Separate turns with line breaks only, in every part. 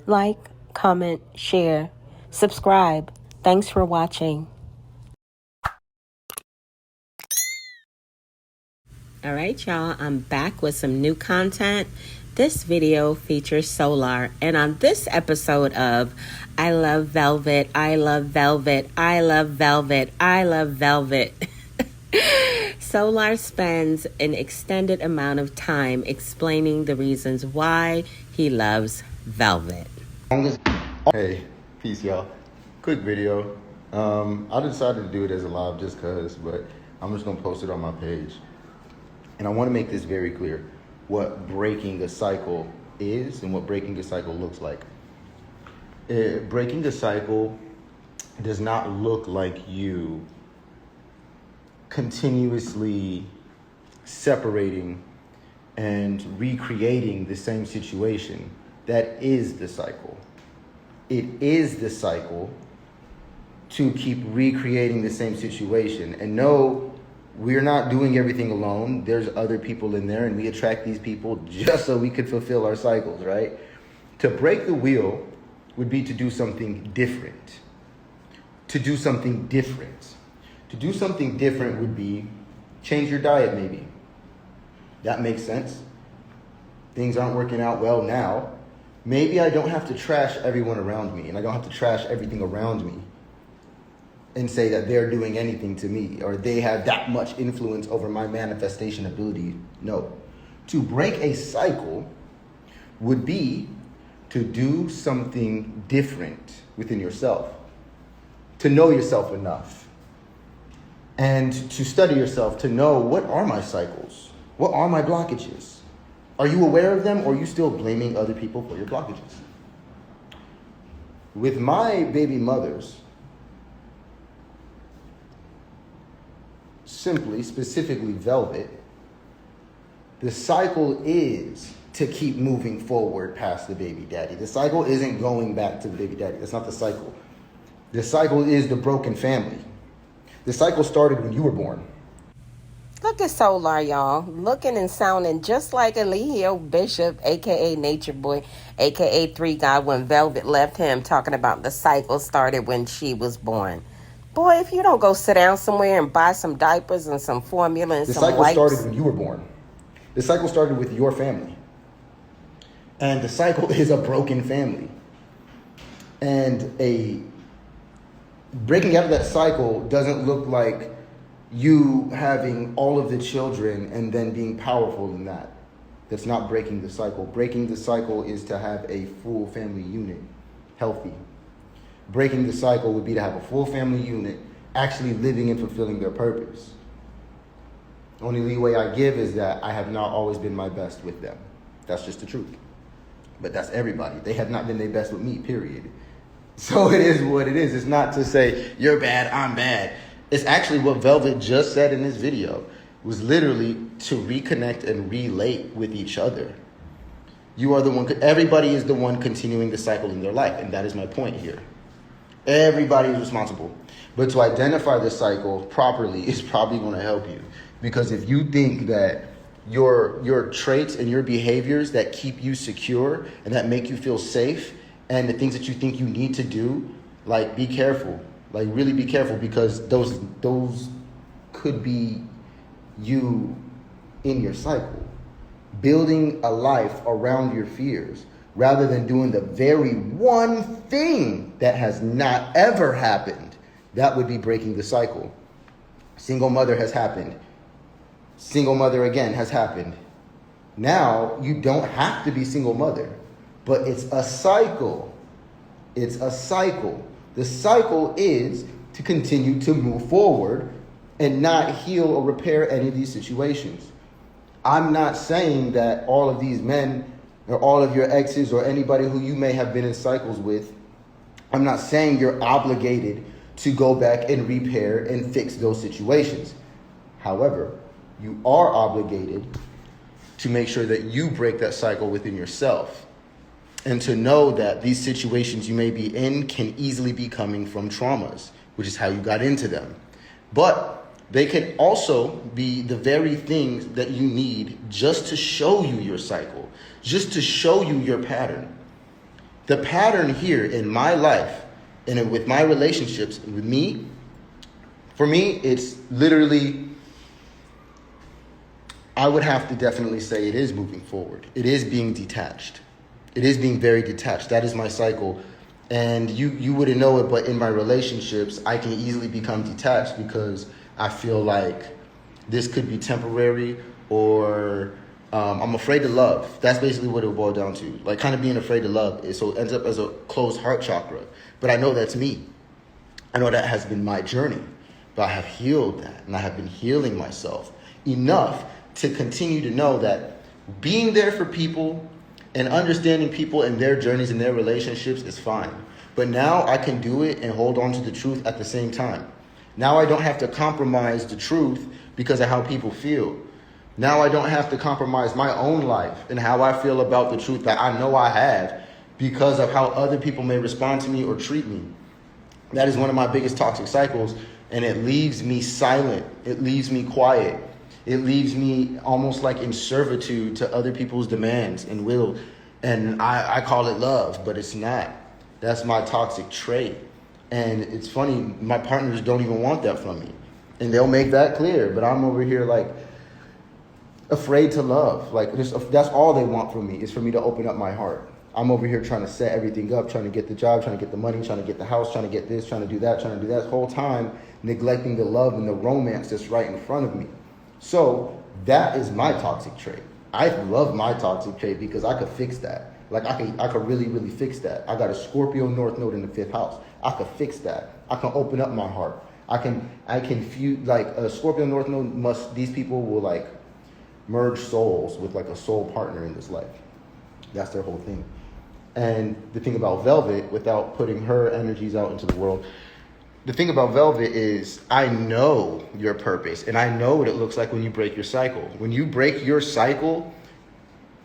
like, comment, share, subscribe. Thanks for watching. All right, y'all, I'm back with some new content. This video features Solar, and on this episode of I Love Velvet, I Love Velvet, I Love Velvet, I Love Velvet, Solar spends an extended amount of time explaining the reasons why he loves velvet.
Hey, peace, y'all. Quick video. I decided to do it as a live just because, but I'm just gonna post it on my page. And I want to make this very clear what breaking a cycle is and what breaking a cycle looks like. Breaking a cycle does not look like you continuously separating and recreating the same situation. That is the cycle. It is the cycle to keep recreating the same situation. And no, we're not doing everything alone. There's other people in there, and we attract these people just so we could fulfill our cycles, right? To break the wheel would be to do something different. To do something different. To do something different would be change your diet, maybe. That makes sense. Things aren't working out well now. Maybe I don't have to trash everyone around me, and I don't have to trash everything around me and say that they're doing anything to me or they have that much influence over my manifestation ability. No. To break a cycle would be to do something different within yourself, to know yourself enough, and to study yourself to know what are my cycles, what are my blockages. Are you aware of them, or are you still blaming other people for your blockages? With my baby mothers, specifically Velvet, the cycle is to keep moving forward past the baby daddy. The cycle isn't going back to the baby daddy. That's not the cycle. The cycle is the broken family. The cycle started when you were born.
Look at Solar, y'all. Looking and sounding just like Eligio Bishop, a.k.a. Nature Boy, a.k.a. Three God when Velvet left him, talking about the cycle started when she was born. Boy, if you don't go sit down somewhere and buy some diapers and some formula and some wipes.
The cycle started when you were born. The cycle started with your family. And the cycle is a broken family. And breaking out of that cycle doesn't look like you having all of the children and then being powerful in that. That's not breaking the cycle. Breaking the cycle is to have a full family unit, healthy. Breaking the cycle would be to have a full family unit actually living and fulfilling their purpose. The only leeway I give is that I have not always been my best with them. That's just the truth. But that's everybody. They have not been their best with me, period. So it is what it is. It's not to say, you're bad, I'm bad. It's actually what Velvet just said in this video. It was literally to reconnect and relate with each other. You are the one, everybody is the one continuing the cycle in their life. And that is my point here. Everybody is responsible. But to identify the cycle properly is probably going to help you. Because if you think that your traits and your behaviors that keep you secure and that make you feel safe and the things that you think you need to do, like, be careful. Like, really be careful, because those could be you in your cycle. Building a life around your fears, rather than doing the very one thing that has not ever happened. That would be breaking the cycle. Single mother has happened. Single mother again has happened. Now, you don't have to be single mother, but it's a cycle. It's a cycle. The cycle is to continue to move forward and not heal or repair any of these situations. I'm not saying that all of these men or all of your exes or anybody who you may have been in cycles with, I'm not saying you're obligated to go back and repair and fix those situations. However, you are obligated to make sure that you break that cycle within yourself, and to know that these situations you may be in can easily be coming from traumas, which is how you got into them. But they can also be the very things that you need just to show you your cycle, just to show you your pattern. The pattern here in my life and with my relationships with me, for me, it's literally, I would have to definitely say it is moving forward. It is being detached. It is being very detached. That is my cycle. And you wouldn't know it, but in my relationships, I can easily become detached because I feel like this could be temporary, or I'm afraid to love. That's basically what it will boil down to. Like, kind of being afraid to love. So it ends up as a closed heart chakra. But I know that's me. I know that has been my journey. But I have healed that, and I have been healing myself enough to continue to know that being there for people and understanding people and their journeys and their relationships is fine. But now I can do it and hold on to the truth at the same time. Now I don't have to compromise the truth because of how people feel. Now I don't have to compromise my own life and how I feel about the truth that I know I have because of how other people may respond to me or treat me. That is one of my biggest toxic cycles, and it leaves me silent. It leaves me quiet. It leaves me almost like in servitude to other people's demands and will. And I call it love, but it's not. That's my toxic trait. And it's funny, my partners don't even want that from me. And they'll make that clear, but I'm over here like afraid to love. Like, that's all they want from me, is for me to open up my heart. I'm over here trying to set everything up, trying to get the job, trying to get the money, trying to get the house, trying to get this, trying to do that, the whole time neglecting the love and the romance that's right in front of me. So that is my toxic trait. I love my toxic trait because I could fix that. Like, I could really, really fix that. I got a Scorpio North Node in the 5th house. I could fix that. I can open up my heart. I can fuse, like, a Scorpio North Node these people will like merge souls with like a soul partner in this life. That's their whole thing. And the thing about Velvet, without putting her energies out into the world, the thing about Velvet is I know your purpose, and I know what it looks like when you break your cycle. When you break your cycle,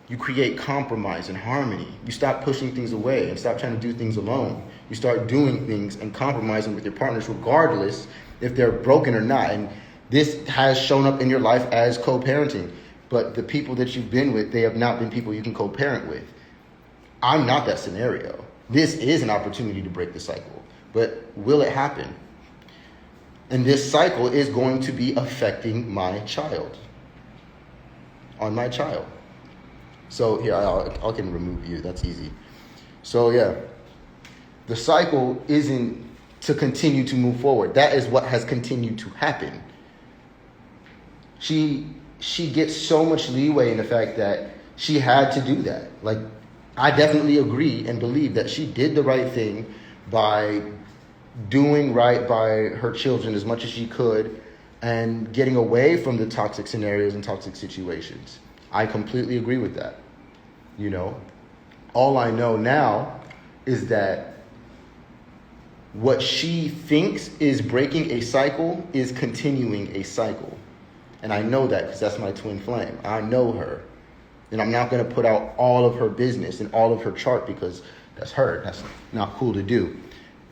you create compromise and harmony. You stop pushing things away and stop trying to do things alone. You start doing things and compromising with your partners regardless if they're broken or not. And this has shown up in your life as co-parenting. But the people that you've been with, they have not been people you can co-parent with. I'm not that scenario. This is an opportunity to break the cycle. But will it happen? And this cycle is going to be affecting my child. On my child. So here, I can remove you. That's easy. So yeah, the cycle isn't to continue to move forward. That is what has continued to happen. She gets so much leeway in the fact that she had to do that. Like, I definitely agree and believe that she did the right thing by doing right by her children as much as she could and getting away from the toxic scenarios and toxic situations. I completely agree with that. You know, all I know now is that what she thinks is breaking a cycle is continuing a cycle. And I know that because that's my twin flame. I know her. And I'm not going to put out all of her business and all of her chart because that's her. That's not cool to do.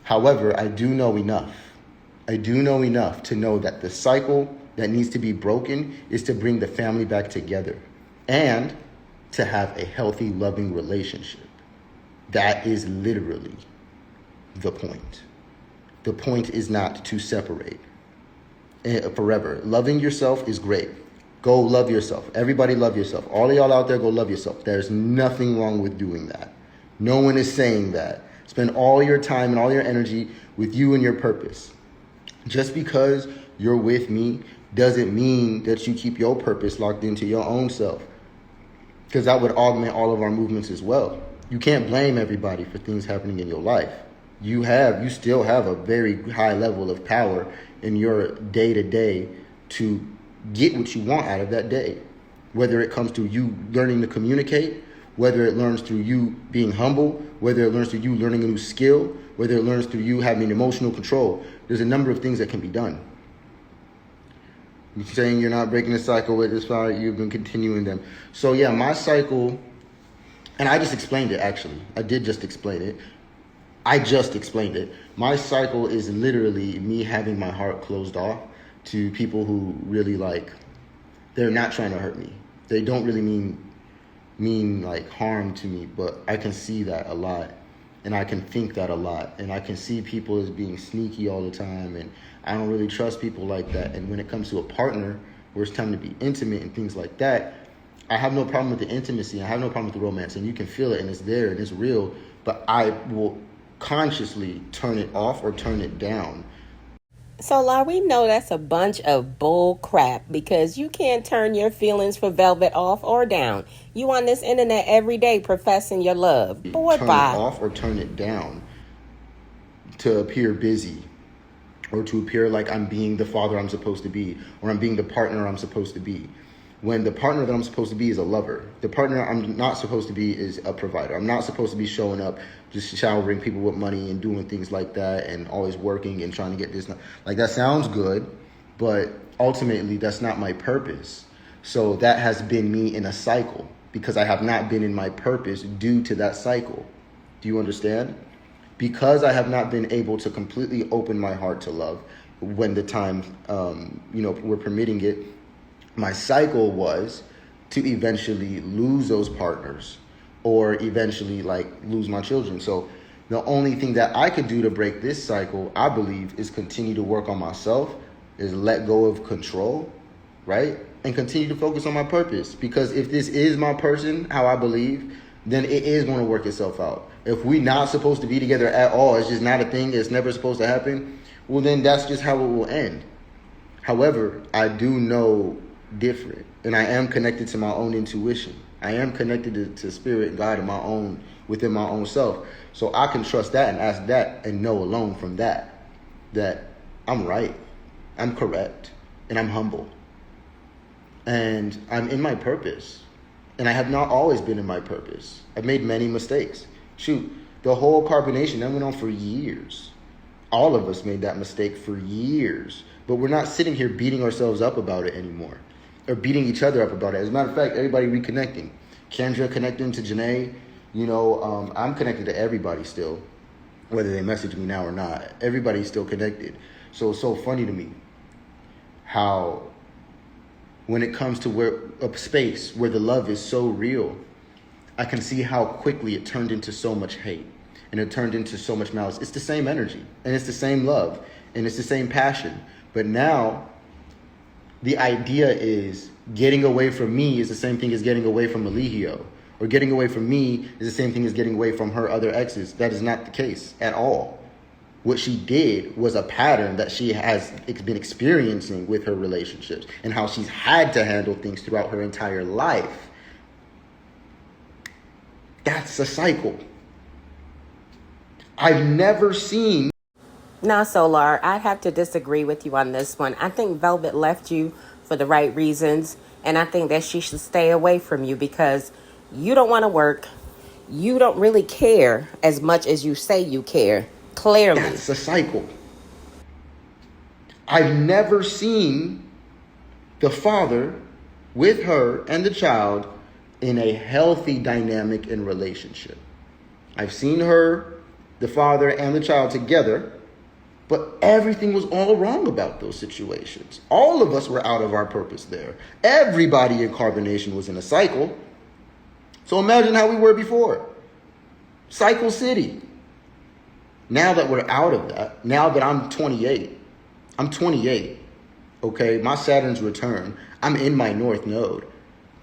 However, I do know enough. I do know enough to know that the cycle that needs to be broken is to bring the family back together and to have a healthy, loving relationship. That is literally the point. The point is not to separate forever. Loving yourself is great. Go love yourself. Everybody love yourself. All of y'all out there, go love yourself. There's nothing wrong with doing that. No one is saying that. Spend all your time and all your energy with you and your purpose. Just because you're with me doesn't mean that you keep your purpose locked into your own self. Because that would augment all of our movements as well. You can't blame everybody for things happening in your life. You still have a very high level of power in your day-to-day to get what you want out of that day. Whether it comes to you learning to communicate, whether it learns through you being humble, whether it learns through you learning a new skill, whether it learns through you having emotional control. There's a number of things that can be done. You're saying you're not breaking the cycle with this far, you've been continuing them. So yeah, my cycle, and I just explained it actually. I did just explain it. My cycle is literally me having my heart closed off to people who really they're not trying to hurt me. They don't really mean like harm to me, but I can see that a lot. And I can think that a lot. And I can see people as being sneaky all the time. And I don't really trust people like that. And when it comes to a partner where it's time to be intimate and things like that, I have no problem with the intimacy. I have no problem with the romance. And you can feel it and it's there and it's real. But I will consciously turn it off or turn it down.
So, Laura, we know that's a bunch of bull crap because you can't turn your feelings for Velvet off or down. You on this internet every day professing your love. Boy,
turn
bye.
it off or turn it down to appear busy or to appear like I'm being the father I'm supposed to be or I'm being the partner I'm supposed to be. When the partner that I'm supposed to be is a lover. The partner I'm not supposed to be is a provider. I'm not supposed to be showing up, just showering people with money and doing things like that and always working and trying to get this. Like, that sounds good, but ultimately that's not my purpose. So that has been me in a cycle because I have not been in my purpose due to that cycle. Do you understand? Because I have not been able to completely open my heart to love when the time, we're permitting it. My cycle was to eventually lose those partners or eventually lose my children. So the only thing that I could do to break this cycle, I believe, is continue to work on myself, is let go of control, right? And continue to focus on my purpose. Because if this is my person, how I believe, then it is going to work itself out. If we're not supposed to be together at all, it's just not a thing, it's never supposed to happen, well, then that's just how it will end. However, I do know different, and I am connected to my own intuition. I am connected to spirit and God within my own self. So I can trust that and ask that and know alone from that I'm right, I'm correct, and I'm humble. And I'm in my purpose. And I have not always been in my purpose. I've made many mistakes. Shoot, the whole carbonation, that went on for years. All of us made that mistake for years. But we're not sitting here beating ourselves up about it anymore. Or beating each other up about it. As a matter of fact, everybody reconnecting. Kendra connecting to Janae. I'm connected to everybody still. Whether they message me now or not. Everybody's still connected. So it's so funny to me how when it comes to a space where the love is so real, I can see how quickly it turned into so much hate. And it turned into so much malice. It's the same energy. And it's the same love. And it's the same passion. But now, the idea is getting away from me is the same thing as getting away from Eligio. Or getting away from me is the same thing as getting away from her other exes. That is not the case at all. What she did was a pattern that she has been experiencing with her relationships and how she's had to handle things throughout her entire life. That's a cycle. I've never seen...
Now, Solar, I'd have to disagree with you on this one. I think Velvet left you for the right reasons, and I think that she should stay away from you because you don't want to work. You don't really care as much as you say you care, clearly.
That's a cycle. I've never seen the father with her and the child in a healthy dynamic and relationship. I've seen her, the father, and the child together. But everything was all wrong about those situations. All of us were out of our purpose there. Everybody in carbonation was in a cycle. So imagine how we were before. Cycle City. Now that we're out of that, now that I'm 28, okay? My Saturn's return. I'm in my North Node.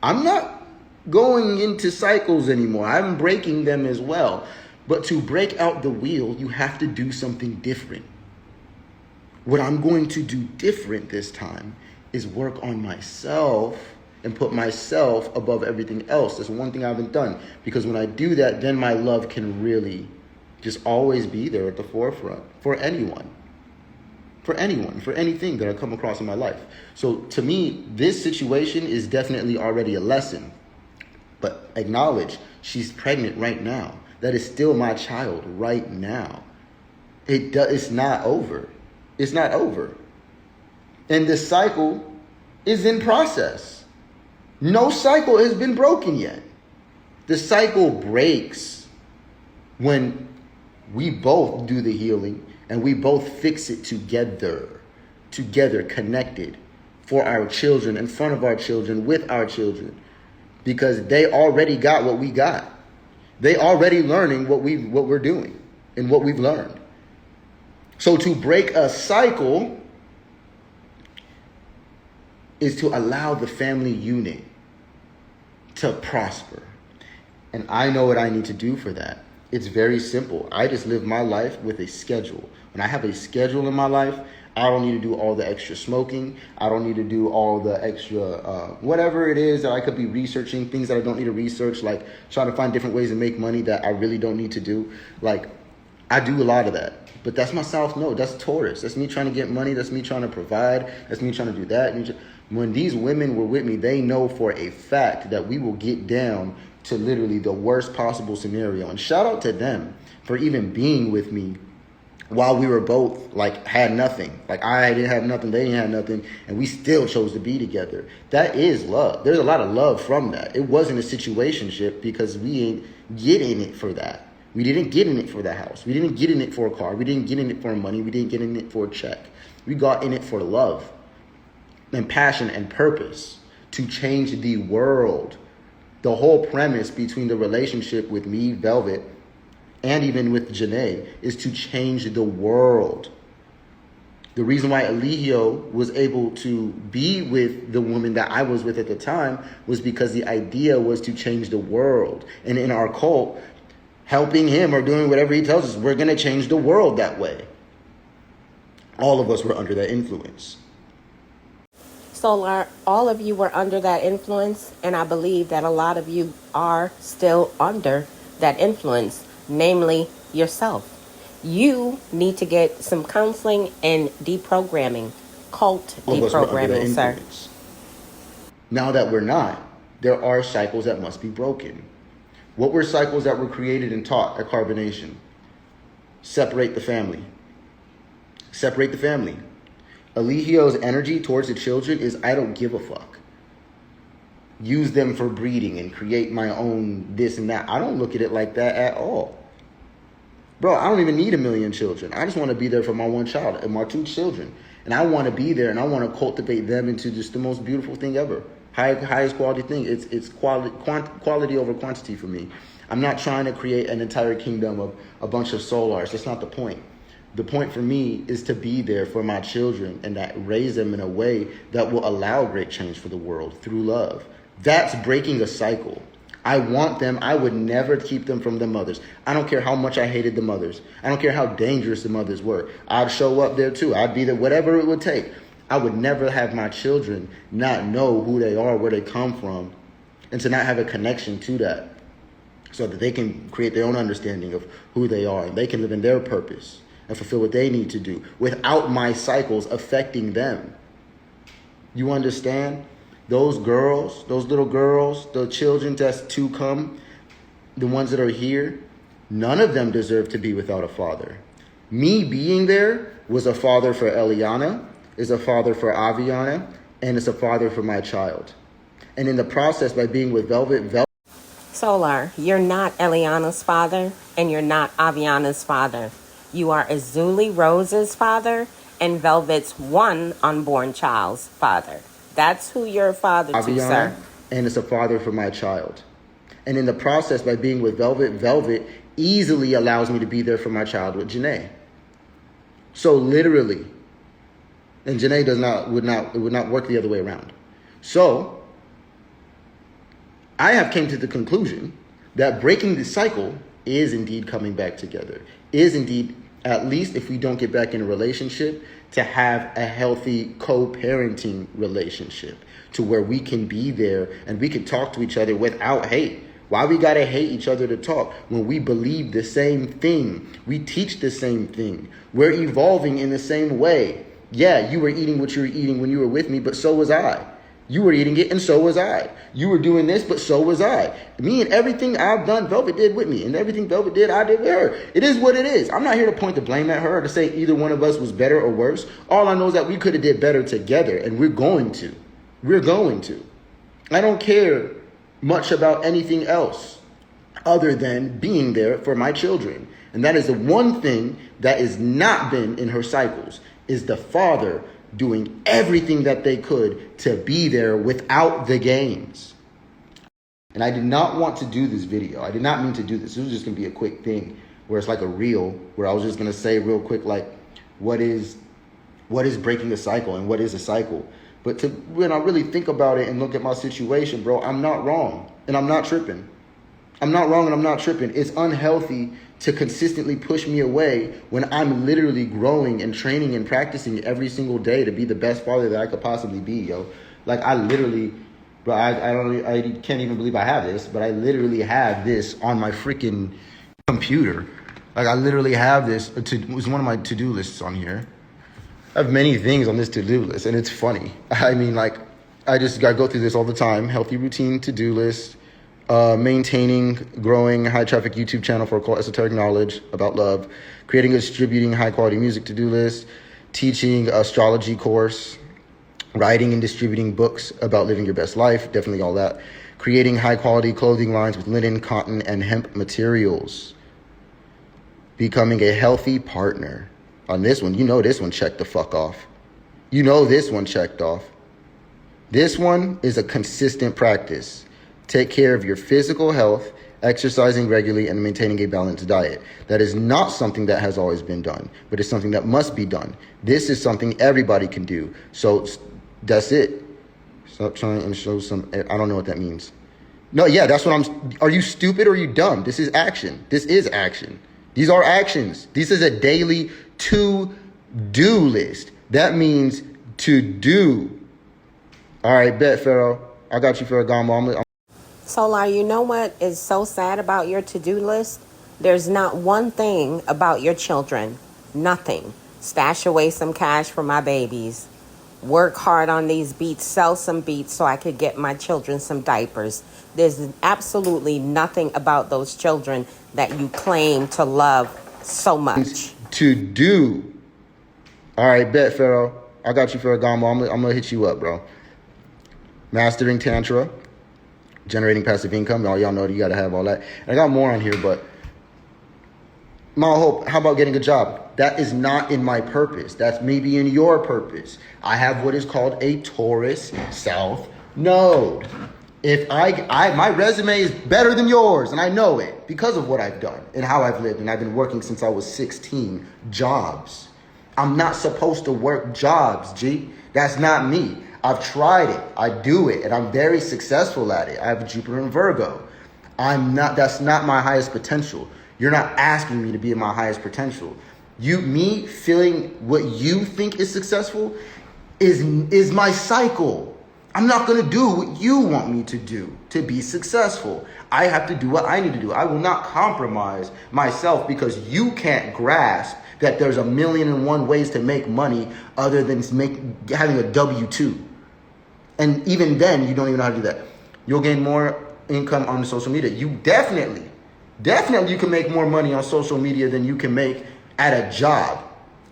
I'm not going into cycles anymore. I'm breaking them as well. But to break out the wheel, you have to do something different. What I'm going to do different this time is work on myself and put myself above everything else. That's one thing I haven't done. Because when I do that, then my love can really just always be there at the forefront for anyone. For anything that I come across in my life. So to me, this situation is definitely already a lesson. But acknowledge, she's pregnant right now. That is still my child right now. It's not over. It's not over. And this cycle is in process. No cycle has been broken yet. The cycle breaks when we both do the healing and we both fix it together, connected, for our children, in front of our children, with our children, because they already got what we got. They already learning what we're doing and what we've learned. So to break a cycle is to allow the family unit to prosper. And I know what I need to do for that. It's very simple. I just live my life with a schedule. When I have a schedule in my life, I don't need to do all the extra smoking. I don't need to do all the extra whatever it is that I could be researching, things that I don't need to research, like trying to find different ways to make money that I really don't need to do. Like, I do a lot of that. But that's my South Node. That's Taurus. That's me trying to get money. That's me trying to provide. That's me trying to do that. When these women were with me, they know for a fact that we will get down to literally the worst possible scenario. And shout out to them for even being with me while we were both like had nothing. Like I didn't have nothing, they didn't have nothing, and we still chose to be together. That is love. There's a lot of love from that. It wasn't a situationship because we ain't get in it for that. We didn't get in it for the house. We didn't get in it for a car. We didn't get in it for money. We didn't get in it for a check. We got in it for love and passion and purpose to change the world. The whole premise between the relationship with me, Velvet, and even with Janae is to change the world. The reason why Eligio was able to be with the woman that I was with at the time was because the idea was to change the world. And in our cult, helping him or doing whatever he tells us, we're going to change the world that way. All of us were under that influence.
Solar, all of you were under that influence, and I believe that a lot of you are still under that influence, namely yourself. You need to get some counseling and deprogramming, cult deprogramming, sir.
Now that we're not, there are cycles that must be broken. What were cycles that were created and taught at carbonation? Separate the family. Separate the family. Eligio's energy towards the children is I don't give a fuck. Use them for breeding and create my own this and that. I don't look at it like that at all. Bro, I don't even need 1 million children. I just want to be there for my one child and my 2 children. And I want to be there and I want to cultivate them into just the most beautiful thing ever. Highest quality thing. It's quality over quantity for me. I'm not trying to create an entire kingdom of a bunch of solars. That's not the point. The point for me is to be there for my children and that raise them in a way that will allow great change for the world through love. That's breaking a cycle. I want them. I would never keep them from the mothers. I don't care how much I hated the mothers. I don't care how dangerous the mothers were. I'd show up there too. I'd be there, whatever it would take. I would never have my children not know who they are, where they come from, and to not have a connection to that so that they can create their own understanding of who they are and they can live in their purpose and fulfill what they need to do without my cycles affecting them. You understand? Those girls, those little girls, the children that's to come, the ones that are here, none of them deserve to be without a father. Me being there was a father for Eliana, is a father for Aviana, and is a father for my child. And in the process, by being with Velvet...
Solar, you're not Eliana's father, and you're not Aviana's father. You are Azuli Rose's father and Velvet's one unborn child's father. That's who you're a father to, sir.
And it's a father for my child. And in the process, by being with Velvet, Velvet easily allows me to be there for my child with Janae. So literally, and Janae would not work the other way around. So I have came to the conclusion that breaking the cycle is indeed coming back together, is indeed, at least if we don't get back in a relationship, to have a healthy co-parenting relationship to where we can be there and we can talk to each other without hate. Why we gotta hate each other to talk when we believe the same thing? We teach the same thing. We're evolving in the same way. Yeah, you were eating what you were eating when you were with me, but so was I. You were eating it, and so was I. You were doing this, but so was I. Me and everything I've done, Velvet did with me. And everything Velvet did, I did with her. It is what it is. I'm not here to point the blame at her or to say either one of us was better or worse. All I know is that we could have did better together, and we're going to. We're going to. I don't care much about anything else other than being there for my children. And that is the one thing that has not been in her cycles, is the father doing everything that they could to be there without the games. And I did not want to do this video. I did not mean to do this. This was just going to be a quick thing where it's like a reel where I was just going to say real quick, like, what is breaking the cycle and what is a cycle? But when I really think about it and look at my situation, bro, I'm not wrong and I'm not tripping. I'm not wrong and I'm not tripping. It's unhealthy to consistently push me away when I'm literally growing and training and practicing every single day to be the best father that I could possibly be, yo. Like, I literally, bro, I can't even believe I have this, but I literally have this on my freaking computer. Like, I literally have this. It was one of my to-do lists on here. I have many things on this to-do list, and it's funny. I mean, like, I go through this all the time. Healthy routine to-do list. Maintaining, growing high-traffic YouTube channel for occult esoteric knowledge about love, creating and distributing high-quality music to-do list, teaching astrology course, writing and distributing books about living your best life, definitely all that, creating high-quality clothing lines with linen, cotton, and hemp materials, becoming a healthy partner. On this one, this one checked the fuck off. This one checked off. This one is a consistent practice. Take care of your physical health, exercising regularly, and maintaining a balanced diet. That is not something that has always been done, but it's something that must be done. This is something everybody can do. So that's it. Stop trying and show some, I don't know what that means. No, yeah, that's what are you stupid or are you dumb? This is action. This is action. These are actions. This is a daily to-do list. That means to do. All right, bet, Pharaoh. I got you, Ferragamo.
Solar, you know what is so sad about your to-do list? There's not one thing about your children. Nothing. Stash away some cash for my babies. Work hard on these beats. Sell some beats so I could get my children some diapers. There's absolutely nothing about those children that you claim to love so much.
To do. All right, bet, Pharaoh. I got you, Ferragamo. I'm going to hit you up, bro. Mastering Tantra. Generating passive income. Y'all know that you got to have all that. And I got more on here, but my hope, how about getting a job? That is not in my purpose. That's maybe in your purpose. I have what is called a Taurus South Node. If my resume is better than yours, and I know it because of what I've done and how I've lived, and I've been working since I was 16, jobs. I'm not supposed to work jobs, G. That's not me. I've tried it. I do it, and I'm very successful at it. I have Jupiter in Virgo. That's not my highest potential. You're not asking me to be at my highest potential. Me feeling what you think is successful is my cycle. I'm not going to do what you want me to do to be successful. I have to do what I need to do. I will not compromise myself because you can't grasp that there's 1,000,001 ways to make money other than having a W-2. And even then, you don't even know how to do that. You'll gain more income on social media. You definitely you can make more money on social media than you can make at a job.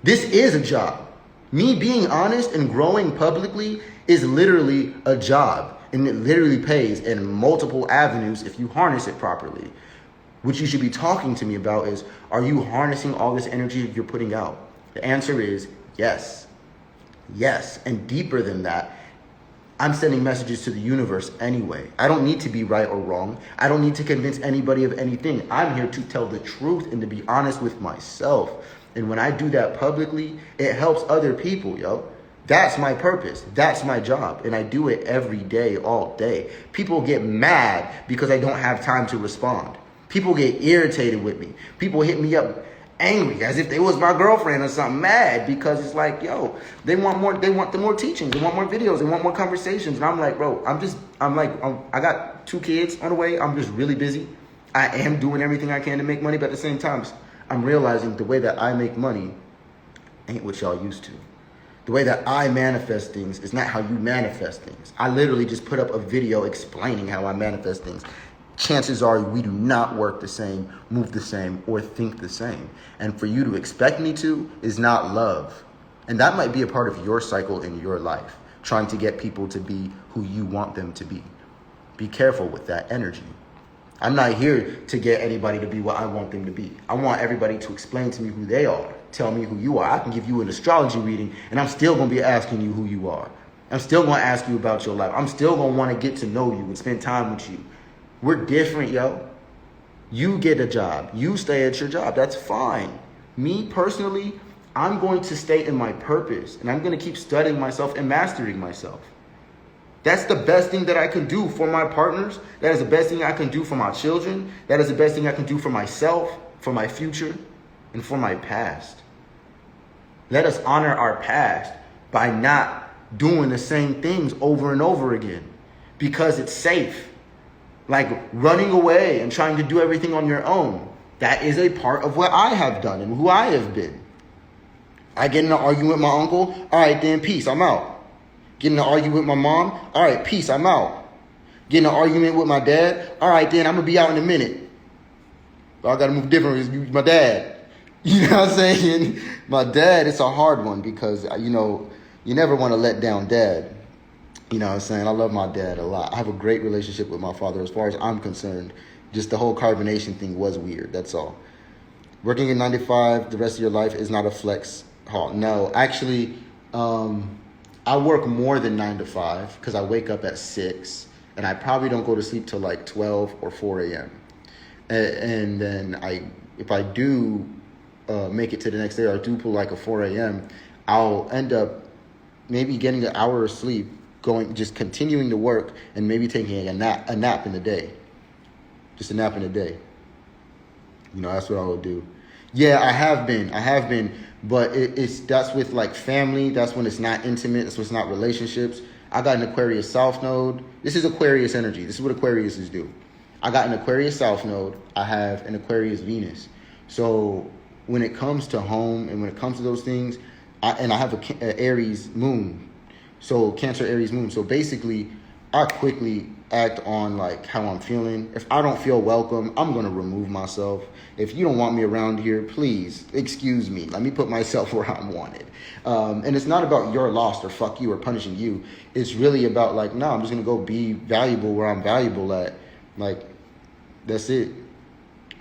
This is a job. Me being honest and growing publicly is literally a job. And it literally pays in multiple avenues if you harness it properly. What you should be talking to me about is, are you harnessing all this energy you're putting out? The answer is yes. Yes. And deeper than that, I'm sending messages to the universe anyway. I don't need to be right or wrong. I don't need to convince anybody of anything. I'm here to tell the truth and to be honest with myself. And when I do that publicly, it helps other people, yo. That's my purpose. That's my job. And I do it every day, all day. People get mad because I don't have time to respond. People get irritated with me. People hit me up angry as if they was my girlfriend or something, mad because it's like, yo, they want more teaching, they want more videos, they want more conversations. And I'm like, bro, I got 2 kids on the way. I'm just really busy. I am doing everything I can to make money, but at the same time, I'm realizing the way that I make money ain't what y'all used to. The way that I manifest things is not how you manifest things. I literally just put up a video explaining how I manifest things. Chances are we do not work the same, move the same, or think the same. And for you to expect me to is not love. And that might be a part of your cycle in your life, trying to get people to be who you want them to be. Be careful with that energy. I'm not here to get anybody to be what I want them to be. I want everybody to explain to me who they are. Tell me who you are. I can give you an astrology reading, and I'm still going to be asking you who you are. I'm still going to ask you about your life. I'm still going to want to get to know you and spend time with you. We're different, yo. You get a job. You stay at your job. That's fine. Me personally, I'm going to stay in my purpose, and I'm going to keep studying myself and mastering myself. That's the best thing that I can do for my partners. That is the best thing I can do for my children. That is the best thing I can do for myself, for my future, and for my past. Let us honor our past by not doing the same things over and over again because it's safe. Like running away and trying to do everything on your own. That is a part of what I have done and who I have been. I get in an argument with my uncle. All right, then peace, I'm out. Get in an argument with my mom. All right, peace, I'm out. Get in an argument with my dad. All right, then I'm going to be out in a minute. But I got to move different. It's my dad. You know what I'm saying? My dad, it's a hard one because, you know, you never want to let down dad. You know what I'm saying? I love my dad a lot. I have a great relationship with my father as far as I'm concerned. Just the whole carbonation thing was weird. That's all. Working in 9 to 5 the rest of your life is not a flex haul. No, actually, I work more than 9 to 5 because I wake up at 6 and I probably don't go to sleep till like 12 or 4 a.m. And then if I do make it to the next day or I do pull like a 4 a.m., I'll end up maybe getting an hour of sleep, just continuing to work and maybe taking a nap in the day. Just a nap in the day. You know, that's what I will do. Yeah, I have been, but that's with like family. That's when it's not intimate. That's when it's not relationships. I got an Aquarius South Node. This is Aquarius energy. This is what Aquariuses do. I got an Aquarius South Node. I have an Aquarius Venus. So when it comes to home and when it comes to those things, I have a Aries Moon. So Cancer Aries Moon. So basically, I quickly act on like how I'm feeling. If I don't feel welcome, I'm going to remove myself. If you don't want me around here, please excuse me. Let me put myself where I'm wanted. And it's not about you're lost or fuck you or punishing you. It's really about like, no, I'm just going to go be valuable where I'm valuable at. Like, that's it.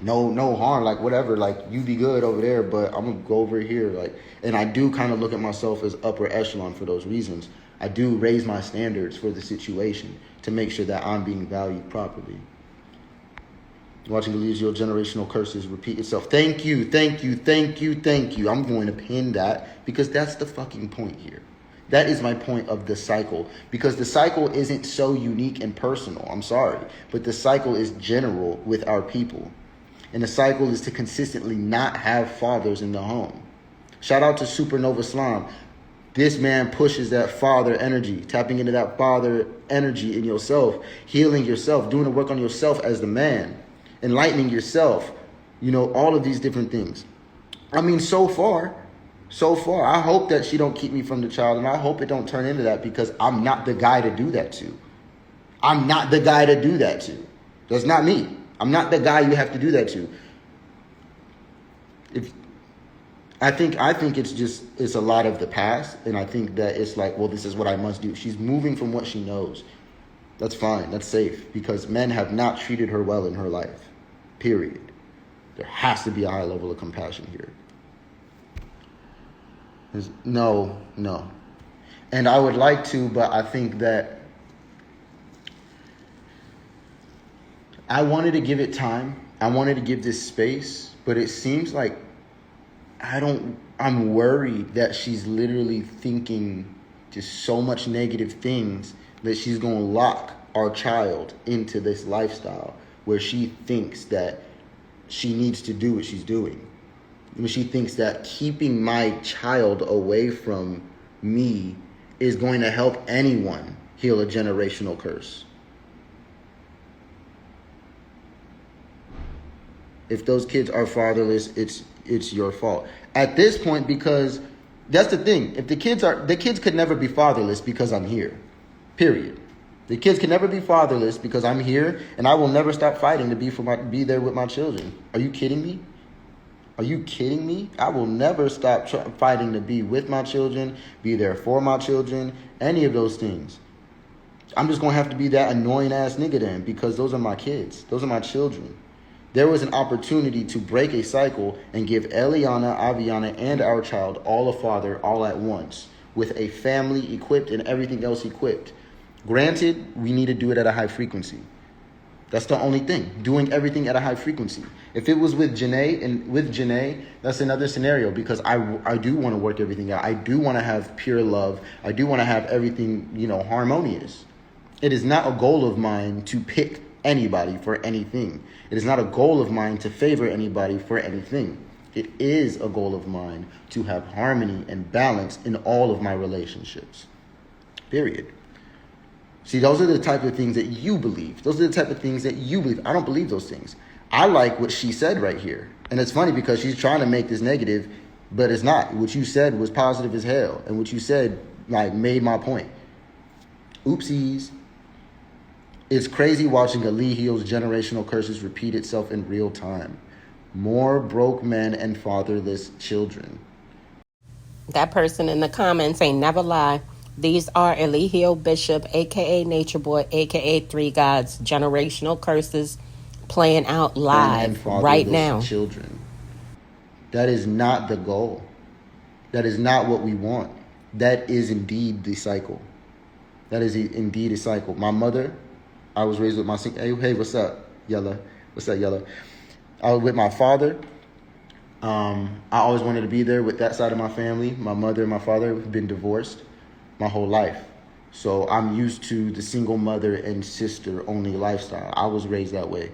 No harm, like whatever, like you be good over there, but I'm going to go over here. Like, and I do kind of look at myself as upper echelon for those reasons. I do raise my standards for the situation to make sure that I'm being valued properly. Watching the Leo generational curses repeat itself. Thank you. I'm going to pin that because that's the fucking point here. That is my point of the cycle, because the cycle isn't so unique and personal. I'm sorry, but the cycle is general with our people. And the cycle is to consistently not have fathers in the home. Shout out to Supernova Slime. This man pushes that father energy, tapping into that father energy in yourself, healing yourself, doing the work on yourself as the man, enlightening yourself, you know, all of these different things. I mean, so far, I hope that she don't keep me from the child, and I hope it don't turn into that because I'm not the guy to do that to. That's not me. I'm not the guy you have to do that to. I think it's a lot of the past, and I think that it's like, well, this is what I must do. She's moving from what she knows. That's fine. That's safe because men have not treated her well in her life. Period. There has to be a high level of compassion here. No. And I would like to, but I think that I wanted to give it time. I wanted to give this space, but it seems like I'm worried that she's literally thinking just so much negative things that she's going to lock our child into this lifestyle where she thinks that she needs to do what she's doing. When she thinks that keeping my child away from me is going to help anyone heal a generational curse. If those kids are fatherless, it's your fault. At this point, because that's the thing. If the kids could never be fatherless because I'm here. Period. The kids can never be fatherless because I'm here, and I will never stop fighting to be there with my children. Are you kidding me? I will never stop fighting to be with my children, be there for my children, any of those things. I'm just going to have to be that annoying ass nigga then because those are my kids. Those are my children. There was an opportunity to break a cycle and give Eliana, Aviana, and our child all a father all at once with a family equipped and everything else equipped. Granted, we need to do it at a high frequency. That's the only thing. Doing everything at a high frequency. If it was with Janae, that's another scenario, because I do want to work everything out. I do want to have pure love. I do want to have everything, harmonious. It is not a goal of mine to pick anybody for anything. It is not a goal of mine to favor anybody for anything. It is a goal of mine to have harmony and balance in all of my relationships. Period. See, those are the type of things that you believe. Those are the type of things that you believe. I don't believe those things. I like what she said right here. And it's funny because she's trying to make this negative, but it's not. What you said was positive as hell. And what you said, made my point. Oopsies. It's crazy watching Alihio's generational curses repeat itself in real time. More broke men and fatherless children.
That person in the comments ain't never lie. These are Eligio Bishop, a.k.a. Nature Boy, a.k.a. Three Gods, generational curses playing out live right now.
Children. That is not the goal. That is not what we want. That is indeed the cycle. That is indeed a cycle. My mother, I was raised with my... Hey, what's up, Yella? What's up, Yella? I was with my father. I always wanted to be there with that side of my family. My mother and my father have been divorced my whole life. So I'm used to the single mother and sister only lifestyle. I was raised that way.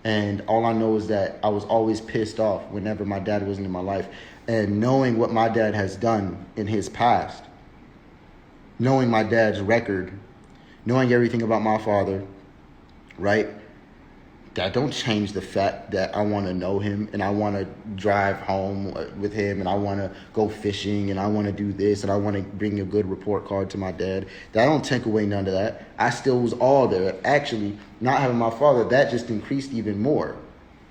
And all I know is that I was always pissed off whenever my dad wasn't in my life. And knowing what my dad has done in his past, knowing my dad's record, knowing everything about my father, right? That don't change the fact that I want to know him and I want to drive home with him and I want to go fishing and I want to do this and I want to bring a good report card to my dad. That don't take away none of that. I still was all there. Actually, not having my father, that just increased even more.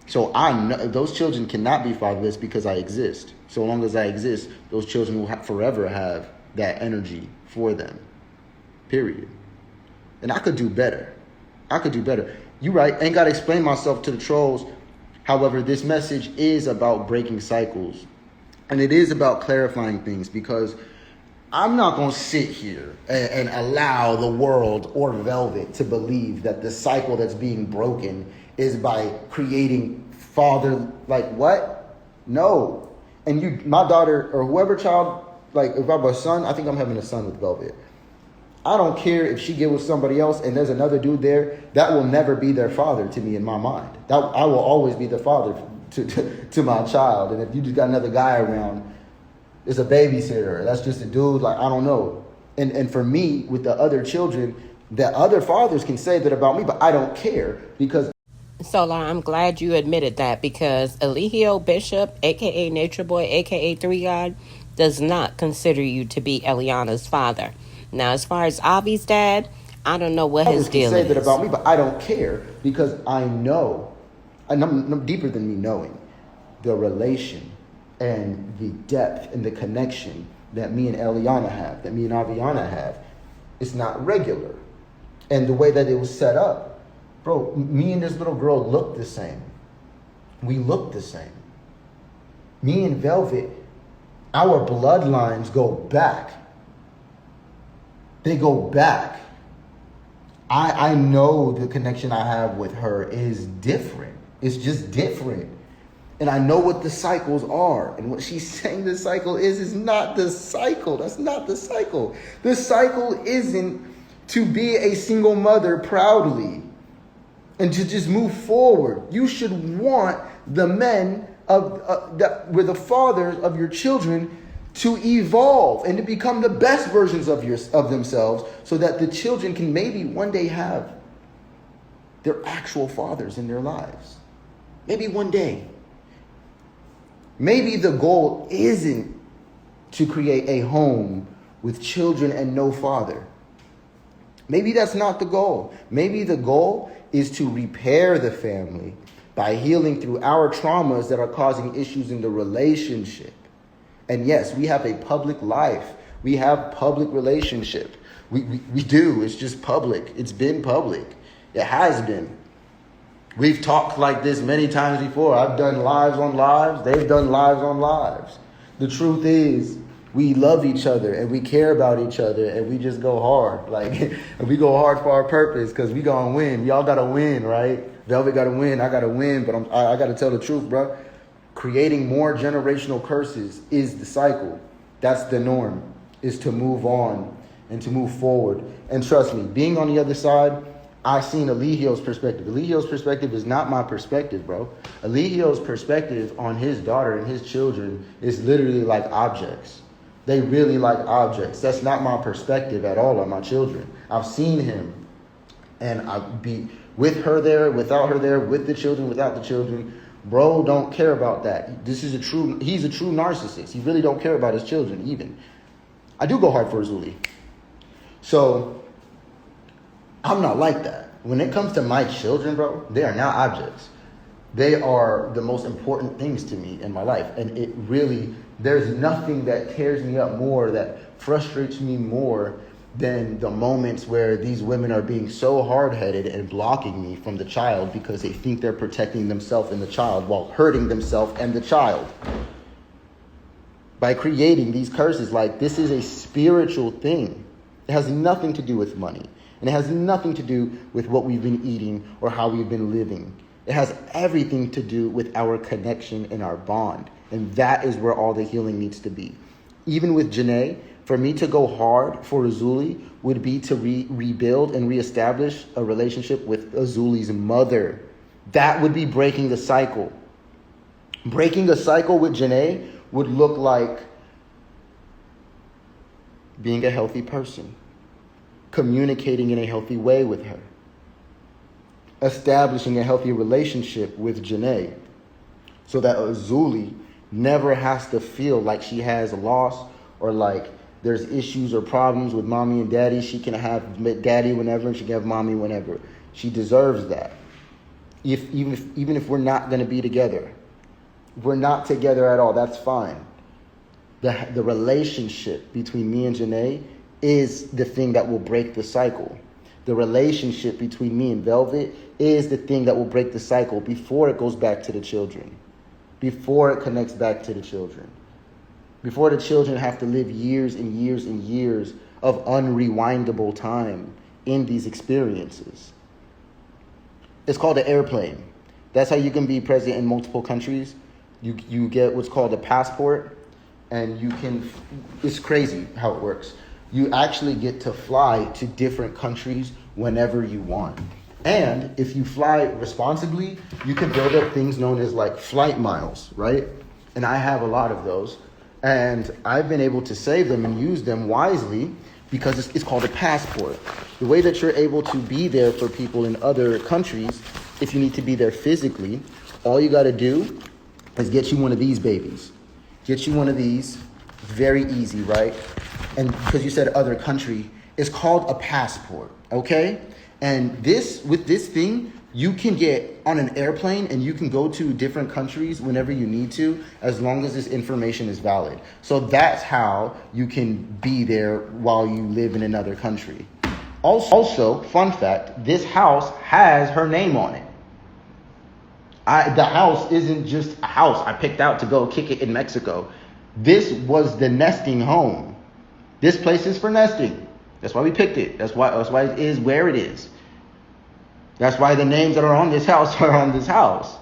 So I know those children cannot be fatherless because I exist. So long as I exist, those children will forever have that energy for them. Period. And I could do better. You're right. Ain't got to explain myself to the trolls. However, this message is about breaking cycles. And it is about clarifying things, because I'm not going to sit here and allow the world or Velvet to believe that the cycle that's being broken is by creating father. Like, what? No. And my daughter or whoever child, if I have a son, I think I'm having a son with Velvet. I don't care if she get with somebody else and there's another dude there. That will never be their father to me in my mind. That I will always be the father to my child. And if you just got another guy around, it's a babysitter. That's just a dude. I don't know. And for me, with the other children, the other fathers can say that about me, but I don't care because.
Solar, I'm glad you admitted that, because Eligio Bishop, a.k.a. Nature Boy, a.k.a. Three God, does not consider you to be Eliana's father. Now, as far as Avi's dad, I don't know what his deal is.
Say that about me, but I don't care because I know, and I'm deeper than me knowing, the relation and the depth and the connection that me and Eliana have, that me and Aviana have. It's not regular. And the way that it was set up, bro, me and this little girl look the same. We look the same. Me and Velvet, our bloodlines go back. They go back. I know the connection I have with her is different. It's just different. And I know what the cycles are. And what she's saying the cycle is not the cycle. That's not the cycle. The cycle isn't to be a single mother proudly and to just move forward. You should want the men that were the fathers of your children to evolve and to become the best versions of themselves, so that the children can maybe one day have their actual fathers in their lives. Maybe one day. Maybe the goal isn't to create a home with children and no father. Maybe that's not the goal. Maybe the goal is to repair the family by healing through our traumas that are causing issues in the relationship. And yes, we have a public life. We have public relationship. We do. It's just public. It's been public. It has been. We've talked like this many times before. I've done lives on lives. They've done lives on lives. The truth is, We love each other and we care about each other and we just go hard. Like, and we go hard for our purpose because we gonna win. Y'all gotta win, right? Velvet gotta win. I gotta win, but I gotta tell the truth, bro. Creating more generational curses is the cycle. That's the norm, is to move on and to move forward. And trust me, being on the other side, I've seen Eligio's perspective. Eligio's perspective is not my perspective, bro. Eligio's perspective on his daughter and his children is literally like objects. They really like objects. That's not my perspective at all on my children. I've seen him, and I'd be with her there, without her there, with the children, without the children. Bro don't care about that. He's a true narcissist. He really don't care about his children even. I do go hard for Zuli. So I'm not like that. When it comes to my children, bro, they are not objects. They are the most important things to me in my life. And it really, there's nothing that tears me up more, that frustrates me more than the moments where these women are being so hard-headed and blocking me from the child because they think they're protecting themselves and the child while hurting themselves and the child. By creating these curses, like, this is a spiritual thing. It has nothing to do with money. And it has nothing to do with what we've been eating or how we've been living. It has everything to do with our connection and our bond. And that is where all the healing needs to be. Even with Janae, for me to go hard for Azuli would be to rebuild and reestablish a relationship with Azuli's mother. That would be breaking the cycle. Breaking a cycle with Janae would look like being a healthy person, communicating in a healthy way with her, establishing a healthy relationship with Janae so that Azuli never has to feel like she has a loss or like there's issues or problems with mommy and daddy. She can have daddy whenever and she can have mommy whenever. She deserves that. Even if we're not going to be together. If we're not together at all, that's fine. The relationship between me and Janae is the thing that will break the cycle. The relationship between me and Velvet is the thing that will break the cycle before it goes back to the children. Before it connects back to the children. Before the children have to live years and years and years of unrewindable time in these experiences. It's called an airplane. That's how you can be present in multiple countries. You get what's called a passport, and you can, it's crazy how it works. You actually get to fly to different countries whenever you want. And if you fly responsibly, you can build up things known as like flight miles, right? And I have a lot of those. And I've been able to save them and use them wisely because it's called a passport. The way that you're able to be there for people in other countries, if you need to be there physically, all you got to do is get you one of these babies. Get you one of these. Very easy, right? And because you said other country, it's called a passport, okay? And with this thing, you can get on an airplane and you can go to different countries whenever you need to, as long as this information is valid. So that's how you can be there while you live in another country. Also, fun fact, this house has her name on it. The house isn't just a house I picked out to go kick it in Mexico. This was the nesting home. This place is for nesting. That's why we picked it. That's why it is where it is. That's why the names that are on this house are on this house.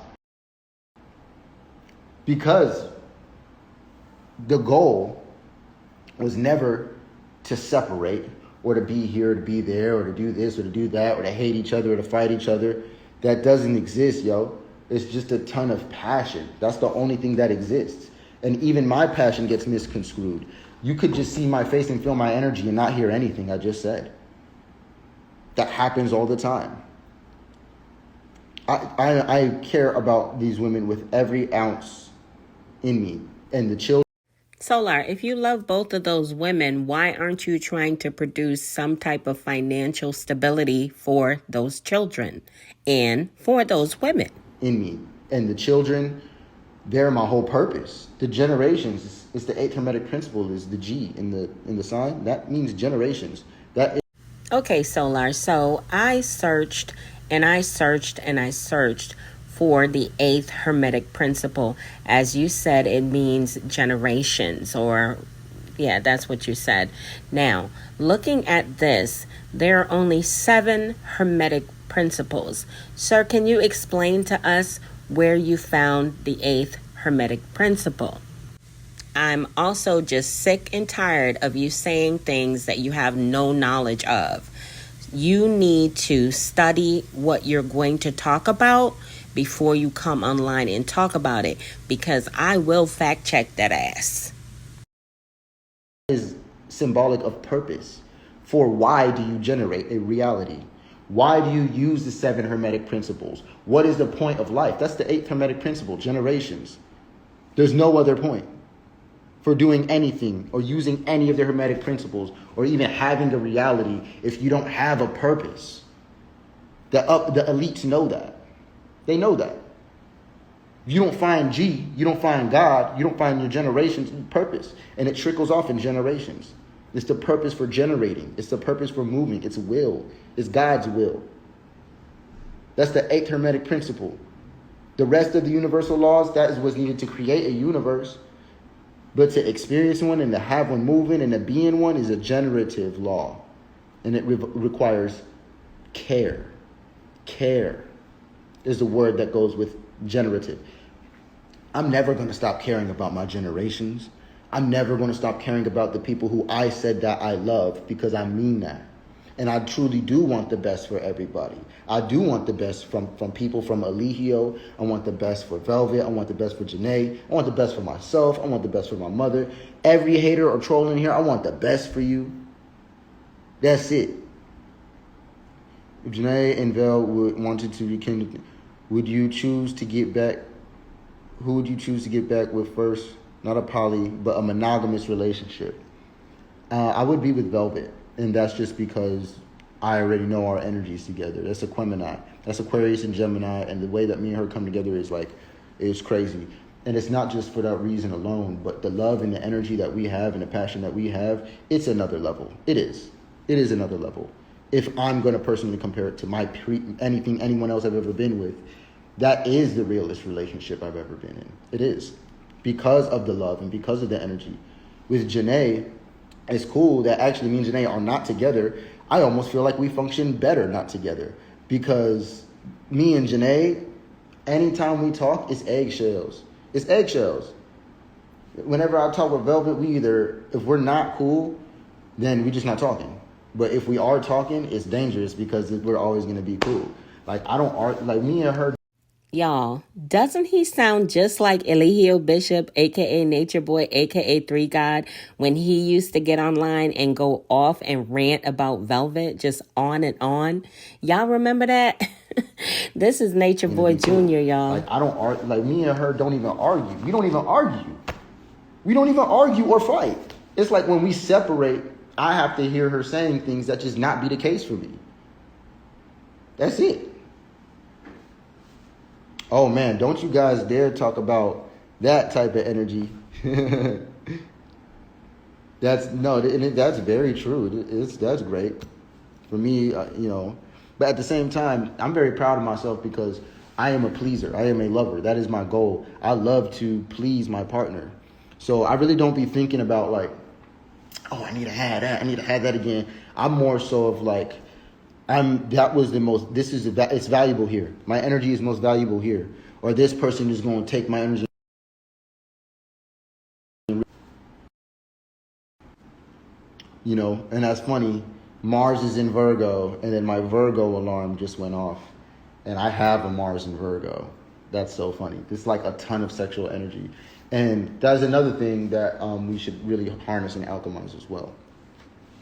Because the goal was never to separate or to be here, or to be there, or to do this, or to do that, or to hate each other, or to fight each other. That doesn't exist, yo. It's just a ton of passion. That's the only thing that exists. And even my passion gets misconstrued. You could just see my face and feel my energy and not hear anything I just said. That happens all the time. I care about these women with every ounce in me and the children.
Solar, if you love both of those women, why aren't you trying to produce some type of financial stability for those children and for those women?
In me and the children, they're my whole purpose. The generations, it's the 8th Hermetic principle, is the G in the sign. That means generations.
Okay, Solar. So I searched and I searched and I searched for the 8th Hermetic principle. As you said, it means generations or Yeah, that's what you said. Now, looking at this, there are only 7 Hermetic principles. Sir, can you explain to us where you found the 8th Hermetic principle? I'm also just sick and tired of you saying things that you have no knowledge of. You need to study what you're going to talk about before you come online and talk about it, because I will fact check that ass.
Is symbolic of purpose. For why do you generate a reality? Why do you use the 7 Hermetic principles? What is the point of life? That's the 8th Hermetic principle, generations. There's no other point for doing anything or using any of the Hermetic principles or even having a reality if you don't have a purpose. The elites know that. They know that. If you don't find G, you don't find God, you don't find your generations purpose. And it trickles off in generations. It's the purpose for generating. It's the purpose for moving. It's will. It's God's will. That's the 8th Hermetic principle. The rest of the universal laws, that is what's needed to create a universe. But to experience one and to have one moving and to be in one is a generative law. And it requires care. Care is the word that goes with generative. I'm never going to stop caring about my generations. I'm never going to stop caring about the people who I said that I love, because I mean that. And I truly do want the best for everybody. I do want the best from people from Eligio. I want the best for Velvet. I want the best for Janae. I want the best for myself. I want the best for my mother. Every hater or troll in here, I want the best for you. That's it. If Janae and Vel wanted to rekindle, would you choose to get back? Who would you choose to get back with first? Not a poly, but a monogamous relationship. I would be with Velvet. And that's just because I already know our energies together. That's Aquemini. That's Aquarius and Gemini. And the way that me and her come together is crazy. And it's not just for that reason alone, but the love and the energy that we have and the passion that we have, it's another level. It is. It is another level. If I'm going to personally compare it to anyone else I've ever been with, that is the realest relationship I've ever been in. It is. Because of the love and because of the energy. With Janae, it's cool that actually me and Janae are not together. I almost feel like we function better not together. Because me and Janae, anytime we talk, it's eggshells. It's eggshells. Whenever I talk with Velvet, if we're not cool, then we're just not talking. But if we are talking, it's dangerous because we're always going to be cool. Me and her.
Y'all, doesn't he sound just like Eligio Bishop, aka Nature Boy, aka 3 God, when he used to get online and go off and rant about Velvet, just on and on? Y'all remember that? This is Nature Boy Jr., y'all.
Me and her don't even argue. We don't even argue. We don't even argue or fight. It's like when we separate, I have to hear her saying things that just not be the case for me. That's it. Oh man, don't you guys dare talk about that type of energy. That's very true. That's great for me, But at the same time, I'm very proud of myself because I am a pleaser. I am a lover. That is my goal. I love to please my partner. So I really don't be thinking about I need to have that. I need to have that again. I'm more so of it's valuable here. My energy is most valuable here. Or this person is going to take my energy. And that's funny. Mars is in Virgo, and then my Virgo alarm just went off. And I have a Mars in Virgo. That's so funny. It's like a ton of sexual energy. And that's another thing that we should really harness and alchemize as well.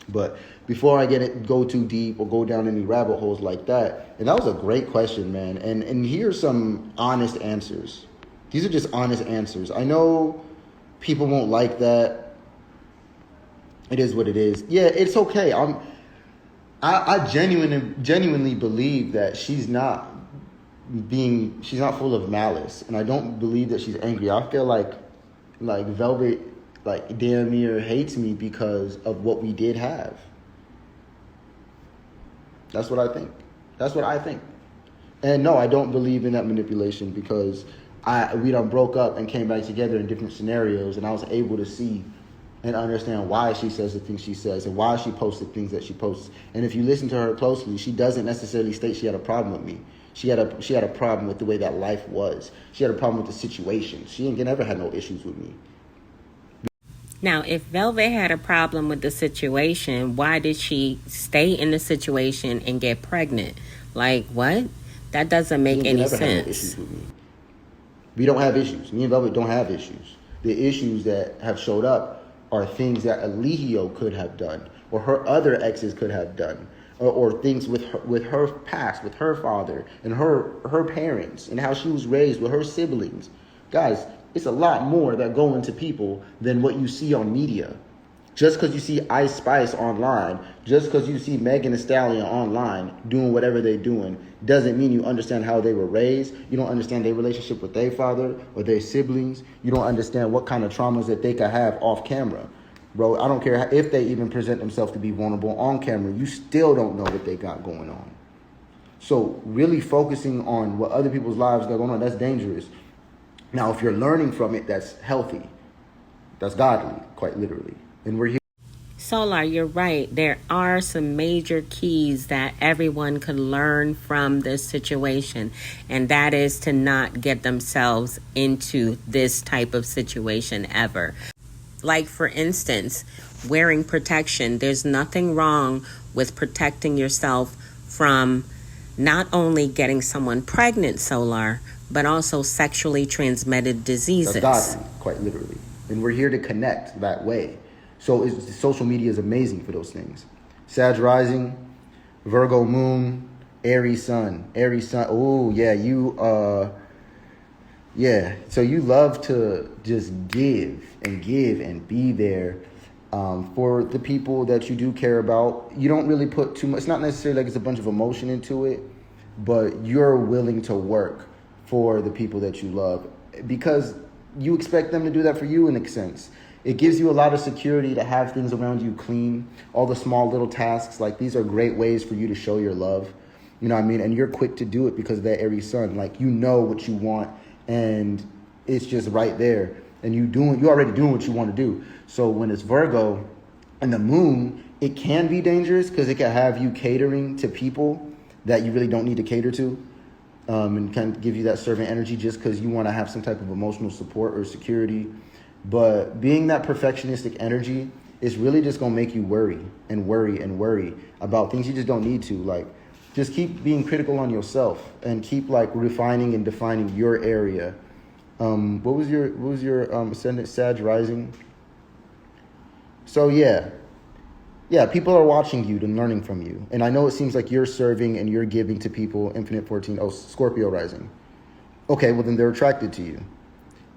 But before I go too deep or go down any rabbit holes like that, and that was a great question, man. And here's some honest answers. These are just honest answers. I know people won't like that. It is what it is. Yeah, it's okay. I genuinely believe that she's not full of malice, and I don't believe that she's angry. I feel like Velvet damn near hates me because of what we did have. That's what I think. And no, I don't believe in that manipulation because we done broke up and came back together in different scenarios, and I was able to see and understand why she says the things she says and why she posts the things that she posts. And if you listen to her closely, she doesn't necessarily state she had a problem with me. She had a problem with the way that life was. She had a problem with the situation. She ain't never had no issues with me.
Now, if Velvet had a problem with the situation, why did she stay in the situation and get pregnant? Like, what? That doesn't make any
never
sense.
had no issues with me. We don't have issues. Me and Velvet don't have issues. The issues that have showed up are things that Eligio could have done, or her other exes could have done, or things with her past, with her father and her parents, and how she was raised with her siblings. Guys, it's a lot more that go into people than what you see on media. Just because you see Ice Spice online, just because you see Megan Thee Stallion online doing whatever they're doing, doesn't mean you understand how they were raised. You don't understand their relationship with their father or their siblings. You don't understand what kind of traumas that they could have off camera. Bro, I don't care if they even present themselves to be vulnerable on camera. You still don't know what they got going on. So really focusing on what other people's lives got going on, that's dangerous. Now, if you're learning from it, that's healthy. That's godly, quite literally. And we're here.
Solar, you're right. There are some major keys that everyone could learn from this situation, and that is to not get themselves into this type of situation ever. Like, for instance, wearing protection. There's nothing wrong with protecting yourself from not only getting someone pregnant, Solar, but also sexually transmitted diseases.
That's godly, quite literally. And we're here to connect that way. So social media is amazing for those things. Sag rising, Virgo moon, Aries sun. Oh yeah, so you love to just give and be there for the people that you do care about. You don't really put too much. It's not necessarily like it's a bunch of emotion into it, but you're willing to work for the people that you love because you expect them to do that for you in a sense. It gives you a lot of security to have things around you clean. All the small little tasks, like these are great ways for you to show your love. You know what I mean? And you're quick to do it because of that Aries sun. Like, you know what you want and it's just right there. And you already doing what you want to do. So when it's Virgo and the moon, it can be dangerous because it can have you catering to people that you really don't need to cater to. And kind of give you that servant energy just because you want to have some type of emotional support or security. But being that perfectionistic energy is really just going to make you worry about things you just don't need to. Like, just keep being critical on yourself and keep like refining and defining your area. What was your ascendant Sag rising? So yeah, people are watching you and learning from you. And I know it seems like you're serving and you're giving to people. Infinite 14. Oh, Scorpio rising. Okay, well then they're attracted to you.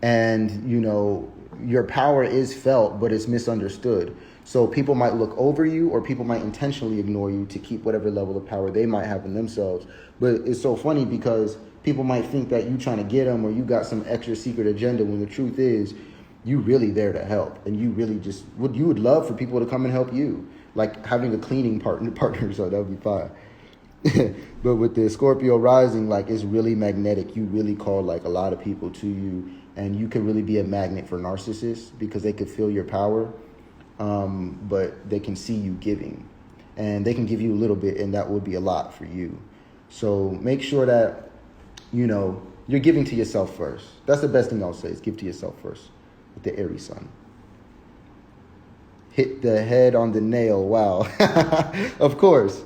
And, you know, your power is felt, but it's misunderstood. So people might look over you or people might intentionally ignore you to keep whatever level of power they might have in themselves. But it's so funny because people might think that you trying to get them or you got some extra secret agenda when the truth is you really there to help. And you really just, you would love for people to come and help you. Like having a cleaning partner, so that would be fine. But with the Scorpio rising, like it's really magnetic. You really call like a lot of people to you. And you can really be a magnet for narcissists because they could feel your power, but they can see you giving. And they can give you a little bit, and that would be a lot for you. So make sure that, you know, you're giving to yourself first. That's the best thing I'll say is give to yourself first with the Aries sun. Hit the head on the nail. Wow. Of course.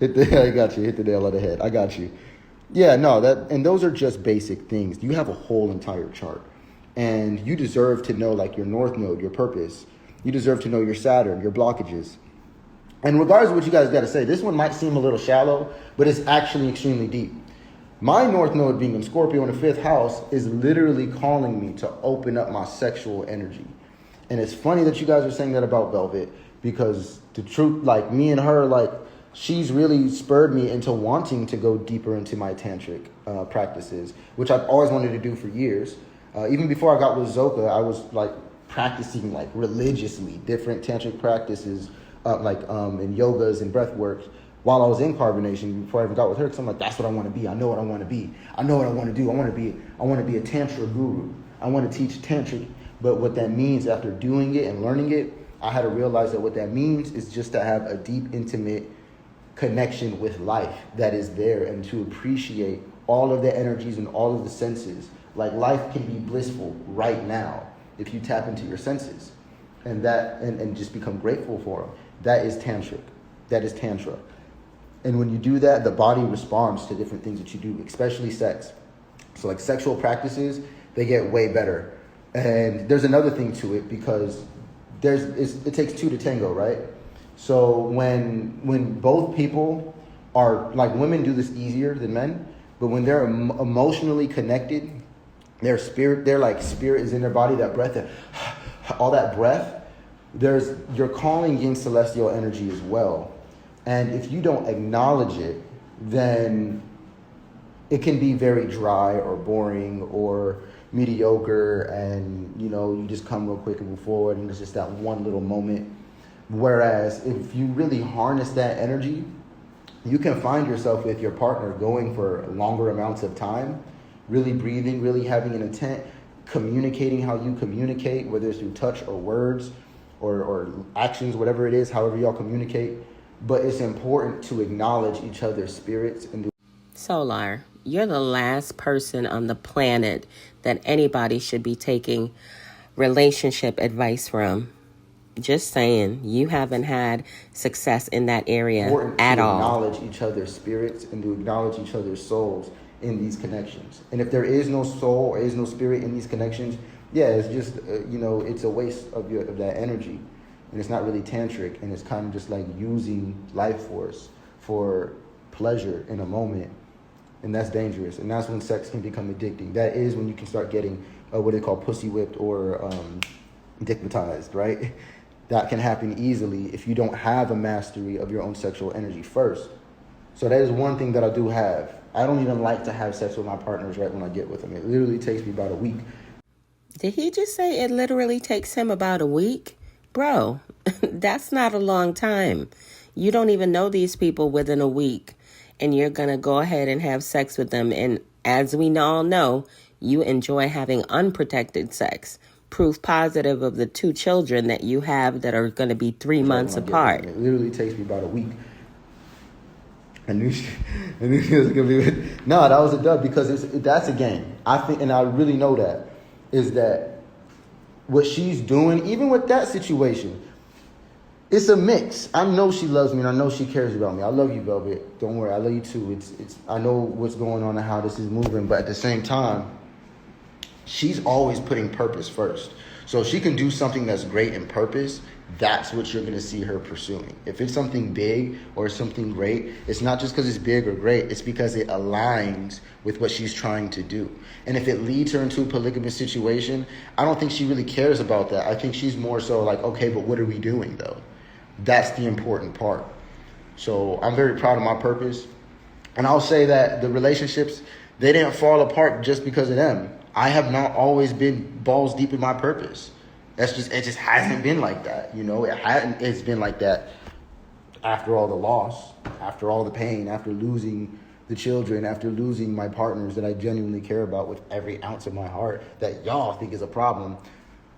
I got you. Hit the nail on the head. I got you. Yeah, no, and those are just basic things. You have a whole entire chart. And you deserve to know like your North Node, your purpose. You deserve to know your Saturn, your blockages. And regardless of what you guys got to say, this one might seem a little shallow, but it's actually extremely deep. My North Node being in Scorpio in the 5th house is literally calling me to open up my sexual energy. And it's funny that you guys are saying that about Velvet because the truth, like me and her, like she's really spurred me into wanting to go deeper into my tantric practices, which I've always wanted to do for years. Even before I got with Zoka, I was like practicing like religiously different tantric practices, in yogas and breath work while I was in carbonation before I even got with her. Because I'm like, that's what I want to be. I know what I want to be. I know what I want to do. I want to be a tantra guru. I want to teach tantric But what that means after doing it and learning it, I had to realize that what that means is just to have a deep, intimate connection with life that is there, and to appreciate all of the energies and all of the senses. Like, life can be blissful right now if you tap into your senses and just become grateful for them. That is tantric. That is tantra. And when you do that, the body responds to different things that you do, especially sex. So like sexual practices, they get way better. And there's another thing to it, because it takes two to tango, right? So when both people are, like, women do this easier than men, but when they're emotionally connected, their spirit is in their body, that breath, all that breath, you're calling in celestial energy as well. And if you don't acknowledge it, then it can be very dry or boring or mediocre, and you just come real quick and move forward, and it's just that one little moment. Whereas if you really harness that energy, you can find yourself with your partner going for longer amounts of time, really breathing, really having an intent, communicating how you communicate, whether it's through touch or words or actions, whatever it is, however y'all communicate. But it's important to acknowledge each other's spirits.
Solar, you're the last person on the planet that anybody should be taking relationship advice from. Just saying, you haven't had success in that area at all.
To acknowledge each other's spirits and to acknowledge each other's souls in these connections. And if there is no soul or is no spirit in these connections, yeah, it's just, it's a waste of that energy. And it's not really tantric, and it's kind of just like using life force for pleasure in a moment. And that's dangerous. And that's when sex can become addicting. That is when you can start getting what they call pussy whipped or dickmatized, right? That can happen easily if you don't have a mastery of your own sexual energy first. So that is one thing that I do have. I don't even like to have sex with my partners right when I get with them. It literally takes me about a week.
Did he just say it literally takes him about a week? Bro, that's not a long time. You don't even know these people within a week, and you're going to go ahead and have sex with them. And as we all know, you enjoy having unprotected sex. Proof positive of the 2 children that you have that are going to be 3 months apart.
It literally takes me about a week. I knew she was going to be... No, that was a dub, because that's a game. I think, and I really know that, is that what she's doing, even with that situation, it's a mix. I know she loves me, and I know she cares about me. I love you, Velvet. Don't worry, I love you too. I know what's going on and how this is moving, but at the same time, she's always putting purpose first. So if she can do something that's great in purpose, that's what you're going to see her pursuing. If it's something big or something great, it's not just because it's big or great. It's because it aligns with what she's trying to do. And if it leads her into a polygamous situation, I don't think she really cares about that. I think she's more so like, okay, but what are we doing though? That's the important part. So I'm very proud of my purpose. And I'll say that the relationships, they didn't fall apart just because of them. I have not always been balls deep in my purpose. It just hasn't been like that. It's been like that after all the loss, after all the pain, after losing the children, after losing my partners that I genuinely care about with every ounce of my heart that y'all think is a problem.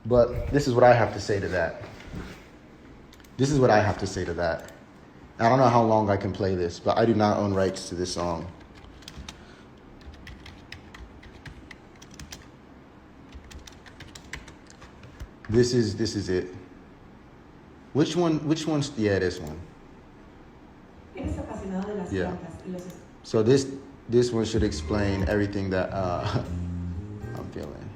But this is what I have to say to that. I don't know how long I can play this, but I do not own rights to this song. This is it. Which one's, yeah, this one. Yeah. So this one should explain everything that I'm feeling.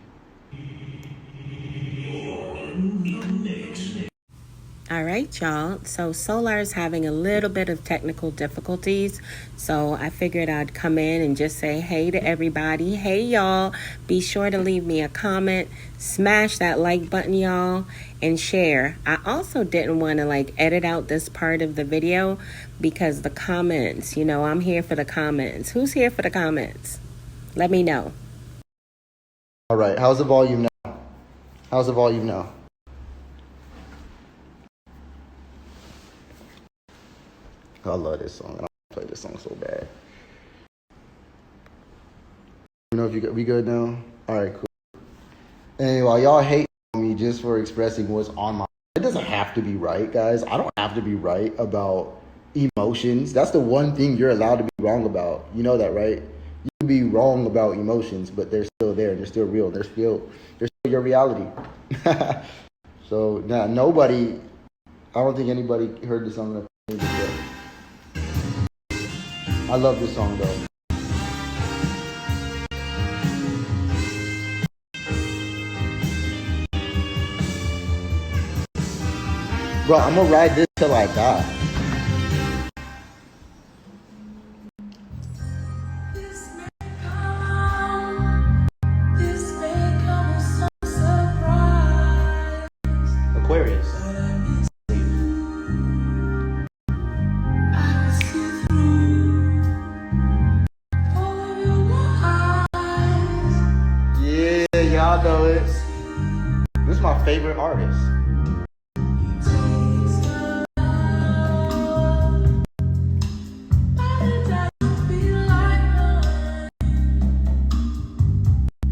All right, y'all. So Solar is having a little bit of technical difficulties. So I figured I'd come in and just say hey to everybody. Hey, y'all. Be sure to leave me a comment. Smash that like button, y'all. And share. I also didn't want to edit out this part of the video because the comments, I'm here for the comments. Who's here for the comments? Let me know.
All right. How's the volume now? I love this song. I play this song so bad. If we good now? All right, cool. Anyway, y'all hate me just for expressing what's on my. It doesn't have to be right, guys. I don't have to be right about emotions. That's the one thing you're allowed to be wrong about. You know that, right? You can be wrong about emotions, but they're still there. They're still real. They're still your reality. So now nobody. I don't think anybody heard this song. I love this song though. Bro, I'm gonna ride this till I die. Aquarius. Yeah, y'all know it. This is my favorite artist.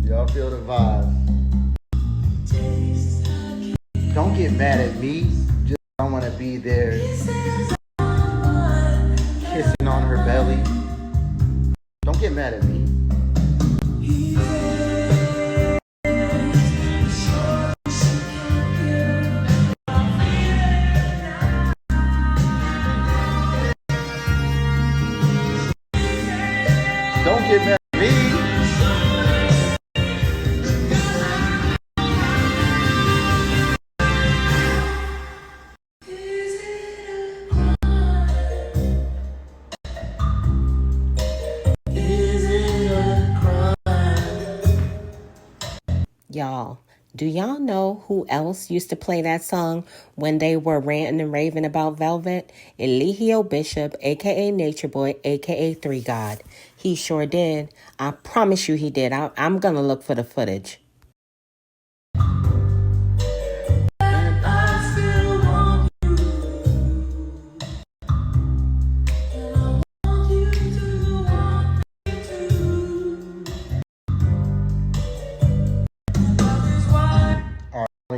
Y'all feel the vibe. Don't get mad at me. Just don't want to be there. Kissing on her belly. Don't get mad at me. Don't get mad at me.
Y'all, do y'all know who else used to play that song when they were ranting and raving about Velvet? Eligio Bishop, a.k.a. Nature Boy, a.k.a. Three God. He sure did. I promise you he did. I'm going to look for the footage.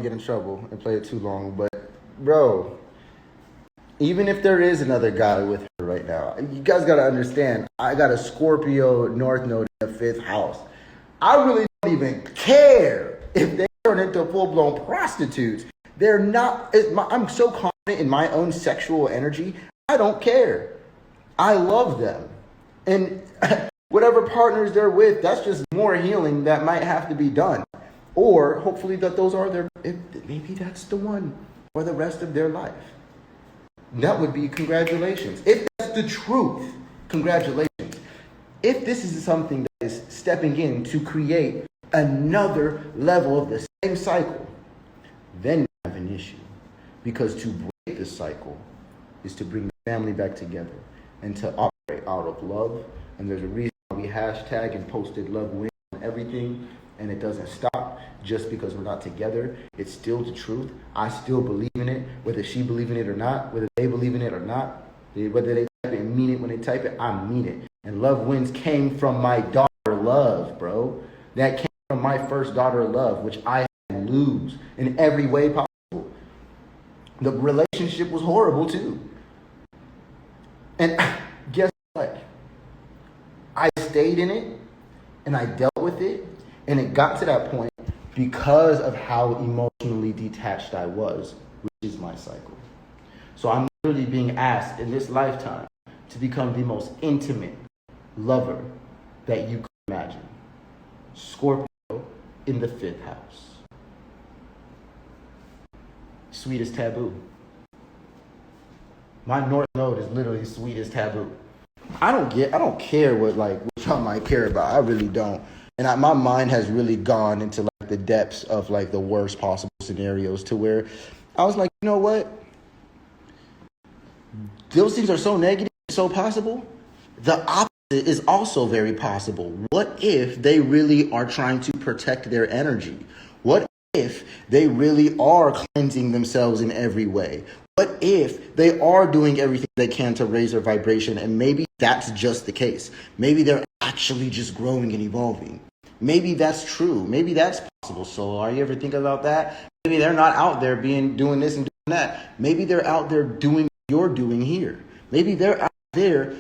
Get in trouble and play it too long, but bro, even if there is another guy with her right now, you guys gotta understand, I got a Scorpio North Node in the 5th house. I really don't even care if they turn into full-blown prostitutes. They're not. I'm so confident in my own sexual energy. I don't care. I love them, and whatever partners they're with, that's just more healing that might have to be done. Or hopefully that those are maybe that's the one for the rest of their life. That would be congratulations. If that's the truth, congratulations. If this is something that is stepping in to create another level of the same cycle, then you have an issue. Because to break the cycle is to bring the family back together and to operate out of love. And there's a reason why we hashtag and posted love wins on everything. And it doesn't stop just because we're not together. It's still the truth. I still believe in it, whether she believes in it or not, whether they believe in it or not, whether they type it and mean it when they type it, I mean it. And Love Wins came from my daughter Love, bro. That came from my first daughter Love, which I had to lose in every way possible. The relationship was horrible too. And guess what? I stayed in it and I dealt with it. And it got to that point because of how emotionally detached I was, which is my cycle. So I'm literally being asked in this lifetime to become the most intimate lover that you could imagine. Scorpio in the 5th house. Sweet as taboo. My North Node is literally sweet as taboo. I don't care what y'all might care about. I really don't. And my mind has really gone into like the depths of like the worst possible scenarios to where I was like, you know what? Those things are so negative, so possible. The opposite is also very possible. What if they really are trying to protect their energy? What if they really are cleansing themselves in every way? What if they are doing everything they can to raise their vibration and maybe that's just the case? Maybe they're actually just growing and evolving. Maybe that's true. Maybe that's possible. So are you ever thinking about that? Maybe they're not out there doing this and doing that. Maybe they're out there doing what you're doing here. Maybe they're out there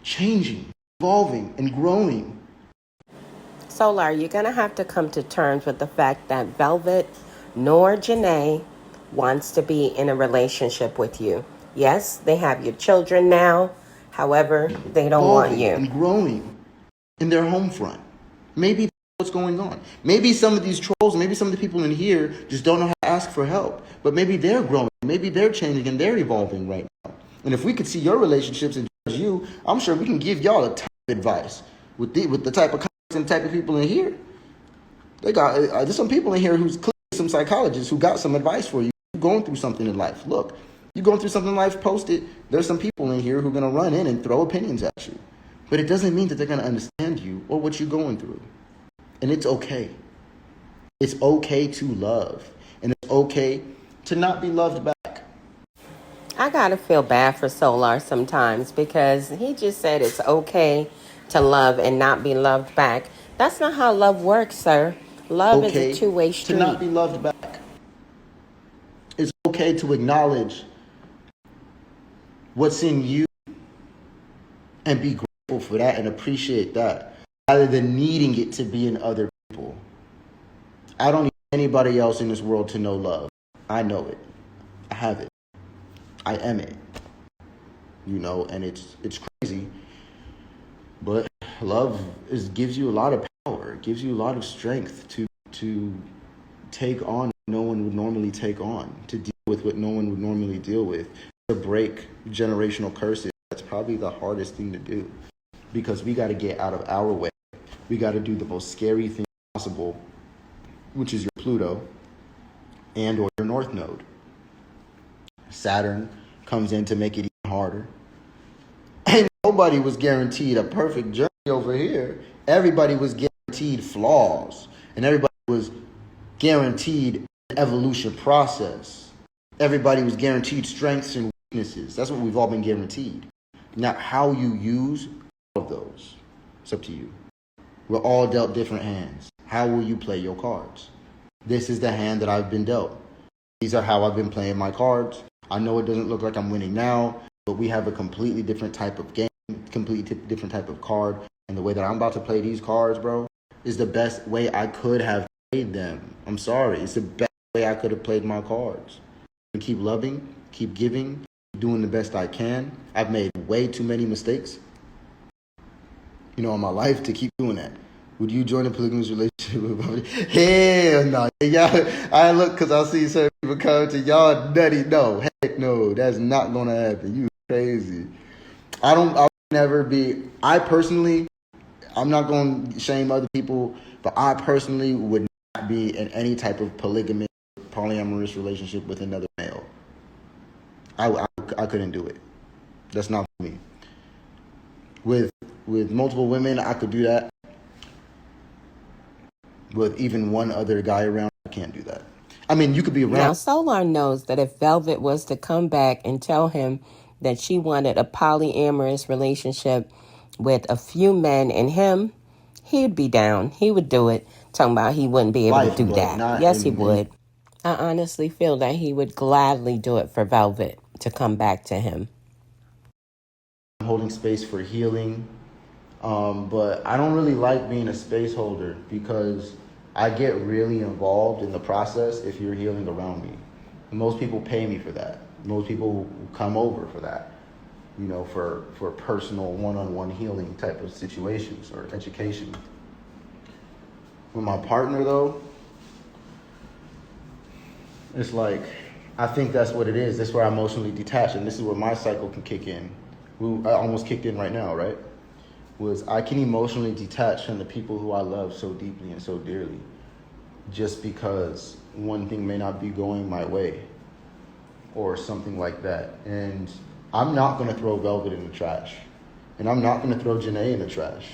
changing, evolving, and growing.
Solar, you're going to have to come to terms with the fact that Velvet nor Janae wants to be in a relationship with you. Yes, they have your children now. However, they don't want you.
And growing in their home front. Maybe that's what's going on. Maybe some of these trolls, maybe some of the people in here just don't know how to ask for help. But maybe they're growing. Maybe they're changing and they're evolving right now. And if we could see your relationships and judge you, I'm sure we can give y'all a ton of advice with the type of and type of people in here. There's some people in here who's clearly some psychologists who got some advice for you. You're going through something in life. Look, you're going through something in life, post it. There's some people in here who are going to run in and throw opinions at you. But it doesn't mean that they're going to understand you or what you're going through. And it's okay. It's okay to love. And it's okay to not be loved back.
I gotta feel bad for Solar sometimes because he just said it's okay to love and not be loved back. That's not how love works, sir. Love is a two-way street.
To not be loved back. It's okay to acknowledge what's in you and be grateful for that and appreciate that rather than needing it to be in other people. I don't need anybody else in this world to know love. I know it. I have it. I am it. And it's crazy. But love gives you a lot of power. It gives you a lot of strength to take on what no one would normally take on, to deal with what no one would normally deal with, to break generational curses. That's probably the hardest thing to do because we got to get out of our way. We got to do the most scary thing possible, which is your Pluto and or your North Node. Saturn comes in to make it even harder. And nobody was guaranteed a perfect journey over here. Everybody was guaranteed flaws. And everybody was guaranteed an evolution process. Everybody was guaranteed strengths and weaknesses. That's what we've all been guaranteed. Now, how you use all of those, it's up to you. We're all dealt different hands. How will you play your cards? This is the hand that I've been dealt. These are how I've been playing my cards. I know it doesn't look like I'm winning now, but we have a completely different type of game, completely different type of card. And the way that I'm about to play these cards, bro, is the best way I could have played them. I'm sorry. It's the best way I could have played my cards. And keep loving, keep giving, keep doing the best I can. I've made way too many mistakes, in my life to keep doing that. Would you join a polygamous relationship with somebody? Hell no. Y'all, I look because I see certain people come to y'all nutty. No, heck no. That's not going to happen. You crazy. I personally, I'm not going to shame other people, but I personally would not be in any type of polygamous, polyamorous relationship with another male. I couldn't do it. That's not for me. With multiple women, I could do that. With even one other guy around, I can't do that. I mean, you could be around.
Now, Solar knows that if Velvet was to come back and tell him that she wanted a polyamorous relationship with a few men and him, he'd be down. He would do it. Talking about he wouldn't be able to do that. Yes, he would. I honestly feel that he would gladly do it for Velvet to come back to him.
I'm holding space for healing. But I don't really like being a space holder because I get really involved in the process if you're healing around me. And most people pay me for that. Most people come over for that, for personal one-on-one healing type of situations or education. With my partner, though, it's like, I think that's what it is. That's where I emotionally detach, and this is where my cycle can kick in. I almost kicked in right now, right? Was I can emotionally detach from the people who I love so deeply and so dearly just because one thing may not be going my way or something like that. And I'm not going to throw Velvet in the trash. And I'm not going to throw Janae in the trash.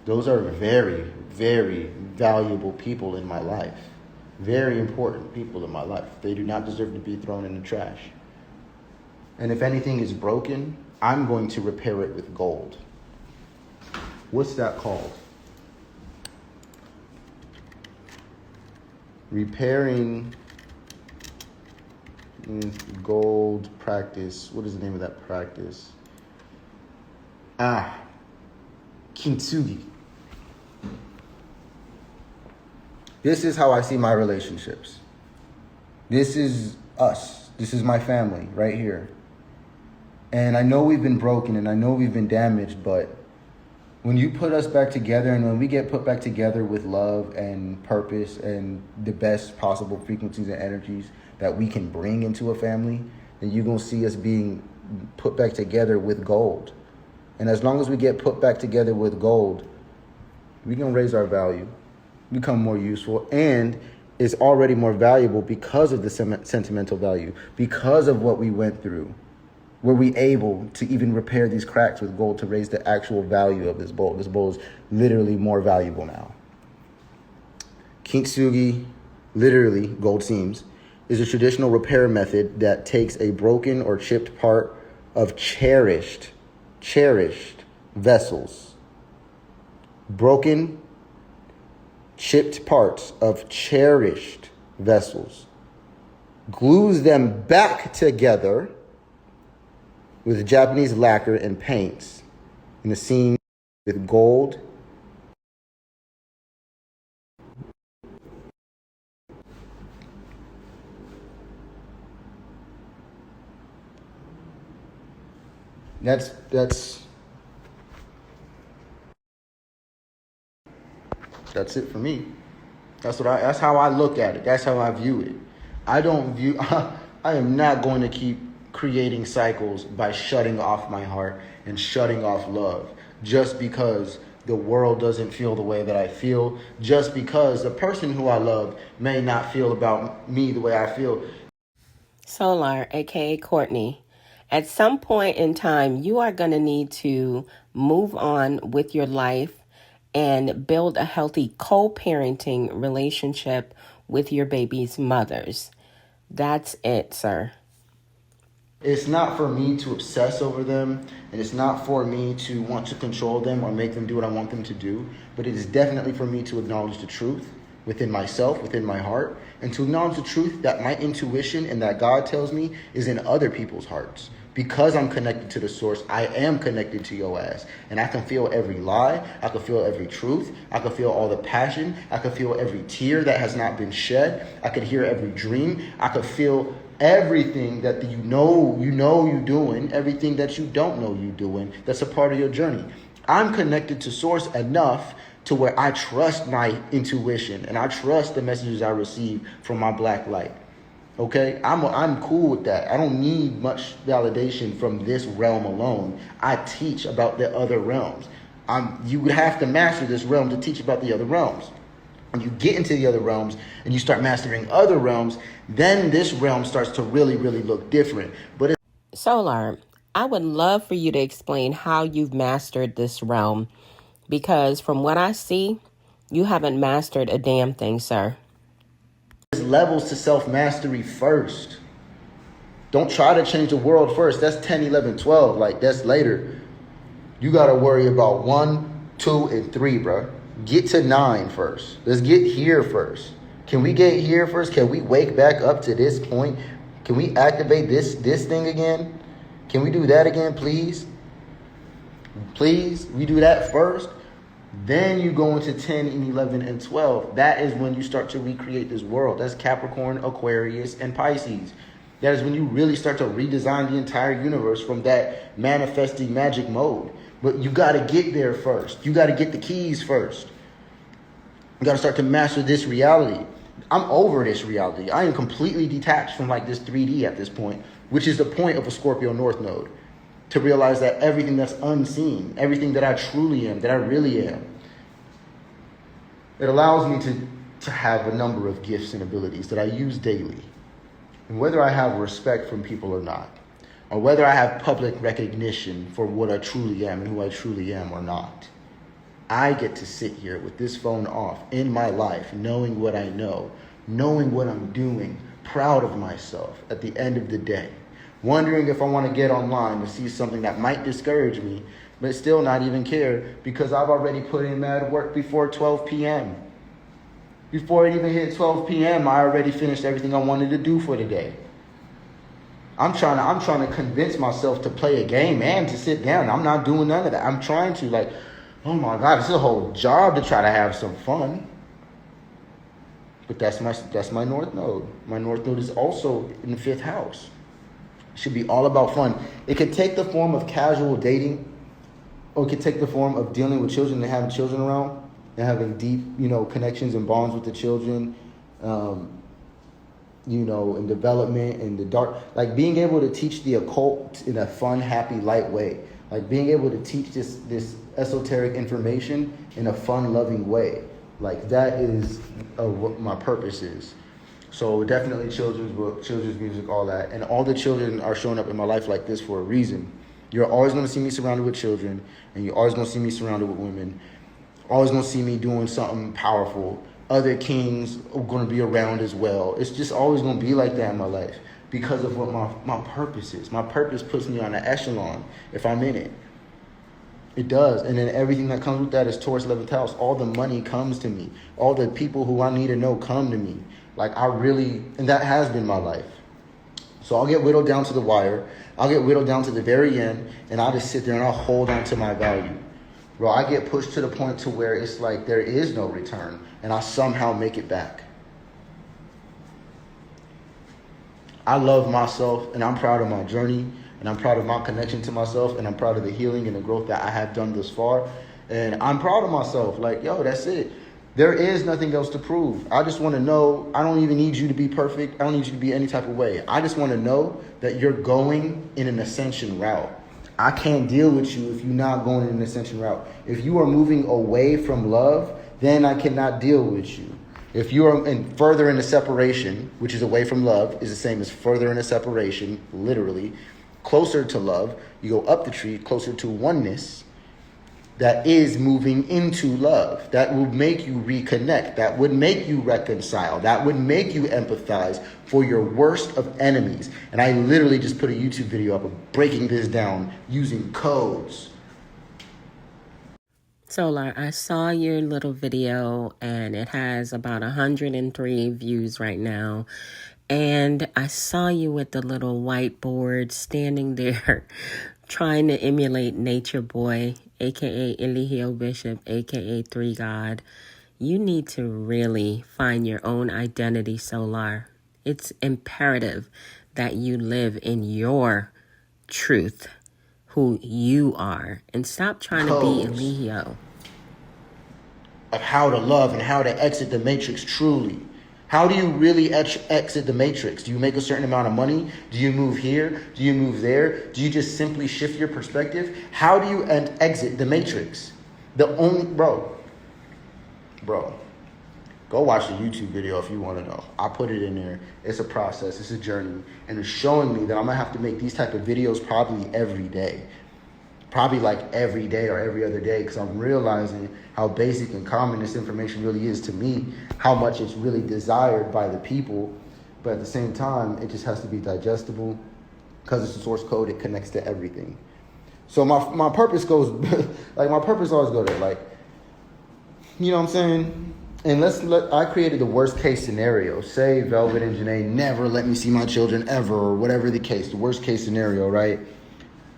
Those are very, very valuable people in my life. Very important people in my life. They do not deserve to be thrown in the trash. And if anything is broken, I'm going to repair it with gold. What's that called? Repairing gold practice. What is the name of that practice? Kintsugi. This is how I see my relationships. This is us. This is my family right here. And I know we've been broken and I know we've been damaged, but when you put us back together and when we get put back together with love and purpose and the best possible frequencies and energies that we can bring into a family, then you're going to see us being put back together with gold. And as long as we get put back together with gold, we're going to raise our value, become more useful, and it's already more valuable because of the sentimental value, because of what we went through. Were we able to even repair these cracks with gold to raise the actual value of this bowl? This bowl is literally more valuable now. Kintsugi, literally gold seams, is a traditional repair method that takes a broken or chipped part of cherished vessels. Broken, chipped parts of cherished vessels. Glues them back together with Japanese lacquer and paints in a seam with gold. That's it for me. That's how I look at it. That's how I view it. I am not going to keep creating cycles by shutting off my heart and shutting off love just because the world doesn't feel the way that I feel, just because the person who I love may not feel about me the way I feel.
Solar, aka Courtney, at some point in time, you are going to need to move on with your life and build a healthy co-parenting relationship with your baby's mothers. That's it, sir.
It's not for me to obsess over them, and it's not for me to want to control them or make them do what I want them to do, but it is definitely for me to acknowledge the truth within myself, within my heart, and to acknowledge the truth that my intuition and that God tells me is in other people's hearts. Because I'm connected to the source, I am connected to your ass. And I can feel every lie. I can feel every truth. I can feel all the passion. I can feel every tear that has not been shed. I can hear every dream. I can feel everything that you know you're doing, everything that you don't know you're doing, that's a part of your journey. I'm connected to source enough to where I trust my intuition and I trust the messages I receive from my black light. Okay, I'm cool with that. I don't need much validation from this realm alone. I teach about the other realms. You would have to master this realm to teach about the other realms. When you get into the other realms and you start mastering other realms, then this realm starts to really, really look different. But
Solar, I would love for you to explain how you've mastered this realm, because from what I see, you haven't mastered a damn thing, sir.
there's levels to self-mastery first. Don't try to change the world first. That's 10, 11, 12. Like, that's later. You got to worry about 1, 2, and 3, bro. Get to 9 first. Let's get here first. Can we get here first? Can we wake back up to this point? Can we activate this thing again? Can we do that again, please? Please, we do that first. Then you go into 10 and 11 and 12. That is when you start to recreate this world. That's Capricorn, Aquarius, and Pisces. That is when you really start to redesign the entire universe from that manifesting magic mode. But you got to get there first. You got to get the keys first. You got to start to master this reality. I'm over this reality. I am completely detached from like this 3D at this point, which is the point of a Scorpio North node. To realize that everything that's unseen, everything that I truly am, that I really am, it allows me to have a number of gifts and abilities that I use daily. And whether I have respect from people or not, or whether I have public recognition for what I truly am and who I truly am or not, I get to sit here with this phone off in my life, knowing what I know, knowing what I'm doing, proud of myself at the end of the day. Wondering if I want to get online to see something that might discourage me, but still not even care because I've already put in mad work before 12 p.m. Before it even hit 12 p.m., I already finished everything I wanted to do for the day. I'm trying to convince myself to play a game and to sit down. I'm not doing none of that. I'm trying to, like, oh my God, this is a whole job to try to have some fun. But that's my North Node. My North Node is also in the 5th house. It should be all about fun. It could take the form of casual dating, or it could take the form of dealing with children and having children around and having deep, connections and bonds with the children, in development, in the dark. Like being able to teach the occult in a fun, happy, light way. Like being able to teach this esoteric information in a fun, loving way. Like that is what my purpose is. So definitely children's book, children's music, all that. And all the children are showing up in my life like this for a reason. You're always going to see me surrounded with children, and you're always going to see me surrounded with women. Always going to see me doing something powerful. Other kings are going to be around as well. It's just always going to be like that in my life because of what my purpose is. My purpose puts me on an echelon if I'm in it. It does. And then everything that comes with that is Taurus 11th house. All the money comes to me. All the people who I need to know come to me. Like and that has been my life. So I'll get whittled down to the wire. I'll get whittled down to the very end, and I'll just sit there and I'll hold on to my value. Bro, I get pushed to the point to where it's like there is no return, and I somehow make it back. I love myself, and I'm proud of my journey, and I'm proud of my connection to myself, and I'm proud of the healing and the growth that I have done thus far. And I'm proud of myself. Like, yo, that's it. There is nothing else to prove. I just want to know, I don't even need you to be perfect. I don't need you to be any type of way. I just want to know that you're going in an ascension route. I can't deal with you if you're not going in an ascension route. If you are moving away from love, then I cannot deal with you. If you are further into separation, which is away from love, is the same as further into separation, literally. Closer to love, you go up the tree, closer to oneness. That is moving into love. That will make you reconnect. That would make you reconcile. That would make you empathize for your worst of enemies. And I literally just put a YouTube video up of breaking this down using codes.
Solar, I saw your little video and it has about 103 views right now. And I saw you with the little whiteboard standing there trying to emulate Nature Boy, aka Eligio Bishop, aka Three God. You need to really find your own identity, Solar. It's imperative that you live in your truth, who you are, and stop trying to be Eligio.
Of how to love and how to exit the matrix truly. How do you really exit the matrix? Do you make a certain amount of money? Do you move here? Do you move there? Do you just simply shift your perspective? How do you exit the matrix? Bro, go watch the YouTube video if you want to know. I put it in there. It's a process. It's a journey. And it's showing me that I'm going to have to make these type of videos probably every day. Probably like every day or every other day, because I'm realizing how basic and common this information really is to me, how much it's really desired by the people. But at the same time, it just has to be digestible because it's a source code. It connects to everything. So my purpose goes, like my purpose always go there. Like, you know what I'm saying? And I created the worst case scenario. Say Velvet and Janae never let me see my children ever, or whatever the case, the worst case scenario, right?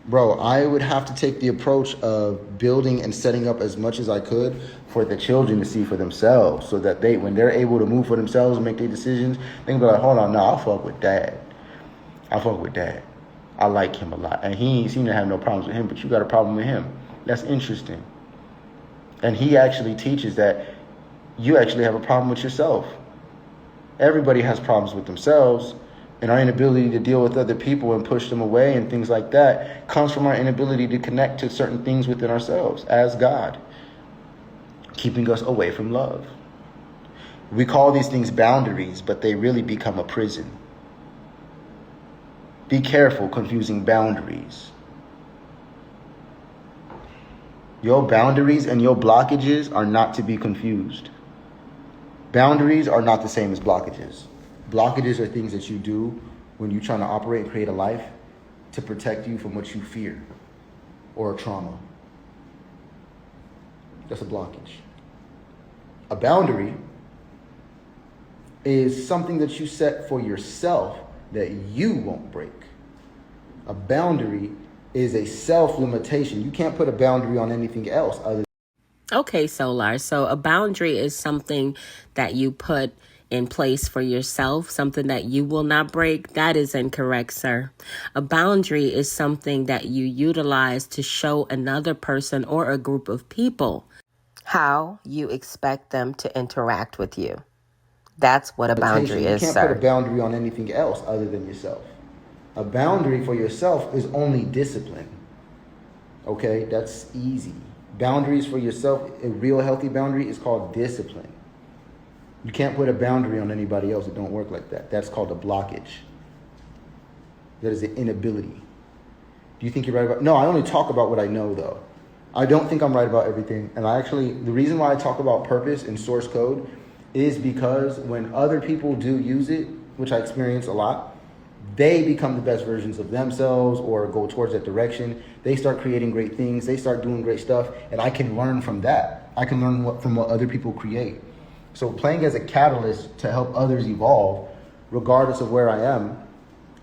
Bro, I would have to take the approach of building and setting up as much as I could for the children to see for themselves, so that when they're able to move for themselves and make their decisions, they can be like, hold on, no, I'll fuck with dad. I like him a lot. And he ain't seem to have no problems with him, but you got a problem with him. That's interesting. And he actually teaches that you actually have a problem with yourself. Everybody has problems with themselves. And our inability to deal with other people and push them away and things like that comes from our inability to connect to certain things within ourselves as God, keeping us away from love. We call these things boundaries, but they really become a prison. Be careful confusing boundaries. Your boundaries and your blockages are not to be confused. Boundaries are not the same as blockages. Blockages are things that you do when you're trying to operate and create a life to protect you from what you fear or a trauma. That's a blockage. A boundary is something that you set for yourself that you won't break. A boundary is a self-limitation. You can't put a boundary on anything else other.
Okay, Solar. So a boundary is something that you put in place for yourself, something that you will not break. That is incorrect, sir. A boundary is something that you utilize to show another person or a group of people how you expect them to interact with you. That's what a boundary
You
is,
can't put a
sir.
boundary on anything else other than yourself. A boundary for yourself is only discipline. Okay, that's easy. Boundaries for yourself, a real healthy boundary is called discipline. You can't put a boundary on anybody else. It don't work like that. That's called a blockage. That is an inability. Do you think you're right about? No, I only talk about what I know, though. I don't think I'm right about everything. And the reason why I talk about purpose and source code is because when other people do use it, which I experience a lot, they become the best versions of themselves or go towards that direction. They start creating great things. They start doing great stuff. And I can learn from that. I can learn from what other people create. So playing as a catalyst to help others evolve, regardless of where I am,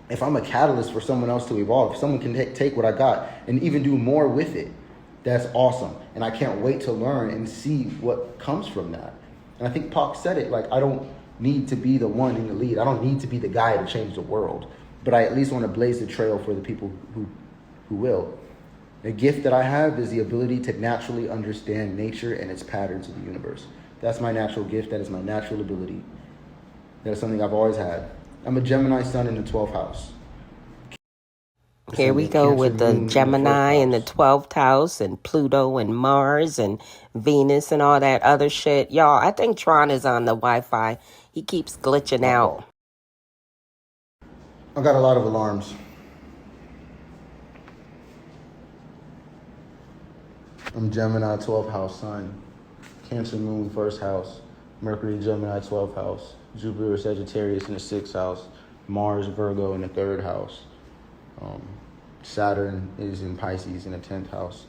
if I'm a catalyst for someone else to evolve, if someone can take what I got and even do more with it, that's awesome. And I can't wait to learn and see what comes from that. And I think Pac said it, like, I don't need to be the one in the lead. I don't need to be the guy to change the world. But I at least want to blaze the trail for the people who will. The gift that I have is the ability to naturally understand nature and its patterns of the universe. That's my natural gift. That is my natural ability. That is something I've always had. I'm a Gemini sun in the 12th house.
Here we go with the Gemini in the 12th house and Pluto and Mars and Venus and all that other shit. Y'all, I think Tron is on the Wi-Fi. He keeps glitching out.
I got a lot of alarms. I'm Gemini 12th house sun. Cancer moon 1st house. Mercury Gemini 12th house. Jupiter Sagittarius in the 6th house. Mars Virgo in the 3rd house. Saturn is in Pisces in the 10th house,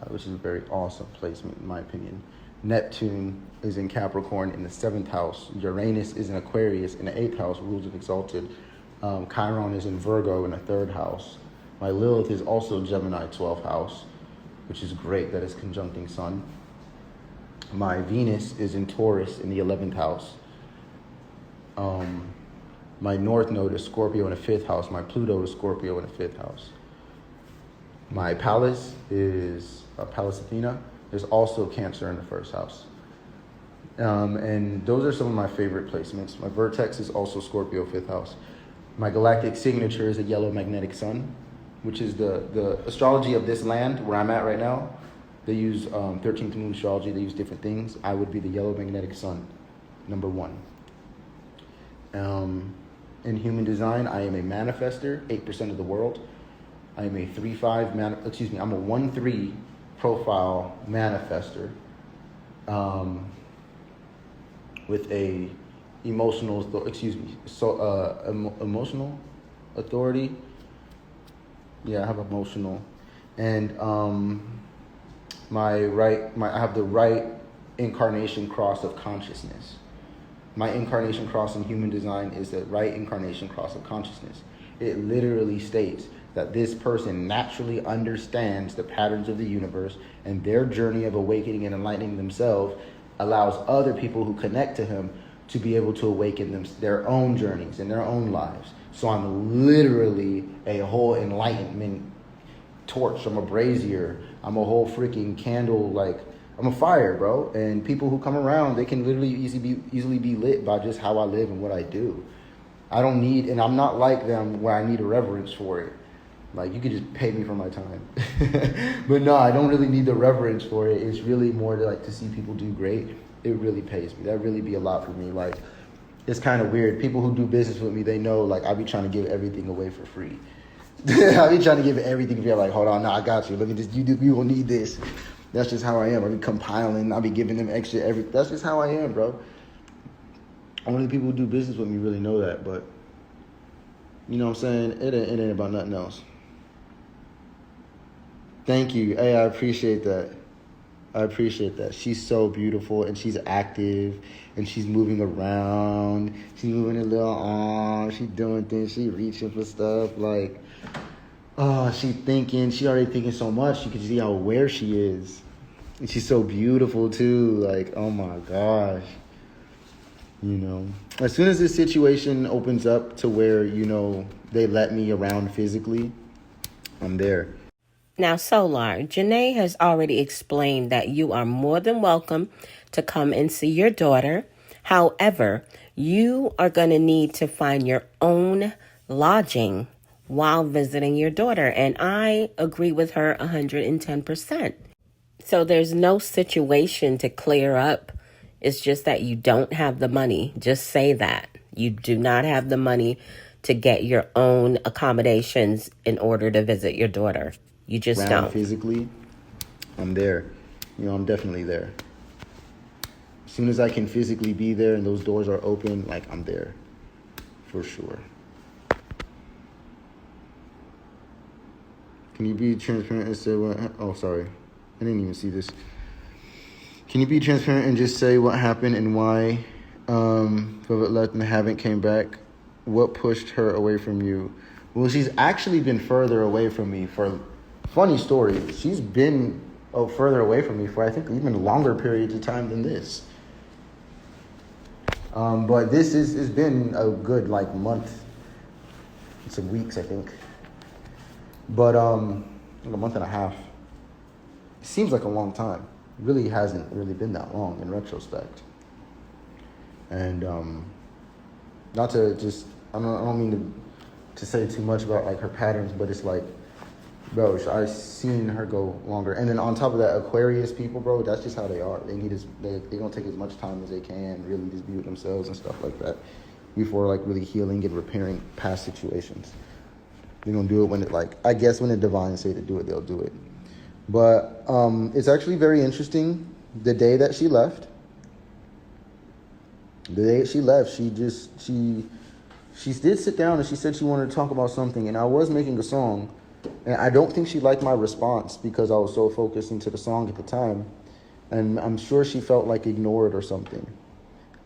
which is a very awesome placement in my opinion. Neptune is in Capricorn in the 7th house. Uranus is in Aquarius in the 8th house, rules of exalted. Chiron is in Virgo in the 3rd house. My Lilith is also Gemini 12th house, which is great. That is conjuncting Sun. My Venus is in Taurus in the 11th house. My North Node is Scorpio in the 5th house. My Pluto is Scorpio in the 5th house. My Pallas is Pallas Athena. There's also Cancer in the 1st house. And those are some of my favorite placements. My Vertex is also Scorpio 5th house. My galactic signature is a yellow magnetic sun, which is the astrology of this land where I'm at right now. They use 13th moon astrology. They use different things. I would be the yellow magnetic sun, number 1. In human design, I am a manifester, 8% of the world. I am a 3-5 I'm a 1-3 profile manifester with a emotional authority. Yeah, I have emotional, and I have the right incarnation cross of consciousness. My incarnation cross in human design is the right incarnation cross of consciousness. It literally states that this person naturally understands the patterns of the universe, and their journey of awakening and enlightening themselves allows other people who connect to him to be able to awaken their own journeys and their own lives. So I'm literally a whole enlightenment torch. I'm a brazier. I'm a whole freaking candle. Like, I'm a fire, bro. And people who come around, they can literally easily be lit by just how I live and what I do. I don't need, and I'm not like them where I need a reverence for it. Like, you could just pay me for my time. But no, I don't really need the reverence for it. It's really more to see people do great. It really pays me. That really be a lot for me. Like, it's kind of weird. People who do business with me, they know, like, I be trying to give everything away for free. I be trying to give everything for you. Like, hold on, no, I got you. Look at this. You will need this. That's just how I am. I be compiling. I be giving them extra everything. That's just how I am, bro. Only people who do business with me really know that. But, you know what I'm saying? It ain't about nothing else. Thank you. Hey, I appreciate that. I appreciate that. She's so beautiful, and she's active, and she's moving around. She's moving her little arms. She's doing things. She reaching for stuff. Like, oh, she already thinking so much. You can see how aware she is. And she's so beautiful, too. Like, oh, my gosh. As soon as this situation opens up to where, they let me around physically, I'm there.
Now, Solar, Janae has already explained that you are more than welcome to come and see your daughter. However, you are going to need to find your own lodging while visiting your daughter. And I agree with her 110%. So there's no situation to clear up. It's just that you don't have the money. Just say that. You do not have the money to get your own accommodations in order to visit your daughter. You just don't.
Physically, I'm there. I'm definitely there. As soon as I can physically be there and those doors are open, like, I'm there. For sure. Can you be transparent and say what... Oh, sorry. I didn't even see this. Can you be transparent and just say what happened and why Velvet left and haven't came back? What pushed her away from you? Well, she's actually been further away from me for... Funny story. She's been further away from me for, I think, even longer periods of time than this. But this it's been a good, month. Some weeks, I think. But, a month and a half. It seems like a long time. It really hasn't really been that long in retrospect. And, not to just, I don't mean to say too much about, her patterns, but it's like, bro, I've seen her go longer. And then on top of that, Aquarius people, bro, that's just how they are. They don't take as much time as they can, really just be with themselves and stuff like that before, really healing and repairing past situations. They're going to do it when I guess when the divine say to do it, they'll do it. But it's actually very interesting. The day that she left, she did sit down and she said she wanted to talk about something. And I was making a song. And I don't think she liked my response because I was so focused into the song at the time. And I'm sure she felt ignored or something.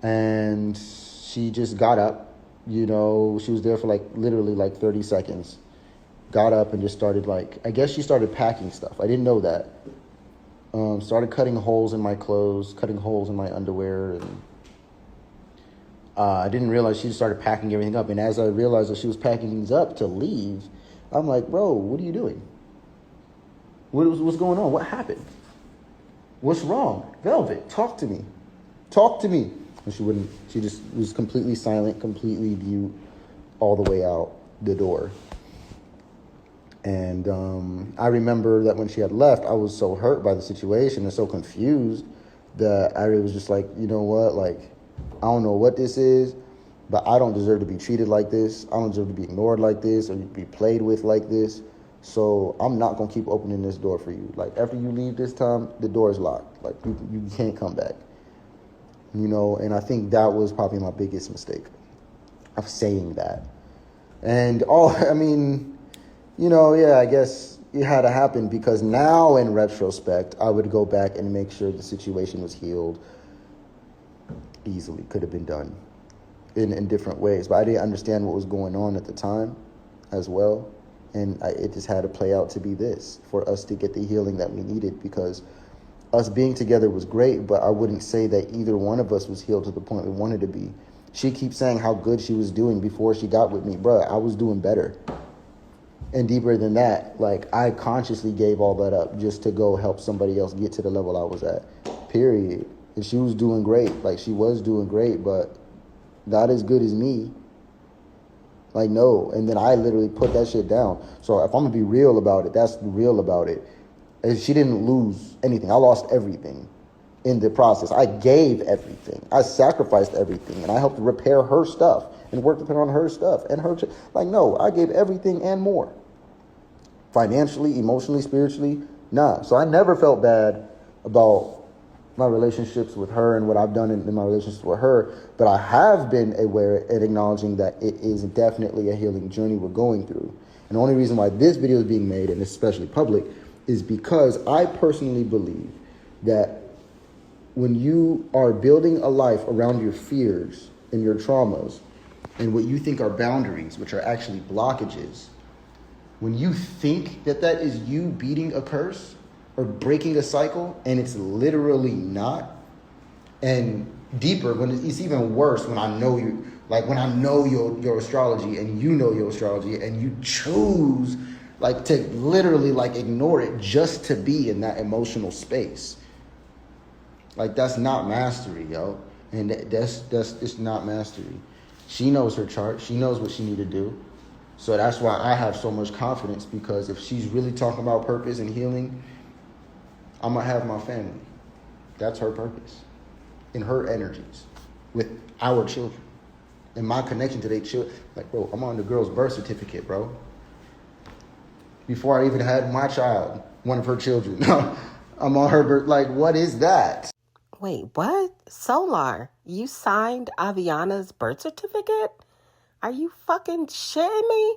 And she just got up, she was there for literally 30 seconds. Got up and just started I guess she started packing stuff. I didn't know that. Started cutting holes in my clothes, cutting holes in my underwear. And I didn't realize she started packing everything up. And as I realized that she was packing things up to leave, I'm like, bro, what are you doing? What's going on? What happened? What's wrong? Velvet, talk to me. Talk to me. And she wouldn't. She just was completely silent, completely mute, all the way out the door. And I remember that when she had left, I was so hurt by the situation and so confused that I was just like, you know what? I don't know what this is, but I don't deserve to be treated like this. I don't deserve to be ignored like this or be played with like this. So I'm not going to keep opening this door for you. After you leave this time, the door is locked. You can't come back. And I think that was probably my biggest mistake of saying that. And I guess it had to happen because now in retrospect, I would go back and make sure the situation was healed easily. Could have been done in different ways. But I didn't understand what was going on at the time as well. And it just had to play out to be this for us to get the healing that we needed because us being together was great, but I wouldn't say that either one of us was healed to the point we wanted to be. She keeps saying how good she was doing before she got with me. Bruh, I was doing better. And deeper than that, I consciously gave all that up just to go help somebody else get to the level I was at, period. And she was doing great. She was doing great, but not as good as me. No. And then I literally put that shit down. So if I'm going to be real about it, that's real about it. And she didn't lose anything. I lost everything in the process. I gave everything. I sacrificed everything. And I helped repair her stuff and worked on her stuff. And her, no, I gave everything and more. Financially, emotionally, spiritually, nah. So I never felt bad about my relationships with her and what I've done in my relationships with her. But I have been aware and acknowledging that it is definitely a healing journey we're going through. And the only reason why this video is being made, and especially public, is because I personally believe that when you are building a life around your fears and your traumas and what you think are boundaries, which are actually blockages, when you think that that is you beating a curse or breaking a cycle, and it's literally not, and deeper, when it's even worse when I know you, like when I know your astrology and you know your astrology and you choose like to literally like ignore it just to be in that emotional space. Like that's not mastery, yo. And that's it's not mastery. She knows her chart. She knows what she need to do. So that's why I have so much confidence, because if she's really talking about purpose and healing, I'm gonna have my family. That's her purpose. In her energies, with our children, and my connection to their children. Like, bro, I'm on the girl's birth certificate, bro. Before I even had my child, one of her children, I'm on her birth. Like, what is that?
Wait, what? Solar, you signed Aviana's birth certificate? Are you fucking shitting me?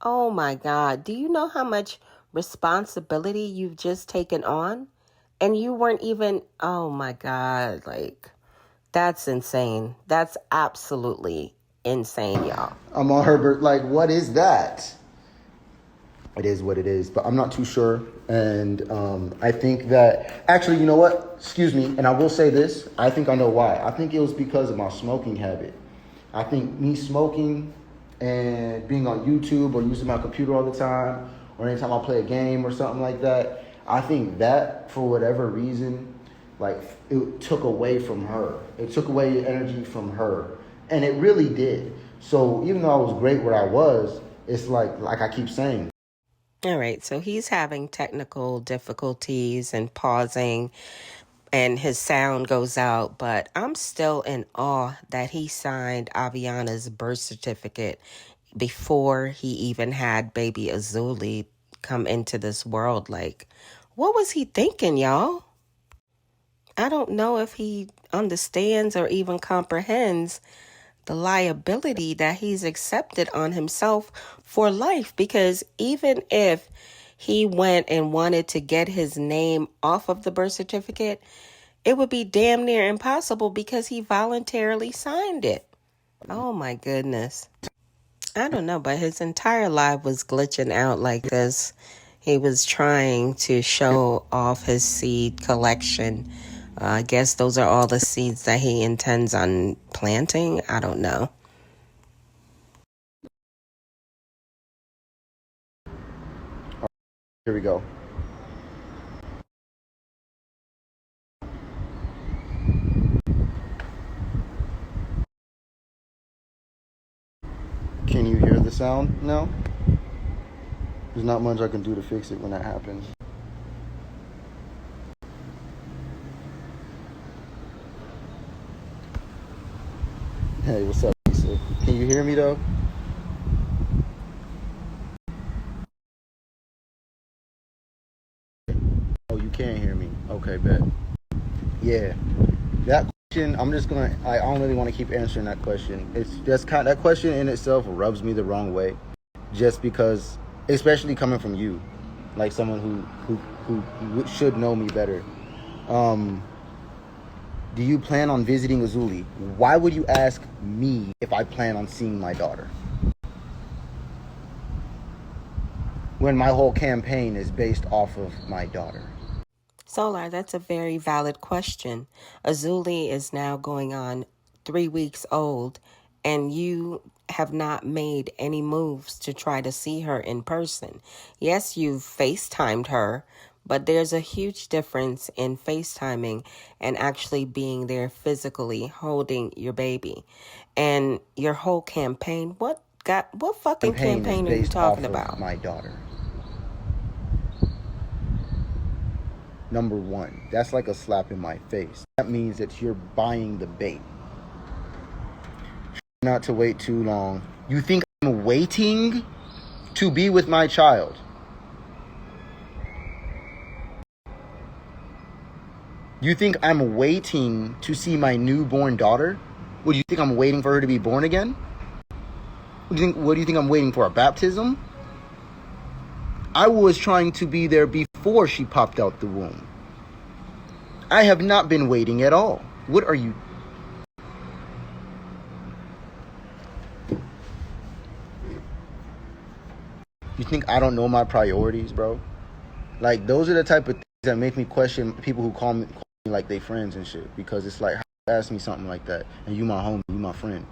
Oh my God. Do you know how much responsibility you've just taken on? And you weren't even, oh my God, like, that's insane. That's absolutely insane, y'all.
I'm on her birth. Like, what is that? It is what it is, but I'm not too sure. And I think that, actually, you know what? Excuse me. And I will say this. I think I know why. I think it was because of my smoking habit. I think me smoking and being on YouTube or using my computer all the time, or anytime I play a game or something like that, I think that, for whatever reason, like, it took away from her. It took away energy from her. And it really did. So even though I was great where I was, it's like I keep saying.
All right, so he's having technical difficulties and pausing, and his sound goes out, but I'm still in awe that he signed Aviana's birth certificate before he even had baby Azuli come into this world. Like, what was he thinking, y'all? I don't know if he understands or even comprehends the liability that he's accepted on himself for life, because even if he went and wanted to get his name off of the birth certificate, it would be damn near impossible because he voluntarily signed it. Oh my goodness. I don't know, but his entire life was glitching out like this. He was trying to show off his seed collection. I guess those are all the seeds that he intends on planting. I don't know.
Here we go. Can you hear the sound now? There's not much I can do to fix it when that happens. Hey, what's up, Lisa? Can you hear me though? Oh, you can't hear me. Okay, bet. Yeah. That question, I don't really want to keep answering that question. It's just that question in itself rubs me the wrong way. Just because, especially coming from you, like someone who should know me better. Do you plan on visiting Azuli? Why would you ask me if I plan on seeing my daughter? When my whole campaign is based off of my daughter.
Solar, that's a very valid question. Azuli is now going on 3 weeks old, and you have not made any moves to try to see her in person. Yes, you've FaceTimed her, but there's a huge difference in FaceTiming and actually being there physically holding your baby. And your whole campaign, what fucking campaign are you talking about?
My daughter. Number one, that's like a slap in my face. That means that you're buying the bait. Not to wait too long. You think I'm waiting to be with my child? You think I'm waiting to see my newborn daughter? Would you think I'm waiting for her to be born again? What do you think I'm waiting for, a baptism? I was trying to be there before she popped out the womb. I have not been waiting at all. What are you? You think I don't know my priorities, bro? Like, those are the type of things that make me question people who call me like they friends and shit. Because it's like, how you ask me something like that, and you my homie, you my friend.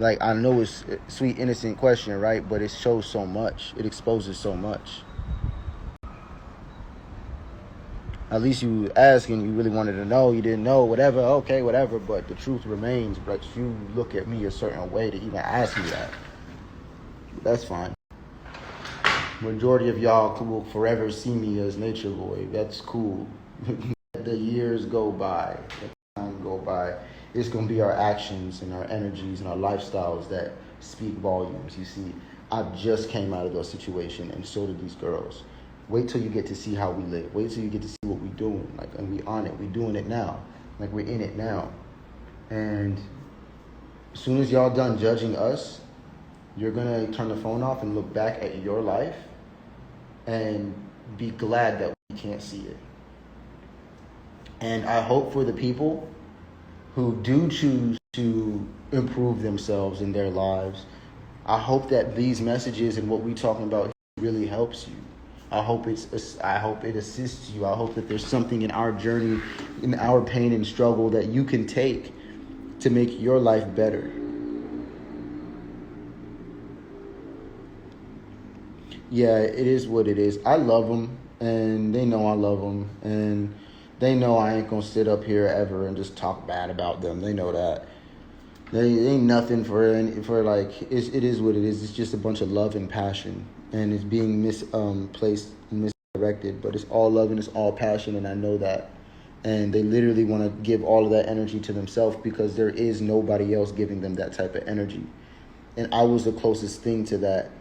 Like, I know it's a sweet, innocent question, right? But it shows so much. It exposes so much. At least you asking, you really wanted to know, you didn't know, whatever, okay, whatever. But the truth remains, but you look at me a certain way to even ask me that. That's fine. Majority of y'all will forever see me as Nature Boy. That's cool. The years go by, the time go by. It's gonna be our actions and our energies and our lifestyles that speak volumes. You see, I just came out of those situations, and so did these girls. Wait till you get to see how we live. Wait till you get to see what we doing. Like, and we on it. We doing it now. Like, we're in it now. And as soon as y'all done judging us, you're gonna turn the phone off and look back at your life and be glad that we can't see it. And I hope for the people who do choose to improve themselves in their lives, I hope that these messages and what we're talking about really helps you. I hope it assists you. I hope that there's something in our journey, in our pain and struggle that you can take to make your life better. Yeah, it is what it is. I love them, and they know I love them, and they know I ain't gonna sit up here ever and just talk bad about them. They know that. They ain't nothing for like, it is what it is. It's just a bunch of love and passion, and it's being misplaced and misdirected. But it's all love and it's all passion, and I know that. And they literally want to give all of that energy to themselves because there is nobody else giving them that type of energy. And I was the closest thing to that.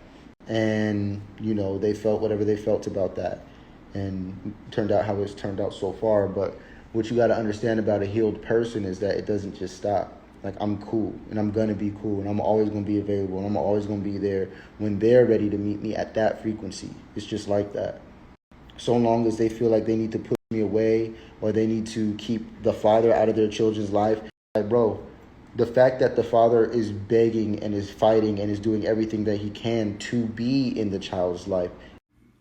And, you know, they felt whatever they felt about that. And it turned out how it's turned out so far. But what you got to understand about a healed person is that it doesn't just stop. Like, I'm cool, and I'm going to be cool, and I'm always going to be available, and I'm always going to be there when they're ready to meet me at that frequency. It's just like that. So long as they feel like they need to push me away or they need to keep the father out of their children's life, like, bro, the fact that the father is begging and is fighting and is doing everything that he can to be in the child's life.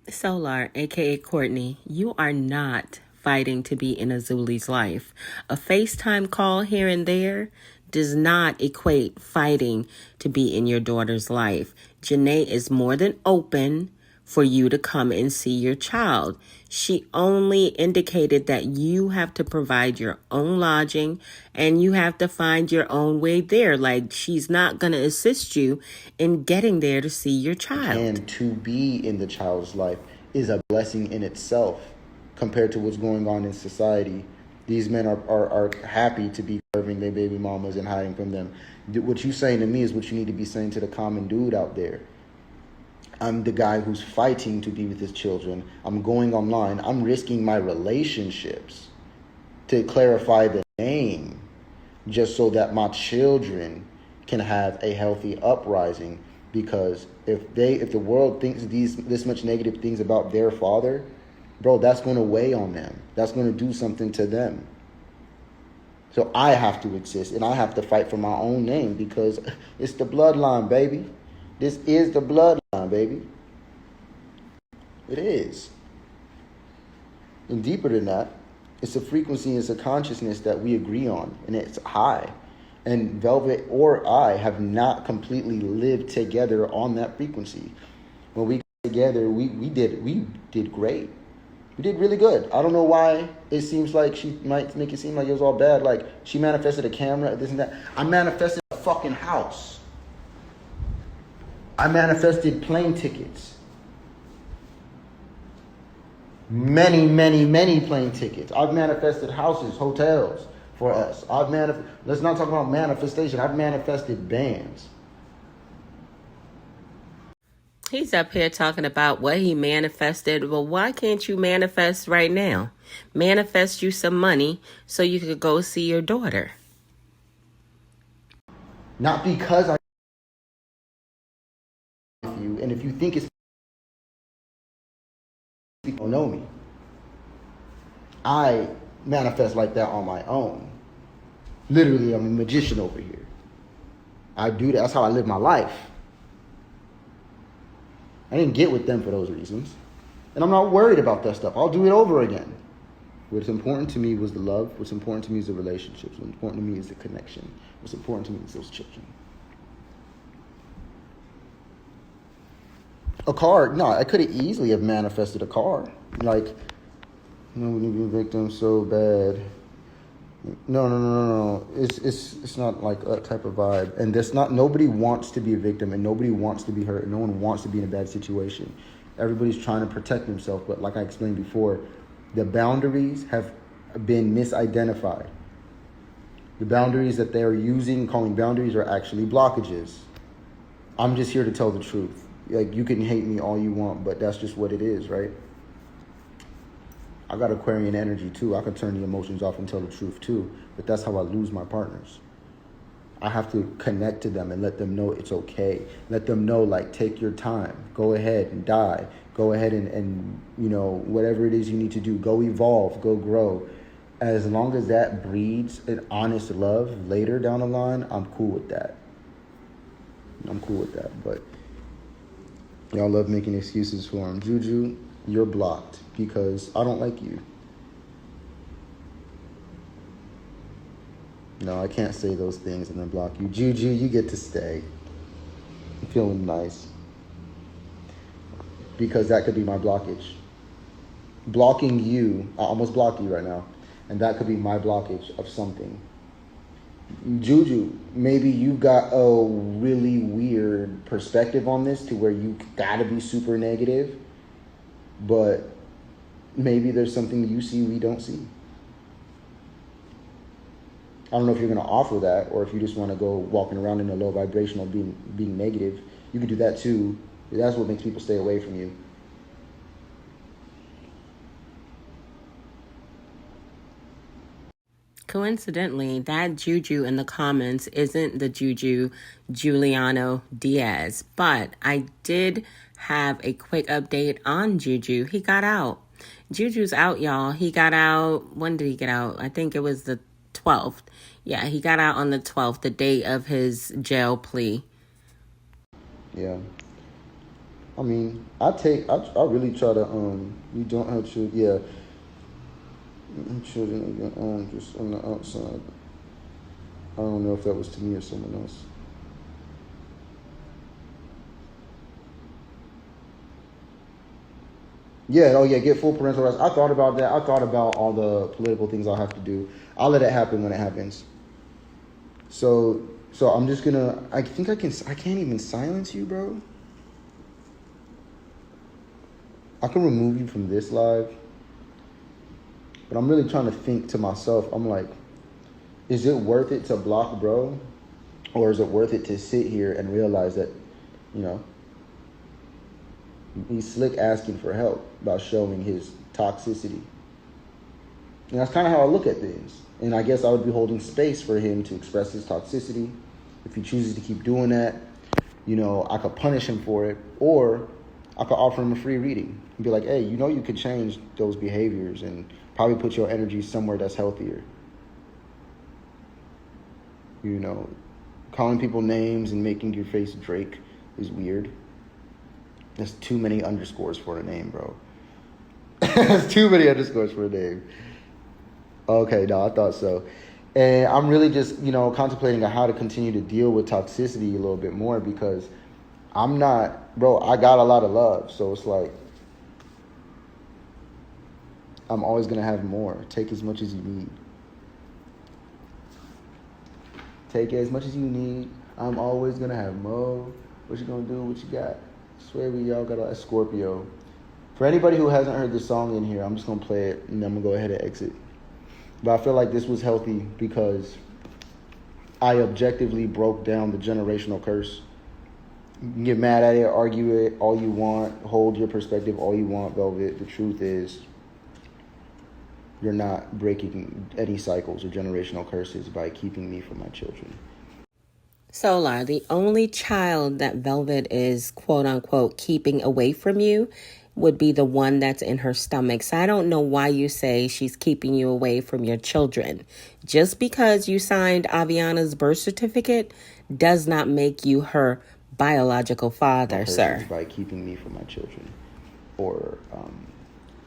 Solar, aka Courtney, you are not fighting to be in Azuli's life. A FaceTime call here and there does not equate fighting to be in your daughter's life. Janae is more than open for you to come and see your child. She only indicated that you have to provide your own lodging and you have to find your own way there. Like, she's not going to assist you in getting there to see your child.
And to be in the child's life is a blessing in itself compared to what's going on in society. These men are happy to be serving their baby mamas and hiding from them. What you're saying to me is what you need to be saying to the common dude out there. I'm the guy who's fighting to be with his children. I'm going online. I'm risking my relationships to clarify the name just so that my children can have a healthy uprising. Because if the world thinks this much negative things about their father, bro, that's going to weigh on them. That's going to do something to them. So I have to exist, and I have to fight for my own name because it's the bloodline, baby. This is the bloodline, baby. It is. And deeper than that, it's a frequency, it's a consciousness that we agree on, and it's high. And Velvet or I have not completely lived together on that frequency. When we got together, we did great. We did really good. I don't know why it seems like she might make it seem like it was all bad. Like, she manifested a camera, this and that. I manifested a fucking house. I manifested plane tickets. Many, many, many plane tickets. I've manifested houses, hotels for us. Let's not talk about manifestation. I've manifested bands.
He's up here talking about what he manifested. Well, why can't you manifest right now? Manifest you some money so you could go see your daughter.
Not because I you, and if you think it's you don't know me. I manifest like that on my own. Literally, I'm a magician over here. I do that. That's how I live my life. I didn't get with them for those reasons. And I'm not worried about that stuff. I'll do it over again. What's important to me was the love. What's important to me is the relationships. What's important to me is the connection. What's important to me is those children. A car, no, I could have easily have manifested a car. Like, we need to be a victim so bad. No. It's not like that type of vibe. And that's not, nobody wants to be a victim and nobody wants to be hurt. And no one wants to be in a bad situation. Everybody's trying to protect themselves. But like I explained before, the boundaries have been misidentified. The boundaries that they are using, calling boundaries, are actually blockages. I'm just here to tell the truth. Like, you can hate me all you want, but that's just what it is, right? I got Aquarian energy too. I can turn the emotions off and tell the truth too. But that's how I lose my partners. I have to connect to them and let them know it's okay. Let them know, like, take your time. Go ahead and die. Go ahead and you know, whatever it is you need to do. Go evolve. Go grow. As long as that breeds an honest love later down the line, I'm cool with that. But y'all love making excuses for him. Juju, you're blocked because I don't like you. No, I can't say those things and then block you. Juju, you get to stay. I'm feeling nice. Because that could be my blockage. Blocking you, I almost blocked you right now. And that could be my blockage of something. Juju, maybe you've got a really weird perspective on this to where you gotta be super negative. But maybe there's something that you see we don't see. I don't know if you're going to offer that or if you just want to go walking around in a low vibrational being negative. You can do that too. That's what makes people stay away from you.
Coincidentally, that Juju in the comments isn't the Juju Giuliano Diaz, but I did have a quick update on Juju. He got out. Juju's out, y'all. He got out. When did he get out? I think it was the 12th. Yeah, he got out on the 12th, the date of his jail plea.
Yeah. I mean, I really try to, you don't have to, yeah. Children of your own, just on the outside. I don't know if that was to me or someone else. Yeah, oh yeah, get full parental rights. I thought about that. I thought about all the political things I'll have to do. I'll let it happen when it happens. So I'm just gonna, I can't even silence you, bro. I can remove you from this live. But I'm really trying to think to myself. I'm like, is it worth it to block bro? Or is it worth it to sit here and realize that, you know, he's slick asking for help about showing his toxicity. And that's kind of how I look at things. And I guess I would be holding space for him to express his toxicity. If he chooses to keep doing that, you know, I could punish him for it. Or I could offer him a free reading and be like, hey, you know, you could change those behaviors and probably put your energy somewhere that's healthier. You know, calling people names and making your face Drake is weird. There's too many underscores for a name, bro. There's too many underscores for a name. Okay, no, I thought so. And I'm really just, you know, contemplating on how to continue to deal with toxicity a little bit more because I'm not, bro, I got a lot of love. So it's like, I'm always going to have more. Take as much as you need. Take as much as you need. I'm always going to have more. What you going to do? What you got? I swear we all got a Scorpio. For anybody who hasn't heard this song in here, I'm just going to play it and then I'm going to go ahead and exit. But I feel like this was healthy because I objectively broke down the generational curse. You can get mad at it, argue it all you want, hold your perspective all you want, Velvet. The truth is, you're not breaking any cycles or generational curses by keeping me from my children.
Solar, the only child that Velvet is, quote unquote, keeping away from you would be the one that's in her stomach. So I don't know why you say she's keeping you away from your children. Just because you signed Aviana's birth certificate does not make you her biological father, sir.
By keeping me from my children, or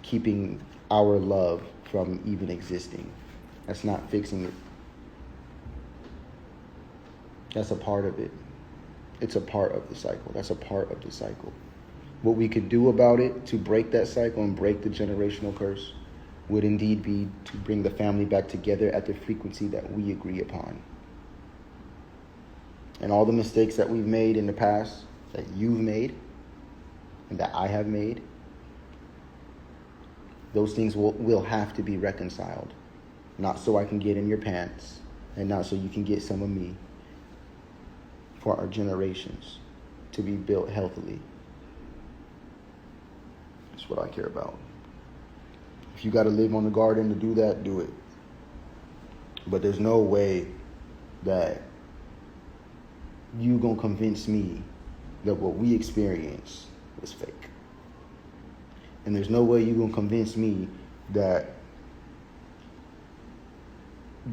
keeping our love from even existing. That's not fixing it. That's a part of it. It's a part of the cycle. That's a part of the cycle. What we could do about it to break that cycle and break the generational curse would indeed be to bring the family back together at the frequency that we agree upon. And all the mistakes that we've made in the past, that you've made, and that I have made, those things will have to be reconciled. Not so I can get in your pants, and not so you can get some of me. For our generations to be built healthily. That's what I care about. If you got to live on the garden to do that, do it. But there's no way that you gonna convince me that what we experienced was fake. And there's no way you gonna convince me that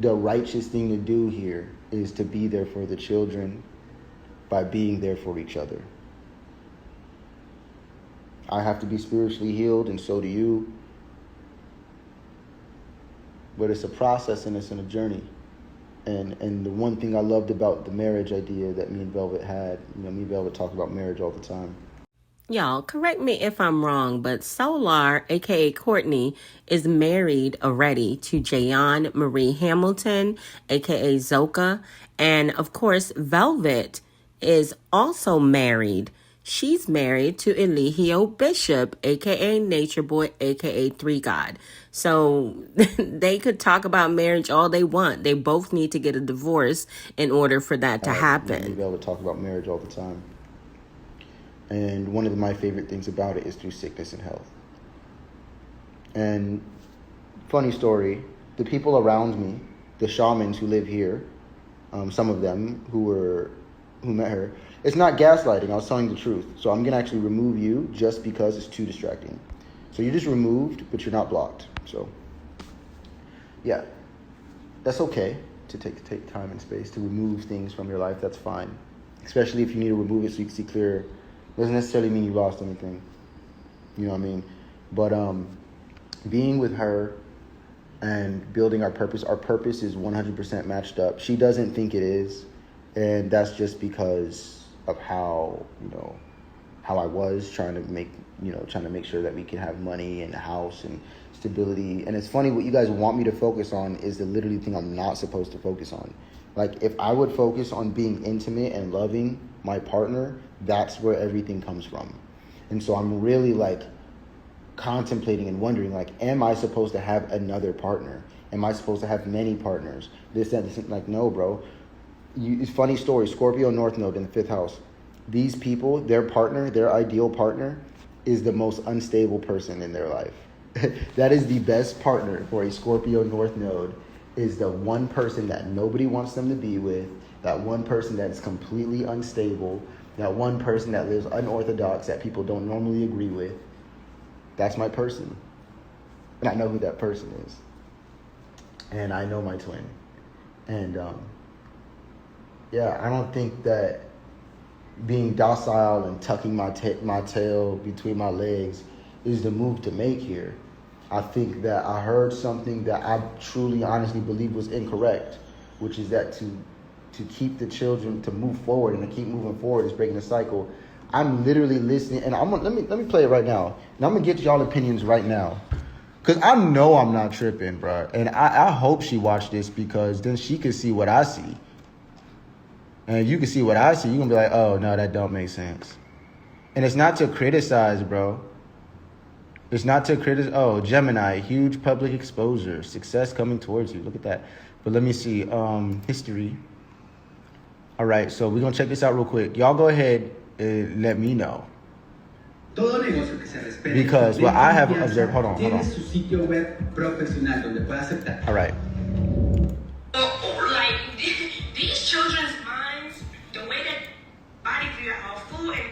the righteous thing to do here is to be there for the children by being there for each other. I have to be spiritually healed, and so do you. But it's a process and it's in a journey. And the one thing I loved about the marriage idea that me and Velvet had, me and Velvet talk about marriage all the time.
Y'all, correct me if I'm wrong, but Solar, aka Courtney, is married already to Jayon Marie Hamilton, aka Zoka. And of course, Velvet is also married. She's married to Eligio Bishop, aka Nature Boy, aka Three God. So they could talk about marriage all they want. They both need to get a divorce in order for that to happen.
We would talk about marriage all the time. And one of my favorite things about it is through sickness and health. And funny story, the people around me, the shamans who live here, some of them who met her, it's not gaslighting. I was telling the truth. So I'm going to actually remove you just because it's too distracting. So you're just removed, but you're not blocked. So, yeah, that's okay to take time and space to remove things from your life. That's fine. Especially if you need to remove it so you can see clearer. Doesn't necessarily mean you lost anything. You know what I mean? But being with her and building our purpose is 100% matched up. She doesn't think it is. And that's just because of how I was trying to make sure that we can have money and a house and stability. And it's funny, what you guys want me to focus on is the literally thing I'm not supposed to focus on. Like, if I would focus on being intimate and loving my partner, that's where everything comes from. And so I'm really contemplating and wondering, am I supposed to have another partner? Am I supposed to have many partners? This. No, bro. It's funny story. Scorpio North Node in the 5th house. These people, their partner, their ideal partner, is the most unstable person in their life. That is the best partner for a Scorpio North Node, is the one person that nobody wants them to be with, that one person that is completely unstable, that one person that lives unorthodox, that people don't normally agree with. That's my person. And I know who that person is. And I know my twin. And I don't think that being docile and tucking my tail between my legs is the move to make here. I think that I heard something that I truly, honestly believe was incorrect, which is that to keep the children to move forward and to keep moving forward is breaking the cycle. I'm literally listening, and let me play it right now, and I'm gonna get y'all opinions right now, cause I know I'm not tripping, bro, and I hope she watched this, because then she could see what I see. And if you can see what I see, you're going to be like, oh, no, that don't make sense. And it's not to criticize, bro. It's not to criticize. Oh, Gemini, huge public exposure, success coming towards you. Look at that. But let me see. History. All right, so we're going to check this out real quick. Y'all go ahead and let me know. Because what I have observed, hold on. All right.
These children's minds, the way that body figure are full, and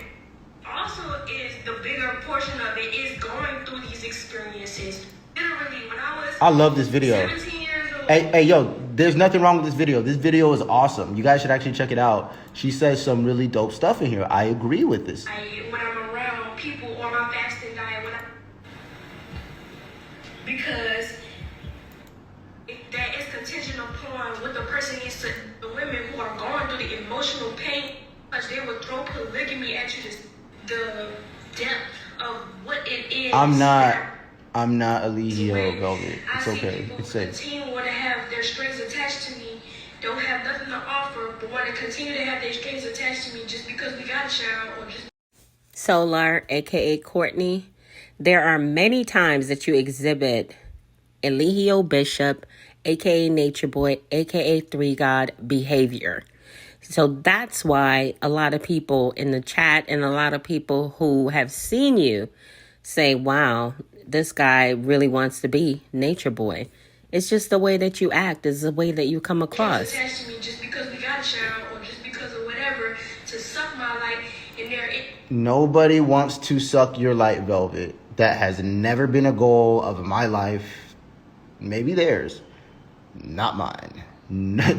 also is the bigger
bigger portion of it is going through these experiences. Literally, when
I love this video.
17 years old.
Hey, yo, there's nothing wrong with this video. This video is awesome. You guys should actually check it out. She says some really dope stuff in here. I agree with this.
When I'm around people on my fasting diet, because that is contingent upon what the person is to the women who are going through the emotional pain, because they will throw polygamy at you, the depth of what it is.
I'm not Eligio Velvet. It's okay. It's safe.
Continue want to have their strings attached to me, don't have nothing to offer, but want to continue to have their strings attached to me just because we got a child or just.
Solar, aka Courtney, there are many times that you exhibit Eligio Bishop, aka Nature Boy, aka Three God behavior. So that's why a lot of people in the chat and a lot of people who have seen you say, wow, this guy really wants to be Nature Boy. It's just the way that you act, is the way that you come across.
Attached to me just because we got a child or just because of whatever to suck my life in there.
Nobody wants to suck your light, Velvet. That has never been a goal of my life. Maybe theirs. Not mine.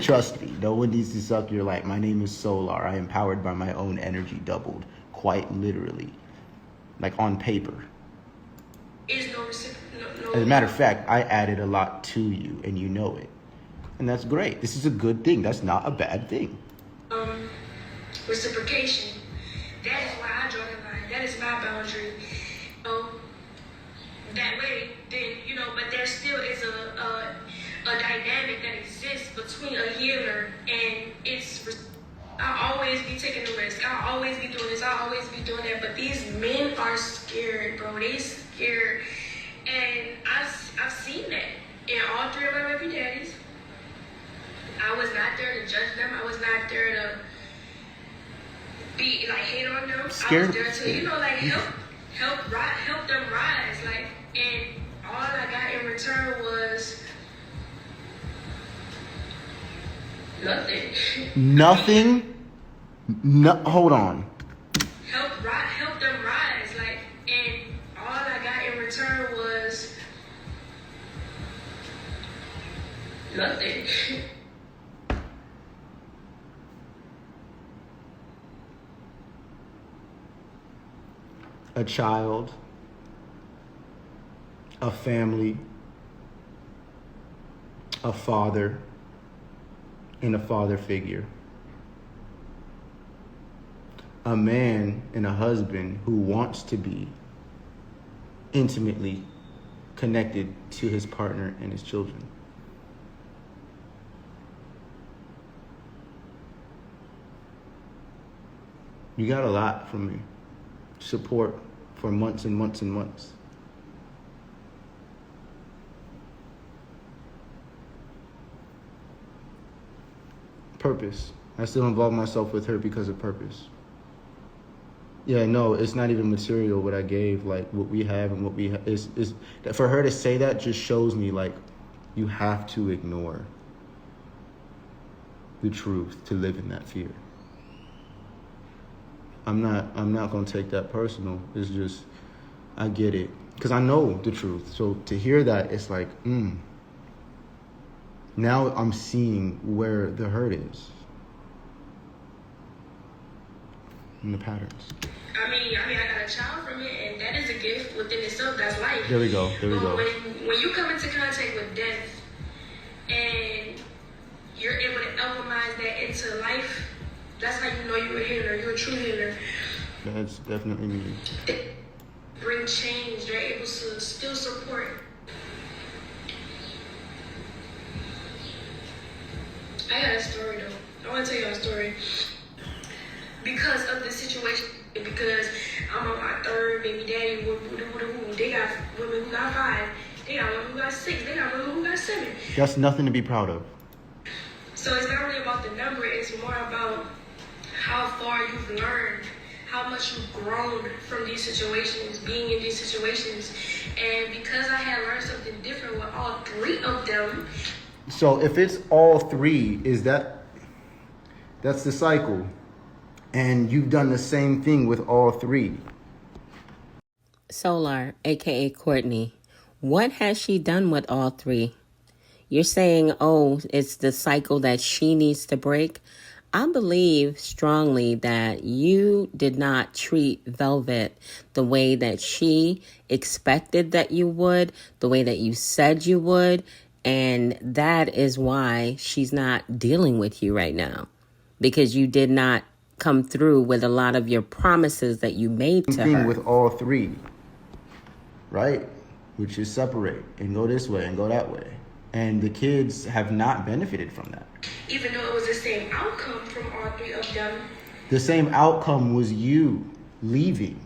Trust me, no one needs to suck your light. My name is Solar. I am powered by my own energy, doubled. Quite literally. Like on paper.
Is no reciprocal.
As a matter of fact, I added a lot to you, and you know it. And that's great. This is a good thing. That's not a bad thing.
Reciprocation. That is why I draw the line. That is my boundary. That way, then, but there still is a dynamic that exists between a healer and I'll always be taking the risk. I'll always be doing this. I'll always be doing that. But these men are scared, bro. They scared. And I've seen that in all three of my baby daddies. I was not there to judge them. I was not there to be hate on them.
Scared.
I was there to help them rise. And all I got in return was nothing.
Nothing? No, hold on.
Help them rise. And all I got in return was nothing.
A child, a family, a father, and a father figure. A man and a husband who wants to be intimately connected to his partner and his children. You got a lot from me. Support for months and months and months. Purpose. I still involve myself with her because of purpose. Yeah, no, it's not even material what I gave, what we have and what we have. Is that for her to say that just shows me, you have to ignore the truth to live in that fear. I'm not going to take that personal. It's just, I get it. Because I know the truth. So to hear that, it's now I'm seeing where the hurt is. And the patterns.
I got a child from it, and that is a gift within itself. That's life.
There we go.
When you come into contact with death, and you're able to alchemize that into life, that's how you know you're a healer. You're a true healer.
That's definitely me.
Bring change. They're able to still support. I got a story though. I want to tell you a story. Because of the situation, because I'm on my third baby daddy, they got women who got 5, they got women who got 6, they got women who got 7.
That's nothing to be proud of.
So it's not really about the number, it's more about how far you've learned, how much you've grown from these situations, being in these situations. And because I had learned something different with all 3 of them.
So if it's all 3, that's the cycle. And you've done the same thing with all 3.
Solar, aka Courtney, what has she done with all three? You're saying, oh, it's the cycle that she needs to break. I believe strongly that you did not treat Velvet the way that she expected that you would, the way that you said you would. And that is why she's not dealing with you right now, because you did not come through with a lot of your promises that you made to her.
With all three, right? Which is separate and go this way and go that way. And the kids have not benefited from that.
Even though it was the same outcome from all three of them.
The same outcome was you leaving.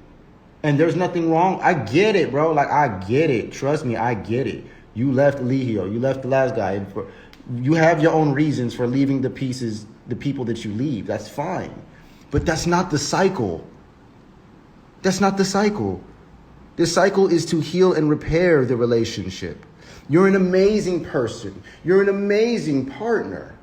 And there's nothing wrong. I get it, bro. Like, I get it. Trust me, I get it. You left Eligio. You left the last guy. And you have your own reasons for leaving the people that you leave. That's fine. But that's not the cycle. That's not the cycle. The cycle is to heal and repair the relationship. You're an amazing person. You're an amazing partner.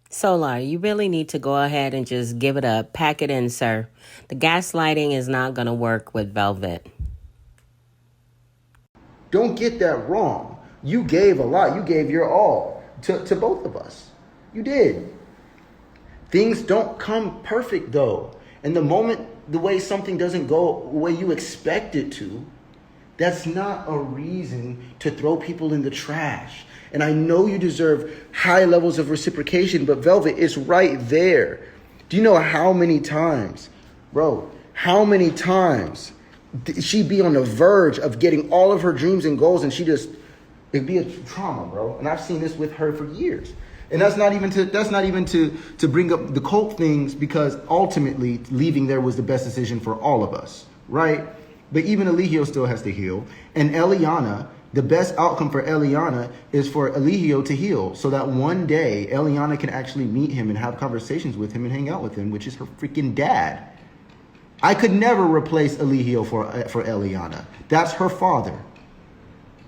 Solar, you really need to go ahead and just give it up. Pack it in, sir. The gaslighting is not going to work with Velvet.
Don't get that wrong. You gave a lot. You gave your all to both of us. You did. Things don't come perfect, though. And the way something doesn't go the way you expect it to, that's not a reason to throw people in the trash. And I know you deserve high levels of reciprocation, but Velvet is right there. Do you know how many times, bro, she'd be on the verge of getting all of her dreams and goals, and it'd be a trauma, bro. And I've seen this with her for years. And that's not even to bring up the cult things, because ultimately leaving there was the best decision for all of us, right? But even Eligio still has to heal. And Eliana, the best outcome for Eliana is for Eligio to heal, so that one day Eliana can actually meet him and have conversations with him and hang out with him, which is her freaking dad. I could never replace Eligio for Eliana. That's her father.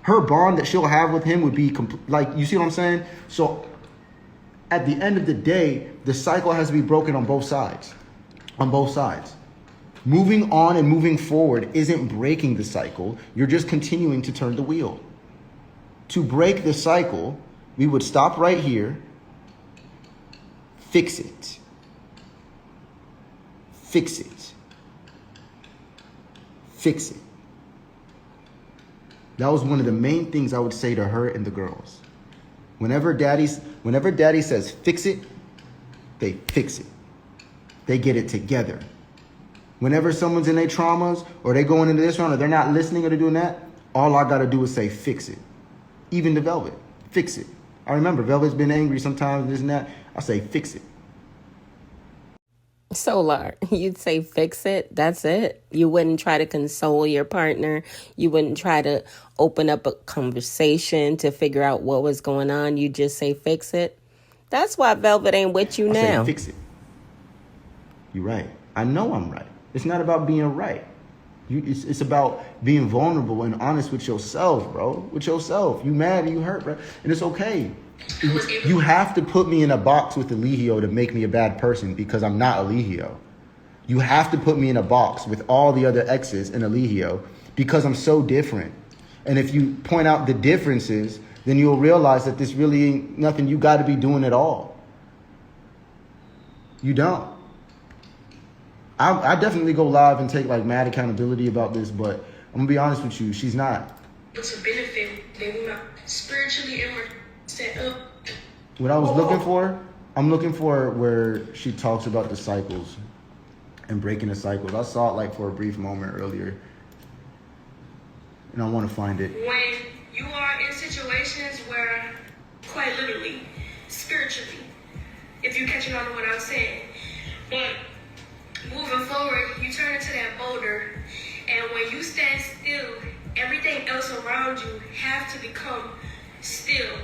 Her bond that she'll have with him would be like, you see what I'm saying? So at the end of the day, the cycle has to be broken on both sides. On both sides. Moving on and moving forward isn't breaking the cycle. You're just continuing to turn the wheel. To break the cycle, we would stop right here, fix it. Fix it. Fix it. That was one of the main things I would say to her and the girls. Whenever daddy says fix it, they fix it. They get it together. Whenever someone's in their traumas, or they going into this one, or they're not listening, or they're doing that, all I got to do is say, fix it. Even to Velvet, fix it. I remember Velvet's been angry sometimes, this and that. I say, fix it.
Solar, you'd say fix it. That's it. You wouldn't try to console your partner. You wouldn't try to open up a conversation to figure out what was going on. You just say fix it. That's why Velvet ain't with you now.
I say, fix it. You're right. I know I'm right. It's not about being right. It's about being vulnerable and honest with yourself, bro. With yourself. You mad and you hurt, bro. And it's okay. You have to put me in a box with Eligio to make me a bad person, because I'm not Eligio. You have to put me in a box with all the other exes in Eligio, because I'm so different. And if you point out the differences, then you'll realize that this really ain't nothing you got to be doing at all. You don't. I definitely go live and take like mad accountability about this, but I'm gonna be honest with you, she's not.
To benefit, they were not spiritually and set up.
What I was looking for, I'm looking for where she talks about the cycles and breaking the cycles. I saw it like for a brief moment earlier, and I want to find it.
When you are in situations where, quite literally, spiritually, if you're catching on to what I'm saying, but moving forward, you turn into that boulder, and when you stand still, everything else around you have to become still.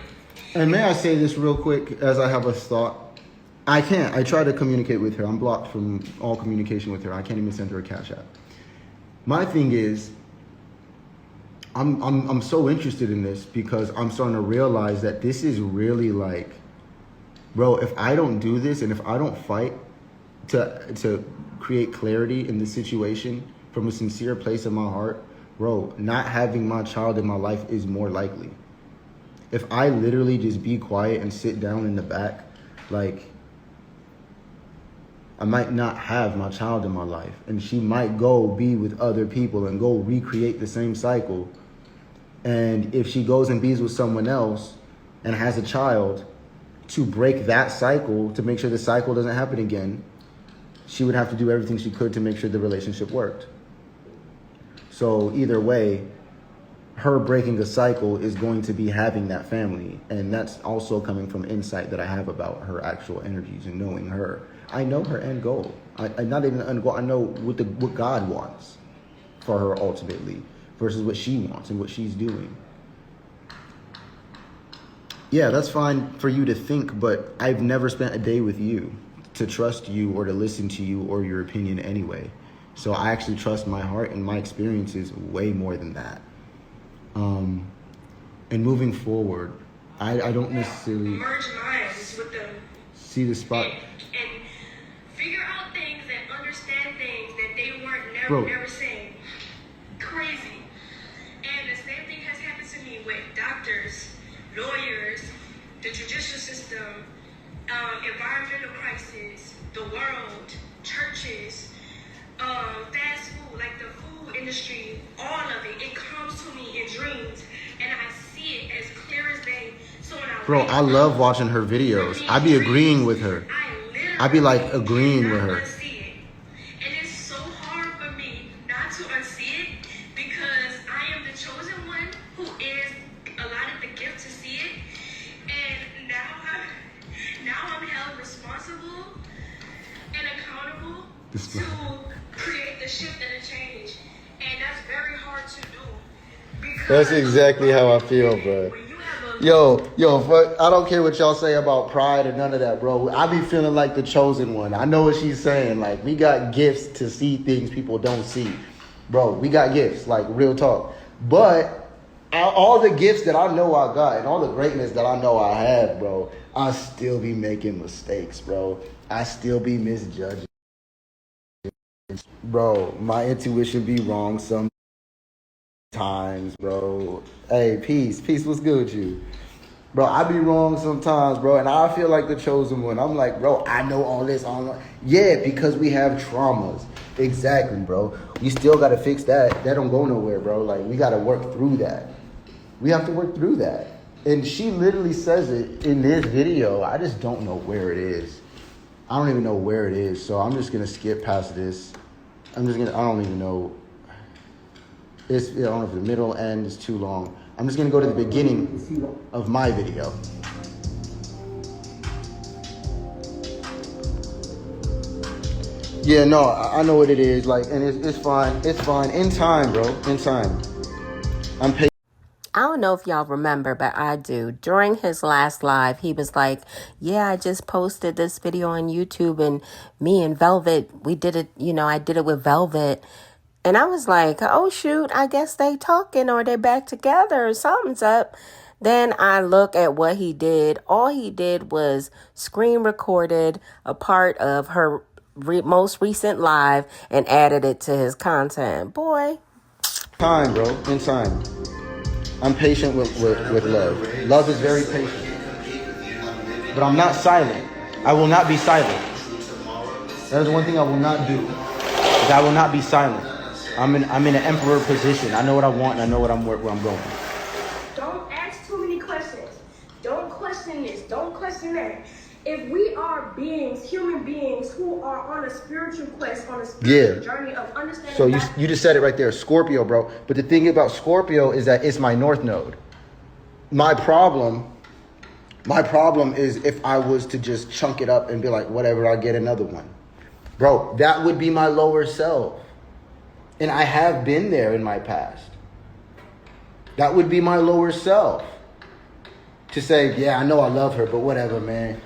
And may I say this real quick as I have a thought? I can't. I try to communicate with her. I'm blocked from all communication with her. I can't even send her a cash app. My thing is, I'm so interested in this because I'm starting to realize that this is really like, bro, if I don't do this and if I don't fight to create clarity in the situation, from a sincere place in my heart, bro, not having my child in my life is more likely. If I literally just be quiet and sit down in the back, like, I might not have my child in my life, and she might go be with other people and go recreate the same cycle. And if she goes and bees with someone else and has a child, to break that cycle, to make sure the cycle doesn't happen again, she would have to do everything she could to make sure the relationship worked. So either way, her breaking a cycle is going to be having that family. And that's also coming from insight that I have about her actual energies and knowing her. I know her end goal. I not even the end goal. I know what God wants for her ultimately versus what she wants and what she's doing. Yeah, that's fine for you to think, but I've never spent a day with you to trust you or to listen to you or your opinion anyway. So I actually trust my heart and my experiences way more than that. And moving forward, I don't necessarily
merge minds with them.
See the spot
And figure out things and understand things that they weren't never saying. Crazy. And the same thing has happened to me with doctors, lawyers, the judicial system, environmental crisis, the world, churches, fast food, like the food industry, all of it. It comes to me in dreams, and I see it as clear as day. So when
I love watching her videos. I be agreeing with her. I be like agreeing with her.
And it's so hard for me not to unsee it because I am the chosen one who is allotted the gift to see it. And now I'm held responsible and accountable to create the shift and the change. And that's very hard to do.
That's exactly how I feel, bro. Yo, fuck, I don't care what y'all say about pride or none of that, bro. I be feeling like the chosen one. I know what she's saying. Like, we got gifts to see things people don't see. Bro, we got gifts, like, real talk. But all the gifts that I know I got and all the greatness that I know I have, bro, I still be making mistakes, bro. I still be misjudging. Bro, my intuition be wrong sometimes, bro. Hey, peace, what's good with you? Bro, I be wrong sometimes, bro, and I feel like the chosen one. I'm like, bro, I know all this. Yeah, because we have traumas. Exactly, bro. We still got to fix that. That don't go nowhere, bro. Like, we got to work through that. We have to work through that. And she literally says it in this video. I just don't know where it is. I don't even know where it is, so I'm just going to skip past this. I don't even know. I don't know if the middle end is too long. I'm just going to go to the beginning of my video. Yeah, no, I know what it is. Like, and it's fine. It's fine. In time, bro. In time. I'm patient.
I don't know if y'all remember, but I do. During his last live, he was like, yeah, I just posted this video on YouTube and me and Velvet, we did it, I did it with Velvet. And I was like, oh, shoot, I guess they talking or they back together or something's up. Then I look at what he did. All he did was screen recorded a part of her most recent live and added it to his content. Boy.
Time, bro. In time. I'm patient with love. Love is very patient. But I'm not silent. I will not be silent. That is one thing I will not do. Is I will not be silent. I'm in an emperor position. I know what I want and I know where I'm going.
Don't ask too many questions. Don't question this. Don't question that. If we are human beings who are on a spiritual quest, on a spiritual journey of understanding.
So you just said it right there, Scorpio, bro. But the thing about Scorpio is that it's my north node. My problem is if I was to just chunk it up and be like, whatever, I'll get another one. Bro, that would be my lower self. And I have been there in my past. That would be my lower self. To say, yeah, I know I love her, but whatever, man.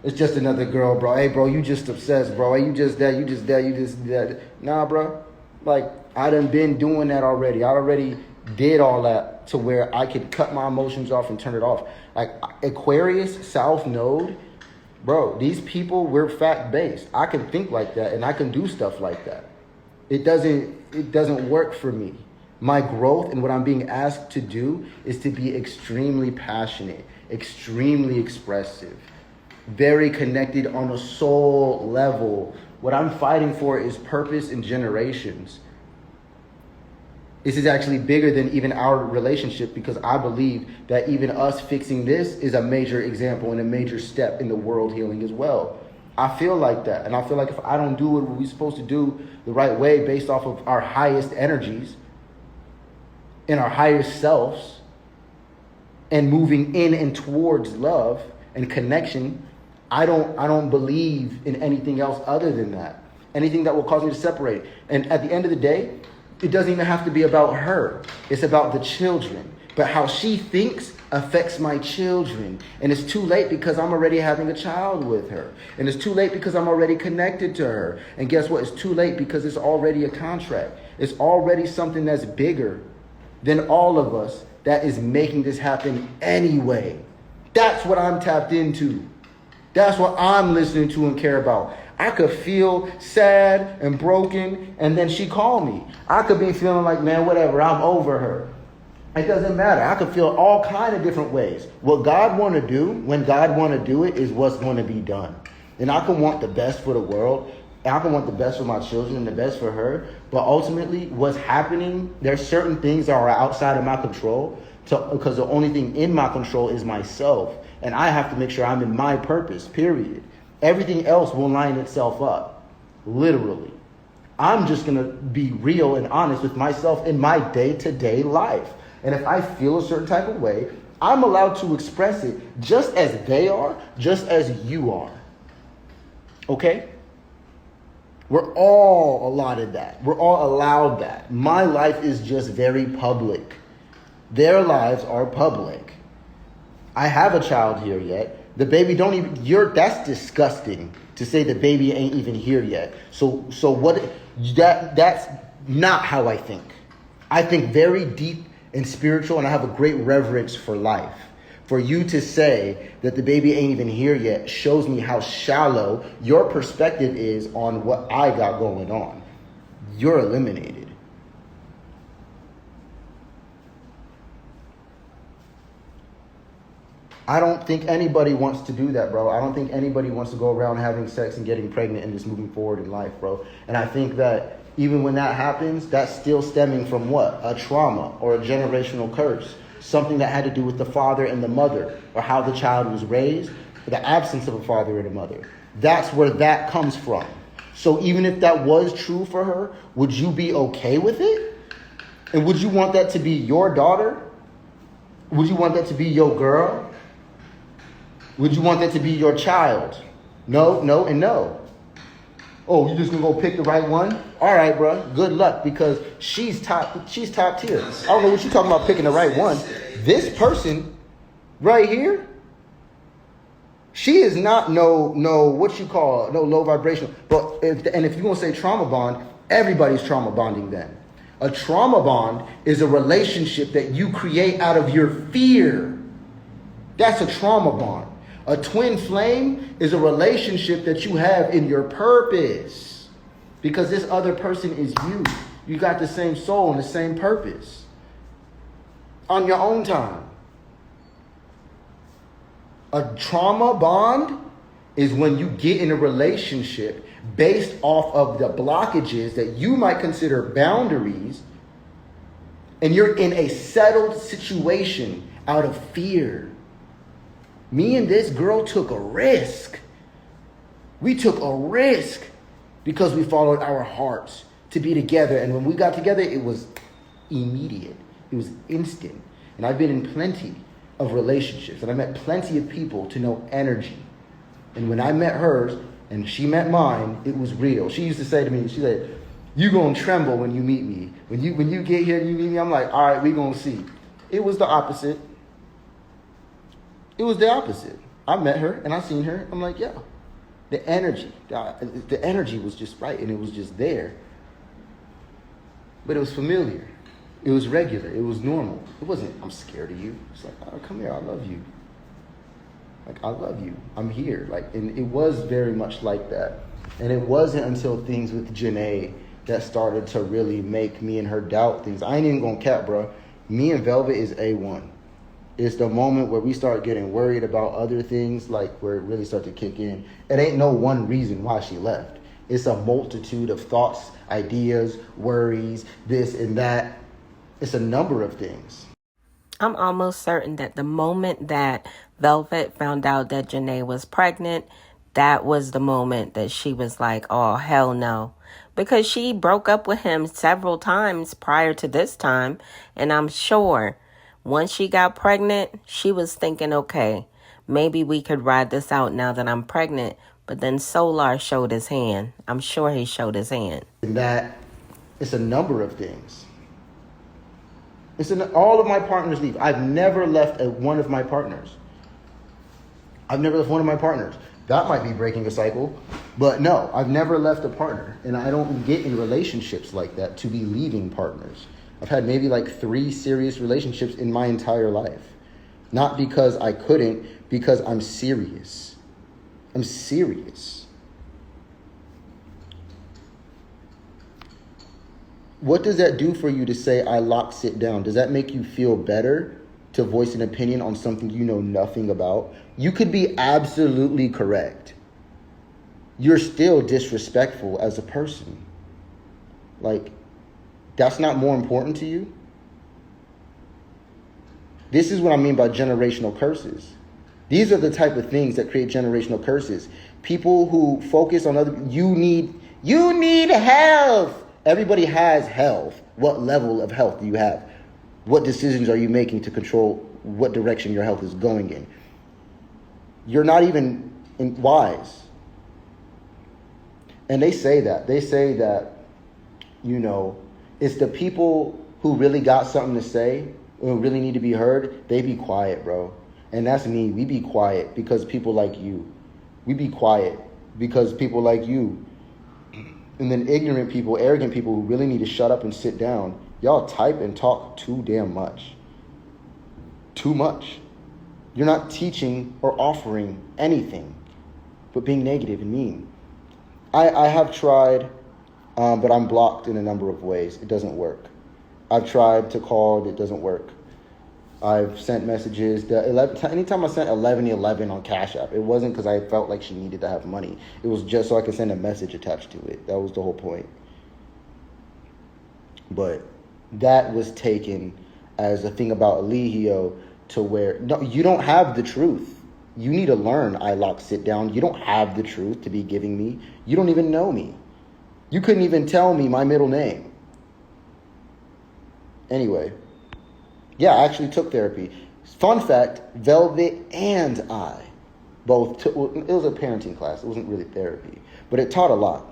It's just another girl, bro. Hey, bro, you just obsessed, bro. Hey, you just that. Nah, bro. Like, I done been doing that already. I already did all that to where I could cut my emotions off and turn it off. Like, Aquarius, South Node, bro, these people, we're fact-based. I can think like that, and I can do stuff like that. It doesn't work for me. My growth and what I'm being asked to do is to be extremely passionate, extremely expressive, very connected on a soul level. What I'm fighting for is purpose and generations. This is actually bigger than even our relationship, because I believe that even us fixing this is a major example and a major step in the world healing as well. I feel like that. And I feel like if I don't do what we're supposed to do the right way based off of our highest energies and our higher selves and moving in and towards love and connection, I don't believe in anything else other than that. Anything that will cause me to separate. And at the end of the day, it doesn't even have to be about her. It's about the children. But how she thinks affects my children. And it's too late because I'm already having a child with her. And it's too late because I'm already connected to her. And guess what? It's too late because it's already a contract. It's already something that's bigger than all of us that is making this happen anyway. That's what I'm tapped into. That's what I'm listening to and care about. I could feel sad and broken, and then she called me. I could be feeling like, man, whatever, I'm over her. It doesn't matter. I could feel all kind of different ways. What God want to do, when God want to do it, is what's going to be done. And I can want the best for the world. I can want the best for my children and the best for her. But ultimately, what's happening, there's certain things that are outside of my control, because the only thing in my control is myself. And I have to make sure I'm in my purpose, period. Everything else will line itself up, literally. I'm just going to be real and honest with myself in my day-to-day life. And if I feel a certain type of way, I'm allowed to express it just as they are, just as you are. Okay? We're all allotted that. We're all allowed that. My life is just very public. Their lives are public. I have a child here yet. The baby don't even, that's disgusting to say the baby ain't even here yet. So what, that's not how I think. I think very deep and spiritual, and I have a great reverence for life. For you to say that the baby ain't even here yet shows me how shallow your perspective is on what I got going on. You're eliminated. I don't think anybody wants to do that, bro. I don't think anybody wants to go around having sex and getting pregnant and just moving forward in life, bro. And I think that even when that happens, that's still stemming from what? A trauma or a generational curse. Something that had to do with the father and the mother, or how the child was raised, or the absence of a father and a mother. That's where that comes from. So even if that was true for her, would you be okay with it? And would you want that to be your daughter? Would you want that to be your girl? Would you want that to be your child? No, no, and no. Oh, you just gonna go pick the right one? All right, bro. Good luck, because she's top tier. I don't know what you're talking about picking the right one. This person right here, she is not no what you call no low vibrational. But if you gonna say trauma bond, everybody's trauma bonding then. A trauma bond is a relationship that you create out of your fear. That's a trauma bond. A twin flame is a relationship that you have in your purpose, because this other person is you. You got the same soul and the same purpose on your own time. A trauma bond is when you get in a relationship based off of the blockages that you might consider boundaries, and you're in a settled situation out of fear. Me and this girl took a risk. We took a risk because we followed our hearts to be together. And when we got together, it was immediate. It was instant. And I've been in plenty of relationships, and I met plenty of people to know energy. And when I met hers and she met mine, it was real. She used to say to me, she said, "You gonna tremble when you meet me. When you get here and you meet me," I'm like, "All right, we gonna see." It was the opposite. It was the opposite. I met her and I seen her. I'm like, yeah, the energy was just right, and it was just there. But it was familiar. It was regular. It was normal. It wasn't, "I'm scared of you." It's like, "Oh, come here. I love you. Like, I love you. I'm here." Like, and it was very much like that. And it wasn't until things with Janae that started to really make me and her doubt things. I ain't even gonna cap, bro. Me and Velvet is A1. It's the moment where we start getting worried about other things, like where it really starts to kick in. It ain't no one reason why she left. It's a multitude of thoughts, ideas, worries, this and that. It's a number of things.
I'm almost certain that the moment that Velvet found out that Janae was pregnant, that was the moment that she was like, oh, hell no. Because she broke up with him several times prior to this time. And I'm sure once she got pregnant, she was thinking, okay, maybe we could ride this out now that I'm pregnant. But then Solar showed his hand. I'm sure he showed his hand.
And that it's a number of things. All of my partners leave. I've never left one of my partners. I've never left one of my partners. That might be breaking a cycle, but no, I've never left a partner. And I don't get in relationships like that to be leaving partners. I've had maybe like 3 serious relationships in my entire life. Not because I couldn't, because I'm serious. I'm serious. What does that do for you to say, I lock sit down? Does that make you feel better to voice an opinion on something you know nothing about? You could be absolutely correct. You're still disrespectful as a person. Like, that's not more important to you? This is what I mean by generational curses. These are the type of things that create generational curses. People who focus on other, you need health. Everybody has health. What level of health do you have? What decisions are you making to control what direction your health is going in? You're not even wise. And they say that. They say that, it's the people who really got something to say, who really need to be heard, they be quiet, bro. And that's me. We be quiet because people like you. We be quiet because people like you. And then ignorant people, arrogant people who really need to shut up and sit down, y'all type and talk too damn much. Too much. You're not teaching or offering anything but being negative and mean. I have tried, but I'm blocked in a number of ways. It doesn't work. I've tried to call, it doesn't work. I've sent messages. Anytime I sent 1111 on Cash App, it wasn't because I felt like she needed to have money. It was just so I could send a message attached to it. That was the whole point. But that was taken as a thing about Eligio to where, no, you don't have the truth. You need to learn, I lock sit down. You don't have the truth to be giving me. You don't even know me. You couldn't even tell me my middle name. Anyway. Yeah, I actually took therapy. Fun fact, Velvet and I both took, it was a parenting class. It wasn't really therapy, but it taught a lot.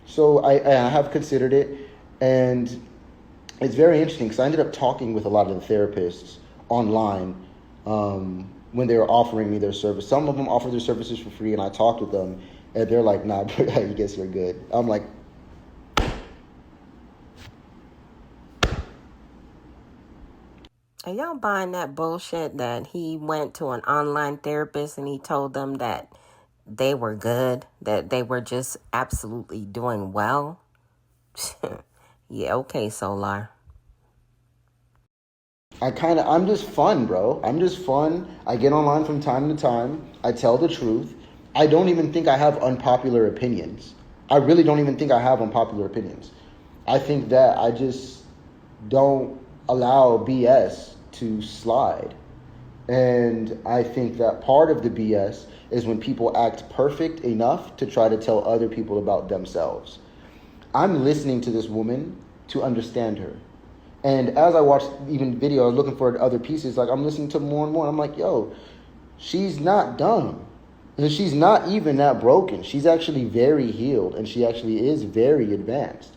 So I have considered it, and it's very interesting because I ended up talking with a lot of the therapists online when they were offering me their service. Some of them offer their services for free, and I talked with them, and they're like, nah, I guess you're good. I'm like,
Are y'all buying that bullshit that he went to an online therapist and he told them that they were good, that they were just absolutely doing well? Yeah, okay, Solar.
I'm just fun, bro. I'm just fun. I get online from time to time. I tell the truth. I don't even think I have unpopular opinions. I really don't even think I have unpopular opinions. I think that I just don't allow BS to slide. And I think that part of the BS is when people act perfect enough to try to tell other people about themselves. I'm listening to this woman to understand her. And as I watched even video, I was looking for other pieces. Like, I'm listening to more and more. I'm like, yo, she's not dumb. And she's not even that broken. She's actually very healed. And she actually is very advanced.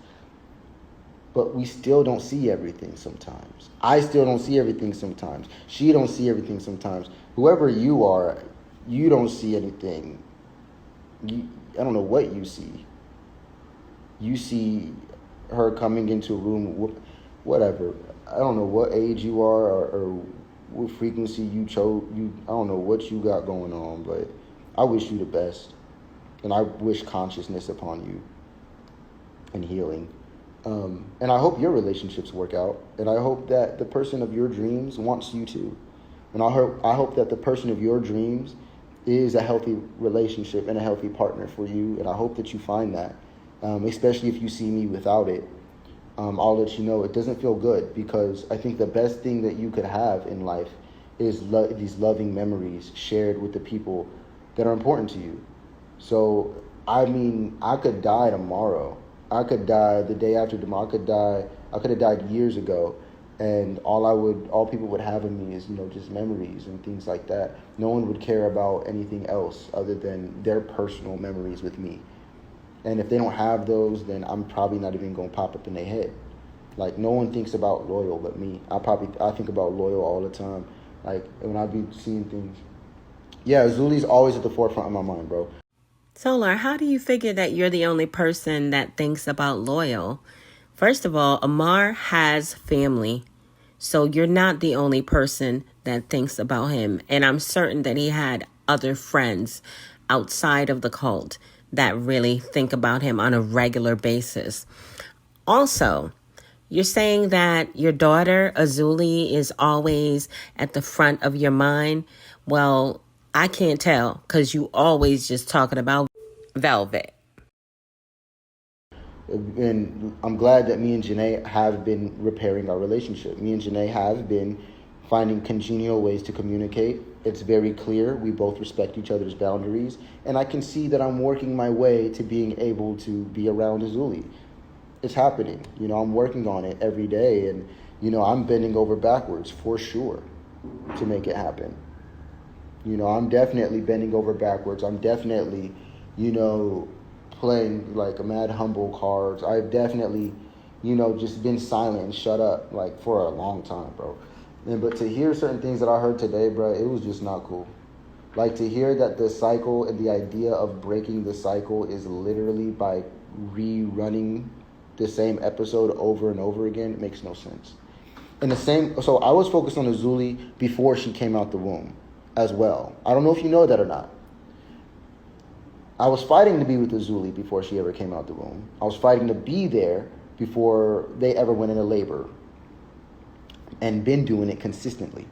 But we still don't see everything sometimes. I still don't see everything sometimes. She don't see everything sometimes. Whoever you are, you don't see anything. I don't know what you see. You see her coming into a room, whatever. I don't know what age you are or what frequency you chose. I don't know what you got going on, but I wish you the best. And I wish consciousness upon you. and healing. And I hope your relationships work out. And I hope that the person of your dreams wants you to. And I hope that the person of your dreams is a healthy relationship and a healthy partner for you. And I hope that you find that, especially if you see me without it. I'll let you know it doesn't feel good, because I think the best thing that you could have in life is these loving memories shared with the people that are important to you. So, I mean, I could die tomorrow. I could die the day after tomorrow. I could have died years ago. And all people would have of me is, just memories and things like that. No one would care about anything else other than their personal memories with me. And if they don't have those, then I'm probably not even going to pop up in their head. Like, no one thinks about loyal but me. I think about loyal all the time. Like, when I be seeing things. Yeah, Zuli's always at the forefront of my mind, bro.
Solar, how do you figure that you're the only person that thinks about loyal? First of all, Amar has family, so you're not the only person that thinks about him. And I'm certain that he had other friends outside of the cult that really think about him on a regular basis. Also, you're saying that your daughter, Azuli, is always at the front of your mind. Well, I can't tell, because you always just talking about Velvet.
And I'm glad that me and Janae have been repairing our relationship. Me and Janae have been finding congenial ways to communicate. It's very clear we both respect each other's boundaries. And I can see that I'm working my way to being able to be around Azuli. It's happening. I'm working on it every day. And, I'm bending over backwards for sure to make it happen. I'm definitely bending over backwards. I'm definitely, playing like a mad humble cards. I've definitely, just been silent and shut up like for a long time, bro. But to hear certain things that I heard today, bro, it was just not cool. Like, to hear that the cycle and the idea of breaking the cycle is literally by rerunning the same episode over and over again, it makes no sense. So I was focused on Azuli before she came out the womb as well. I don't know if you know that or not. I was fighting to be with Azuli before she ever came out the womb. I was fighting to be there before they ever went into labor, and been doing it consistently.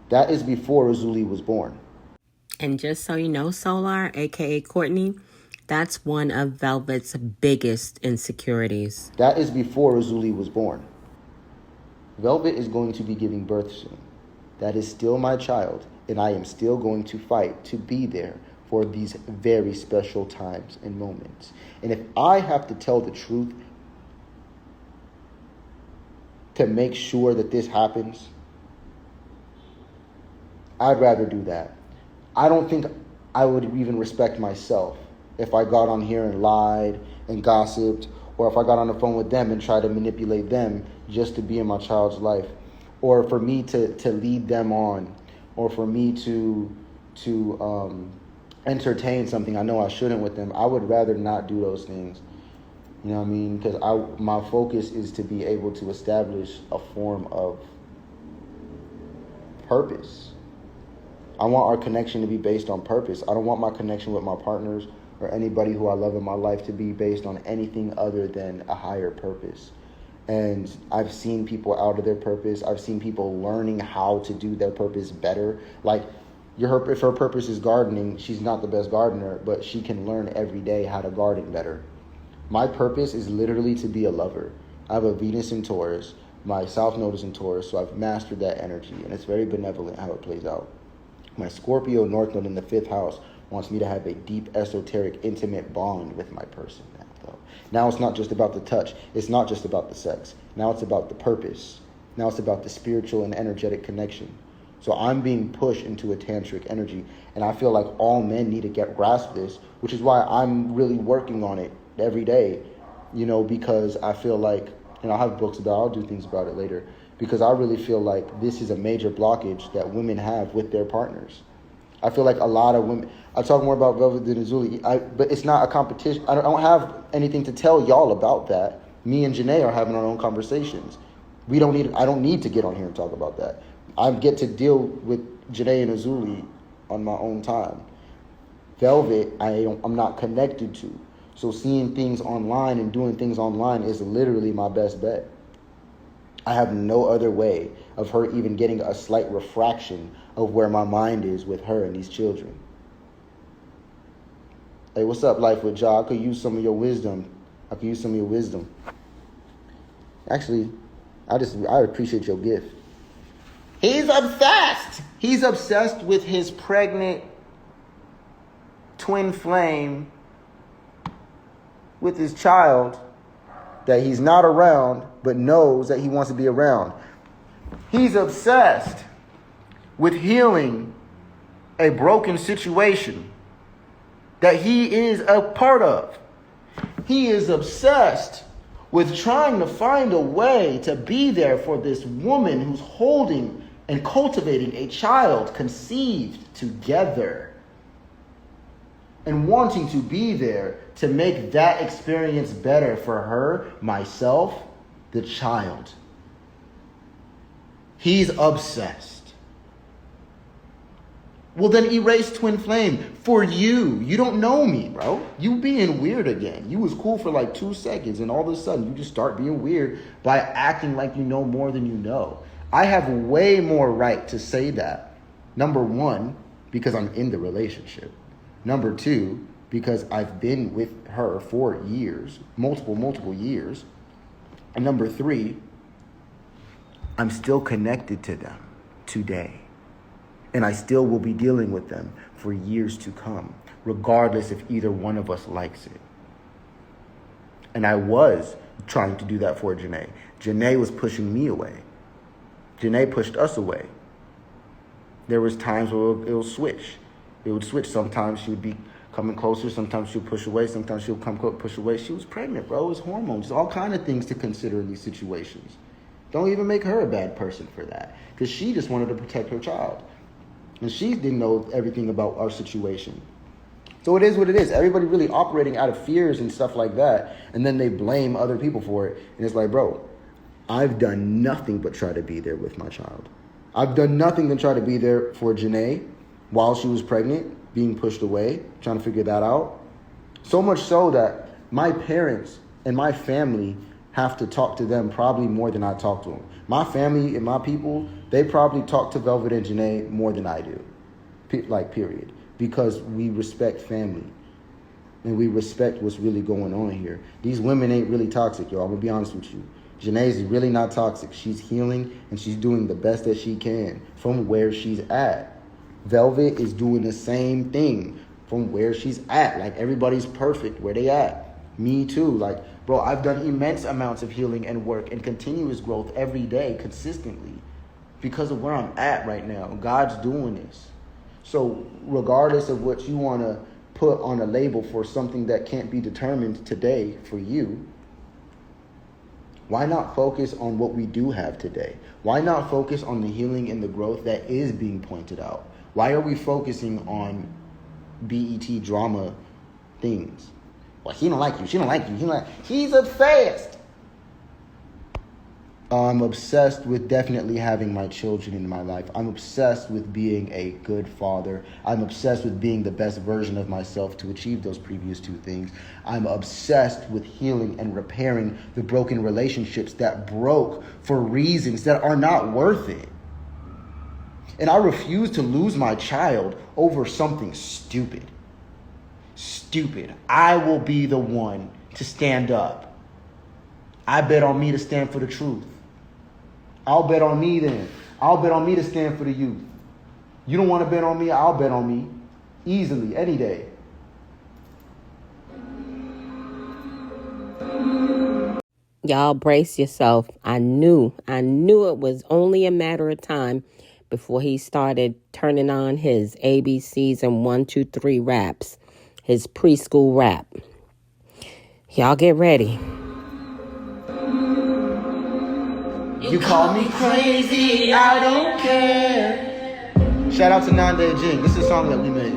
That is before Azuli was born.
And just so you know, Solar, aka Courtney, that's one of Velvet's biggest insecurities.
That is before Azuli was born. Velvet is going to be giving birth soon. That is still my child, and I am still going to fight to be there for these very special times and moments. And if I have to tell the truth to make sure that this happens, I'd rather do that. I don't think I would even respect myself if I got on here and lied and gossiped, or if I got on the phone with them and tried to manipulate them just to be in my child's life, or for me to lead them on, or for me to entertain something I know I shouldn't with them. I would rather not do those things. You know what I mean? Because my focus is to be able to establish a form of purpose. I want our connection to be based on purpose. I don't want my connection with my partners or anybody who I love in my life to be based on anything other than a higher purpose. And I've seen people out of their purpose. I've seen people learning how to do their purpose better. Like, if her purpose is gardening, she's not the best gardener, but she can learn every day how to garden better. My purpose is literally to be a lover. I have a Venus in Taurus. My South Node is in Taurus, so I've mastered that energy, and it's very benevolent how it plays out. My Scorpio North Node in the 5th house wants me to have a deep, esoteric, intimate bond with my person. Now it's not just about the touch. It's not just about the sex. Now it's about the purpose. Now it's about the spiritual and energetic connection. So I'm being pushed into a tantric energy, and I feel like all men need to grasp this, which is why I'm really working on it every day, because I feel like, I have books about it, I'll do things about it later, because I really feel like this is a major blockage that women have with their partners. I feel like a lot of women, I talk more about Velvet than Azuli, but it's not a competition. I don't have anything to tell y'all about that. Me and Janae are having our own conversations. I don't need to get on here and talk about that. I get to deal with Janae and Azuli on my own time. Velvet, I'm not connected to. So seeing things online and doing things online is literally my best bet. I have no other way of her even getting a slight refraction of where my mind is with her and these children. Hey, what's up, Life with Ja? I could use some of your wisdom. Actually, I appreciate your gift. He's obsessed. He's obsessed with his pregnant twin flame with his child that he's not around but knows that he wants to be around. He's obsessed with healing a broken situation that he is a part of. He is obsessed with trying to find a way to be there for this woman who's holding and cultivating a child conceived together, and wanting to be there to make that experience better for her, myself, the child. He's obsessed. Well, then erase twin flame for you. You don't know me, bro. You being weird again. You was cool for like 2 seconds, and all of a sudden you just start being weird by acting like you know more than you know. I have way more right to say that. Number one, because I'm in the relationship. Number two, because I've been with her for years, multiple years. And number three, I'm still connected to them today. And I still will be dealing with them for years to come, regardless if either one of us likes it. And I was trying to do that for Janae. Janae was pushing me away. Janae pushed us away. There was times where it would switch. It would switch. Sometimes she would be coming closer. Sometimes she would push away. Sometimes she would push away. She was pregnant, bro. It was hormones. All kind of things to consider in these situations. Don't even make her a bad person for that, because she just wanted to protect her child. And she didn't know everything about our situation. So it is what it is. Everybody really operating out of fears and stuff like that. And then they blame other people for it. And it's like, bro, I've done nothing but try to be there with my child. I've done nothing but try to be there for Janae while she was pregnant, being pushed away, trying to figure that out. So much so that my parents and my family have to talk to them probably more than I talk to them. My family and my people, they probably talk to Velvet and Janae more than I do. Period. Because we respect family. And we respect what's really going on here. These women ain't really toxic, y'all. I'm going to be honest with you. Janae's really not toxic. She's healing and she's doing the best that she can from where she's at. Velvet is doing the same thing from where she's at. Like, everybody's perfect where they at. Me too. Like, bro, I've done immense amounts of healing and work and continuous growth every day consistently because of where I'm at right now. God's doing this. So regardless of what you want to put on a label for something that can't be determined today for you, why not focus on what we do have today? Why not focus on the healing and the growth that is being pointed out? Why are we focusing on BET drama things? Well, he don't like you. She don't like you. He's obsessed. I'm obsessed with definitely having my children in my life. I'm obsessed with being a good father. I'm obsessed with being the best version of myself to achieve those previous two things. I'm obsessed with healing and repairing the broken relationships that broke for reasons that are not worth it. And I refuse to lose my child over something stupid. Stupid. I will be the one to stand up. I bet on me to stand for the truth. I'll bet on me then. I'll bet on me to stand for the youth. You don't want to bet on me? I'll bet on me. Easily, any day.
Y'all brace yourself. I knew it was only a matter of time before he started turning on his ABCs and 1, 2, 3 raps. His preschool rap. Y'all get ready.
You call me crazy, I don't care. Shout out to Nande Jing. This is a song that we made.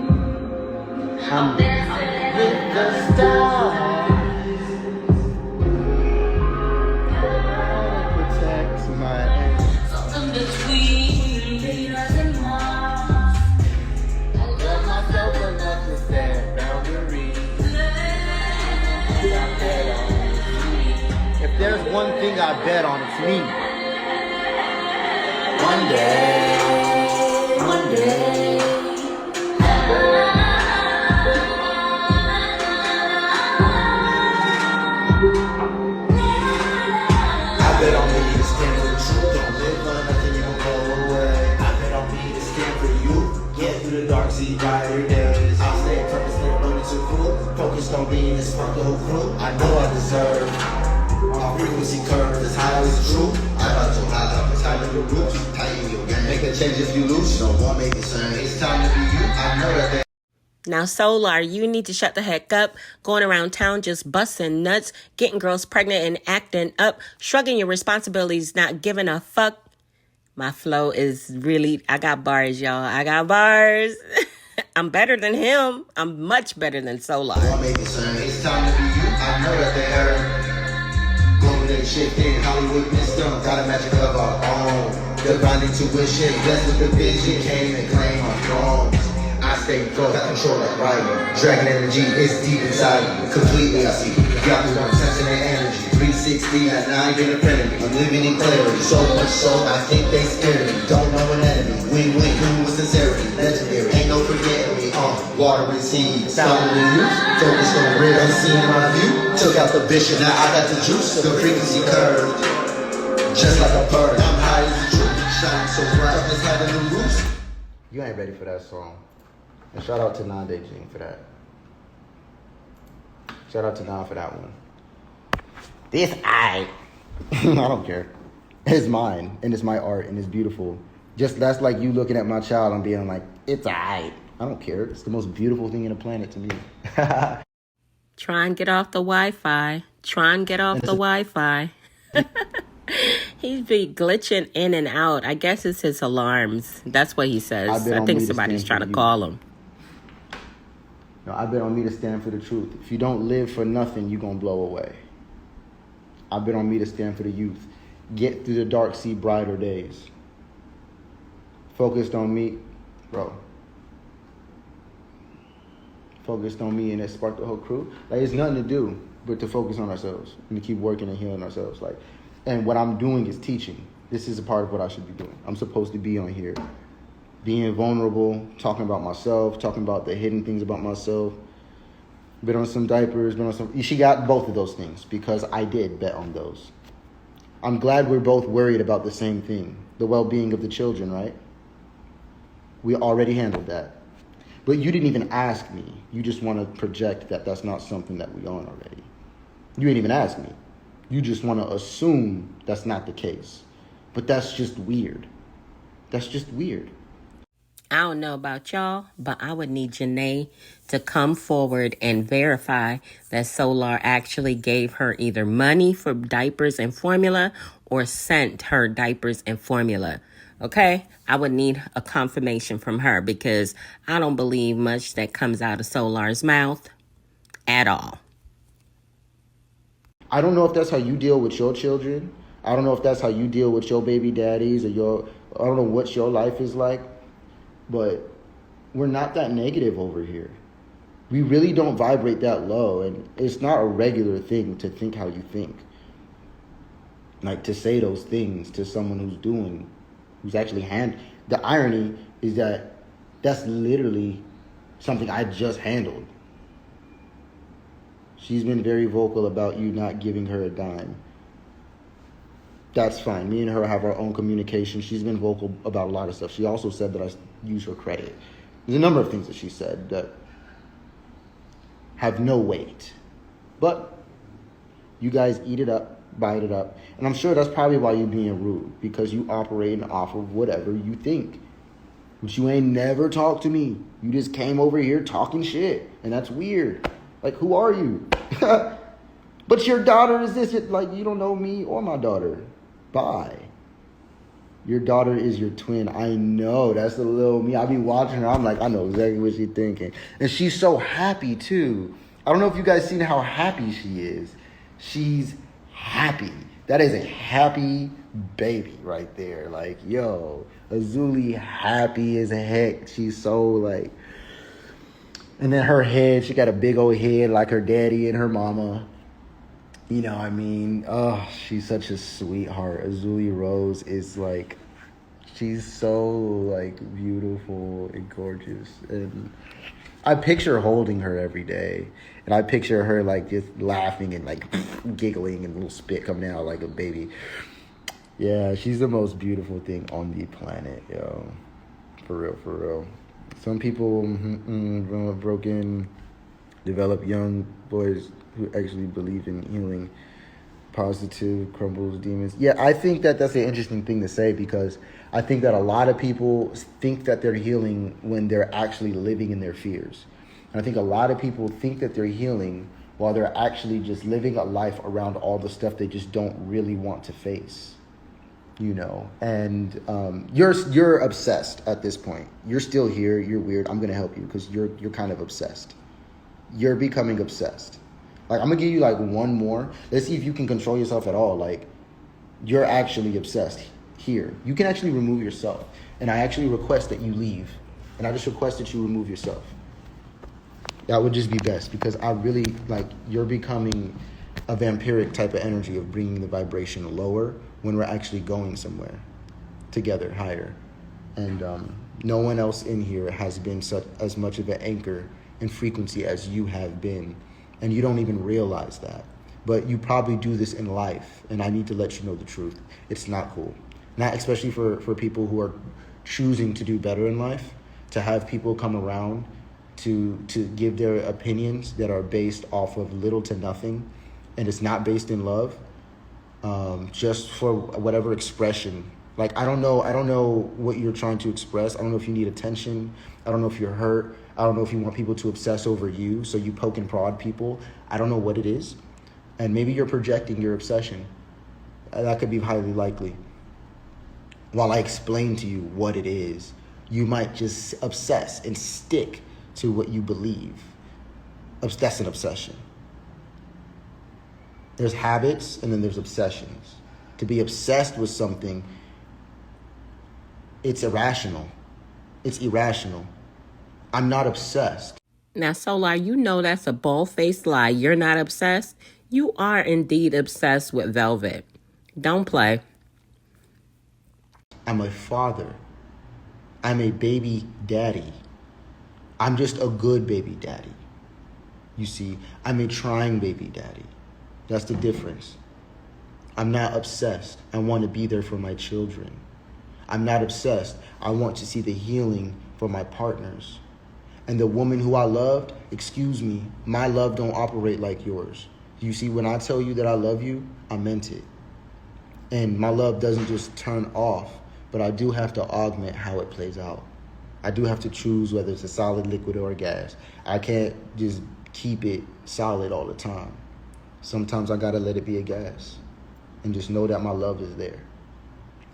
I'm with the stars. Protect my something between Venus and Mars. I love myself enough to set boundaries. one thing I bet on, it's me. One day, one day. I bet on me to stand for the truth. Don't live for nothing, you gon' go away. I bet on me to stand for you. Get through the dark, see brighter days. I'll stay purposely burning to cool. Focused on being this fuck the whole crew. I know I deserve. My frequency curve is high as true. I got so high, it's time to the roots. Tighten your game. Make a change if you lose. No one make it sound. It's time to be you. I know that they.
Now, Solar, you need to shut the heck up, going around town just busting nuts, getting girls pregnant and acting up, shrugging your responsibilities, not giving a fuck. My flow is really, I got bars, y'all. I got bars. I'm better than him. I'm much better than Solar.
It's time to be you. I know that they heard. Going and shit in Hollywood, Miss Dumb. Got a magic of our own. Divine intuition, blessed with the vision. Came and claimed my throne. I stay focused, got control like right. Dragon energy is deep inside you. Completely I see. Got me one sensing that energy. 360 at 9 get a friend of me. I'm living in clarity. So much so I think they scared me. Don't know an enemy. Win-win, doing with sincerity. Legendary, ain't no forgetting me. Water and seed, solid in use. Focused on real, unseen my view. Took out the bishop, now I got the juice. The frequency curve, just like a bird. I'm high as the truth, shining so bright. Just having the roots. You ain't ready for that song. And shout out to Nande Jean for that. Shout out to Nan for that one. This I don't care. It's mine, and it's my art, and it's beautiful. Just that's like you looking at my child and being like, it's I don't care. It's the most beautiful thing in the planet to me.
Try and get off the Wi-Fi. Try and get off the Wi-Fi. He'd be glitching in and out. I guess it's his alarms. That's what he says. I think somebody's trying to call him.
No, I bet on me to stand for the truth. If you don't live for nothing, you're going to blow away. I bet on me to stand for the youth. Get through the dark, see brighter days. Focused on me, bro. Focused on me and that sparked the whole crew. Like, it's nothing to do but to focus on ourselves and to keep working and healing ourselves. Like, and what I'm doing is teaching. This is a part of what I should be doing. I'm supposed to be on here being vulnerable, talking about myself, talking about the hidden things about myself. Bet on some diapers, bet on some. She got both of those things because I did bet on those. I'm glad we're both worried about the same thing, the well-being of the children, right? We already handled that. But you didn't even ask me. You just want to project that that's not something that we own already. You didn't even ask me. You just want to assume that's not the case. But that's just weird. That's just weird.
I don't know about y'all, but I would need Janae to come forward and verify that Solar actually gave her either money for diapers and formula or sent her diapers and formula. Okay? I would need a confirmation from her because I don't believe much that comes out of Solar's mouth at all.
I don't know if that's how you deal with your children. I don't know if that's how you deal with your baby daddies or I don't know what your life is like. But we're not that negative over here. We really don't vibrate that low. And it's not a regular thing to think how you think. Like to say those things to someone who's actually the irony is that that's literally something I just handled. She's been very vocal about you not giving her a dime. That's fine. Me and her have our own communication. She's been vocal about a lot of stuff. She also said that I use her credit. There's a number of things that she said that have no weight. But you guys eat it up, bite it up. And I'm sure that's probably why you're being rude, because you operating off of whatever you think. But you ain't never talked to me. You just came over here talking shit. And that's weird. Like, who are you? But your daughter is this. Like, you don't know me or my daughter. Bye. Your daughter is your twin. I know. That's the little me. I be watching her. I'm like, I know exactly what she's thinking. And she's so happy, too. I don't know if you guys seen how happy she is. She's happy. That is a happy baby right there. Like, yo, Azuli happy as heck. She's so, like... And then her head, she got a big old head like her daddy and her mama. You know, I mean, oh, she's such a sweetheart. Azuli Rose is like, she's so like beautiful and gorgeous, and I picture holding her every day, and I picture her like just laughing and like giggling and a little spit coming out like a baby. Yeah, she's the most beautiful thing on the planet, yo. For real, for real. Some people broken, develop young boys who actually believe in healing. Positive crumbles demons. Yeah, I think that that's an interesting thing to say, because I think that a lot of people think that they're healing when they're actually living in their fears. And I think a lot of people think that they're healing while they're actually just living a life around all the stuff they just don't really want to face. You know, and you're obsessed at this point. You're still here. You're weird. I'm gonna help you because you're kind of obsessed. You're becoming obsessed. Like, I'm gonna give you like one more. Let's see if you can control yourself at all. Like, you're actually obsessed here. You can actually remove yourself, and I actually request that you leave, and I just request that you remove yourself. That would just be best, because I really like you're becoming a vampiric type of energy of bringing the vibration lower when we're actually going somewhere together higher. And no one else in here has been as much of an anchor in frequency as you have been, and you don't even realize that. But you probably do this in life, and I need to let you know the truth. It's not cool. Not especially for people who are choosing to do better in life, to have people come around to give their opinions that are based off of little to nothing, and it's not based in love, just for whatever expression. Like, I don't know what you're trying to express. I don't know if you need attention. I don't know if you're hurt. I don't know if you want people to obsess over you, so you poke and prod people. I don't know what it is. And maybe you're projecting your obsession. That could be highly likely. While I explain to you what it is, you might just obsess and stick to what you believe. That's an obsession. There's habits, and then there's obsessions. To be obsessed with something, it's irrational. It's irrational. I'm not obsessed.
Now, Solar, you know that's a bald-faced lie. You're not obsessed. You are indeed obsessed with Velvet. Don't play.
I'm a father. I'm a baby daddy. I'm just a good baby daddy. You see, I'm a trying baby daddy. That's the difference. I'm not obsessed. I want to be there for my children. I'm not obsessed. I want to see the healing for my partners. And the woman who I loved, excuse me, my love don't operate like yours. You see, when I tell you that I love you, I meant it. And my love doesn't just turn off, but I do have to augment how it plays out. I do have to choose whether it's a solid, liquid, or a gas. I can't just keep it solid all the time. Sometimes I gotta let it be a gas and just know that my love is there.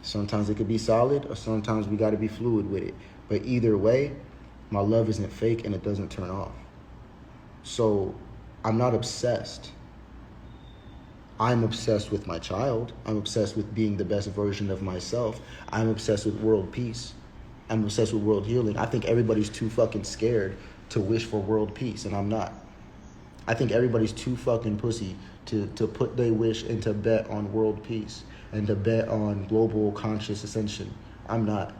Sometimes it could be solid, or sometimes we gotta be fluid with it. But either way, my love isn't fake and it doesn't turn off. So I'm not obsessed. I'm obsessed with my child. I'm obsessed with being the best version of myself. I'm obsessed with world peace. I'm obsessed with world healing. I think everybody's too fucking scared to wish for world peace, and I'm not. I think everybody's too fucking pussy to put their wish and to bet on world peace and to bet on global conscious ascension. I'm not.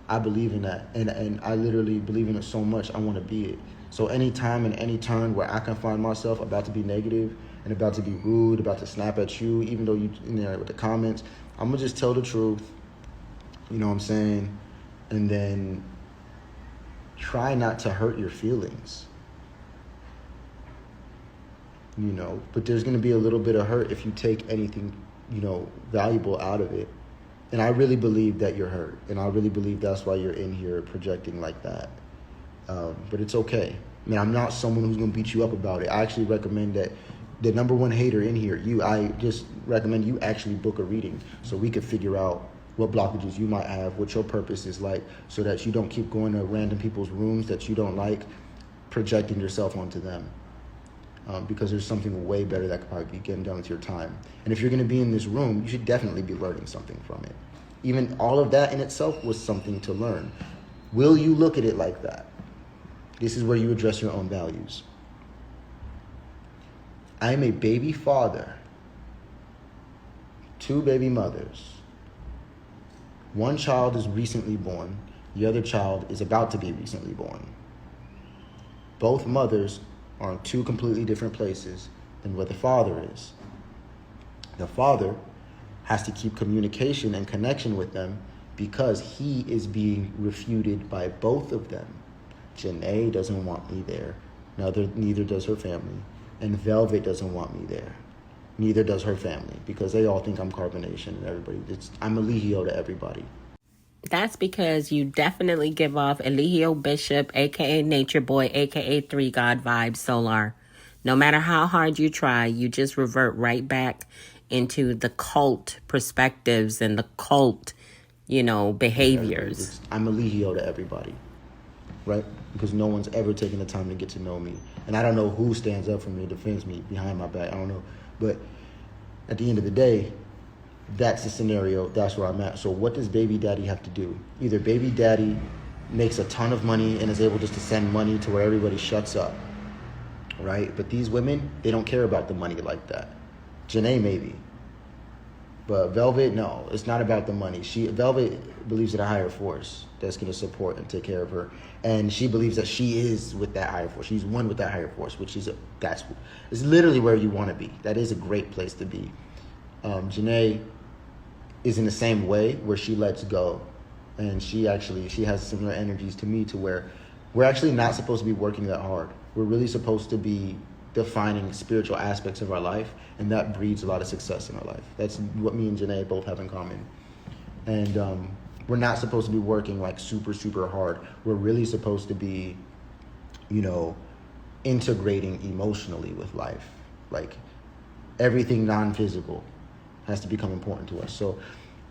I believe in that, and I literally believe in it so much I want to be it. So any time and any turn where I can find myself about to be negative and about to be rude, about to snap at you, even though you in there with the comments, I'm gonna just tell the truth. You know what I'm saying? And then try not to hurt your feelings. You know, but there's gonna be a little bit of hurt if you take anything, you know, valuable out of it. And I really believe that you're hurt, and I really believe that's why you're in here projecting like that. But it's okay. I mean, I'm not someone who's gonna beat you up about it. I actually recommend that the number one hater in here, I just recommend you actually book a reading so we could figure out what blockages you might have, what your purpose is like, so that you don't keep going to random people's rooms that you don't like, projecting yourself onto them. Because there's something way better that could probably be getting done with your time. And if you're going to be in this room, you should definitely be learning something from it. Even all of that in itself was something to learn. Will you look at it like that? This is where you address your own values. I am a baby father. 2 baby mothers. One child is recently born. The other child is about to be recently born. Both mothers are in 2 completely different places than where the father is. The father has to keep communication and connection with them because he is being refuted by both of them. Janae doesn't want me there. Neither does her family. And Velvet doesn't want me there. Neither does her family, because they all think I'm carbonation and everybody. I'm Eligio to everybody.
That's because you definitely give off Eligio Bishop, a.k.a. Nature Boy, a.k.a. 3 God vibes, Solar. No matter how hard you try, you just revert right back into the cult perspectives and the cult, behaviors.
I'm Eligio to everybody, right? Because no one's ever taken the time to get to know me. And I don't know who stands up for me, defends me behind my back. I don't know. But at the end of the day, that's the scenario. That's where I'm at. So what does baby daddy have to do? Either baby daddy makes a ton of money and is able just to send money to where everybody shuts up, right? But these women, they don't care about the money like that. Janae, maybe. But Velvet, no, it's not about the money. Velvet believes in a higher force that's going to support and take care of her. And she believes that she is with that higher force. She's one with that higher force, which is, it's literally where you want to be. That is a great place to be. Janae is in the same way where she lets go. And she has similar energies to me, to where we're actually not supposed to be working that hard. We're really supposed to be defining spiritual aspects of our life, and that breeds a lot of success in our life. That's what me and Janae both have in common. And we're not supposed to be working like super, super hard. We're really supposed to be, integrating emotionally with life. Like everything non-physical has to become important to us. So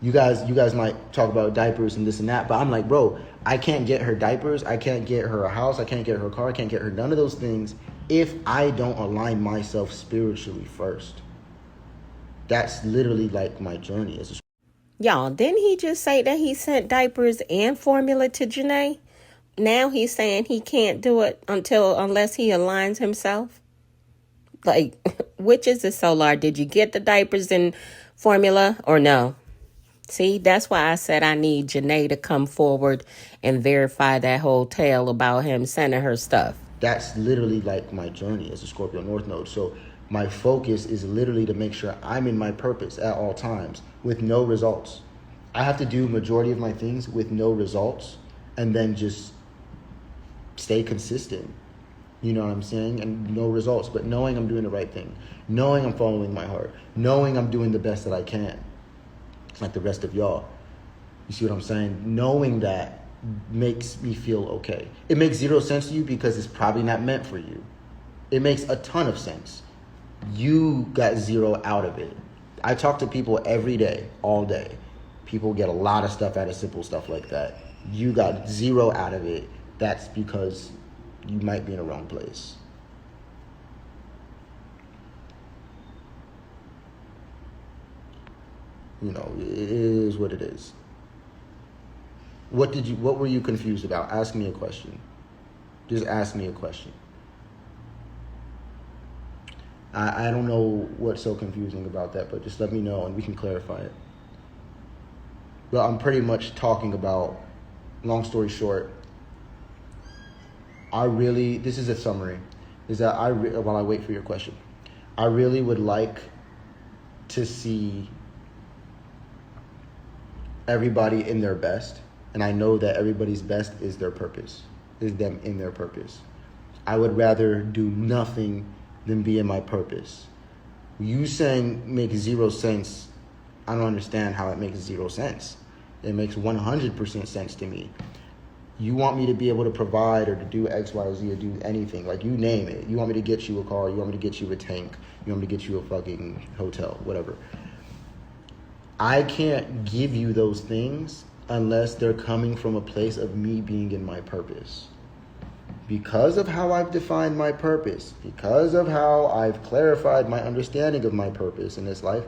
you guys might talk about diapers and this and that, but I'm like, bro, I can't get her diapers, I can't get her a house, I can't get her a car, I can't get her none of those things if I don't align myself spiritually first. That's literally like my journey as a...
Y'all, didn't he just say that he sent diapers and formula to Janae? Now he's saying he can't do it unless he aligns himself? Like, which is the Solar? Did you get the diapers and formula or no? See, that's why I said I need Janae to come forward and verify that whole tale about him sending her stuff.
That's literally like my journey as a Scorpio North Node. So my focus is literally to make sure I'm in my purpose at all times with no results. I have to do majority of my things with no results and then just stay consistent. You know what I'm saying? And no results, but knowing I'm doing the right thing, knowing I'm following my heart, knowing I'm doing the best that I can. It's like the rest of y'all. You see what I'm saying? Knowing that makes me feel okay. It makes zero sense to you because it's probably not meant for you. It makes a ton of sense. You got zero out of it. I talk to people every day, all day. People get a lot of stuff out of simple stuff like that. You got zero out of it. That's because you might be in the wrong place. It is what it is. What were you confused about? Ask me a question. Just ask me a question. I don't know what's so confusing about that, but just let me know and we can clarify it. Well, I'm pretty much talking about, long story short, this is a summary, is that while I wait for your question, I really would like to see everybody in their best. And I know that everybody's best is their purpose, is them in their purpose. I would rather do nothing than be in my purpose. You saying makes zero sense. I don't understand how it makes zero sense. It makes 100% sense to me. You want me to be able to provide or to do X, Y, or Z or do anything. Like, you name it. You want me to get you a car. You want me to get you a tank. You want me to get you a fucking hotel, whatever. I can't give you those things unless they're coming from a place of me being in my purpose. Because of how I've defined my purpose, because of how I've clarified my understanding of my purpose in this life,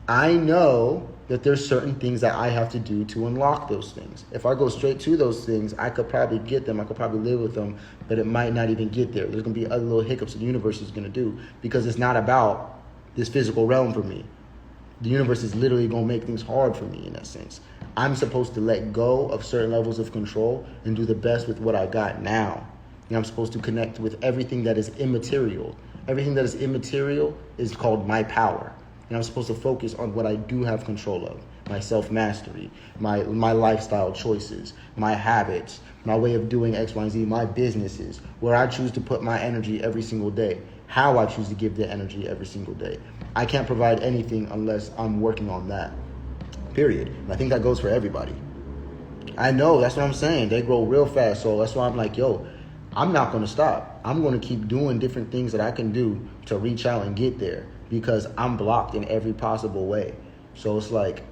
I know that there's certain things that I have to do to unlock those things. If I go straight to those things, I could probably get them, I could probably live with them, but it might not even get there. There's gonna be other little hiccups the universe is gonna do, because it's not about this physical realm for me. The universe is literally going to make things hard for me in that sense. I'm supposed to let go of certain levels of control and do the best with what I got now. And I'm supposed to connect with everything that is immaterial. Everything that is immaterial is called my power. And I'm supposed to focus on what I do have control of. My self-mastery, my lifestyle choices, my habits, my way of doing X, Y, and Z, my businesses, where I choose to put my energy every single day, how I choose to give the energy every single day. I can't provide anything unless I'm working on that, period. And I think that goes for everybody. I know, that's what I'm saying. They grow real fast, so that's why I'm like, yo, I'm not going to stop. I'm going to keep doing different things that I can do to reach out and get there because I'm blocked in every possible way. So it's like,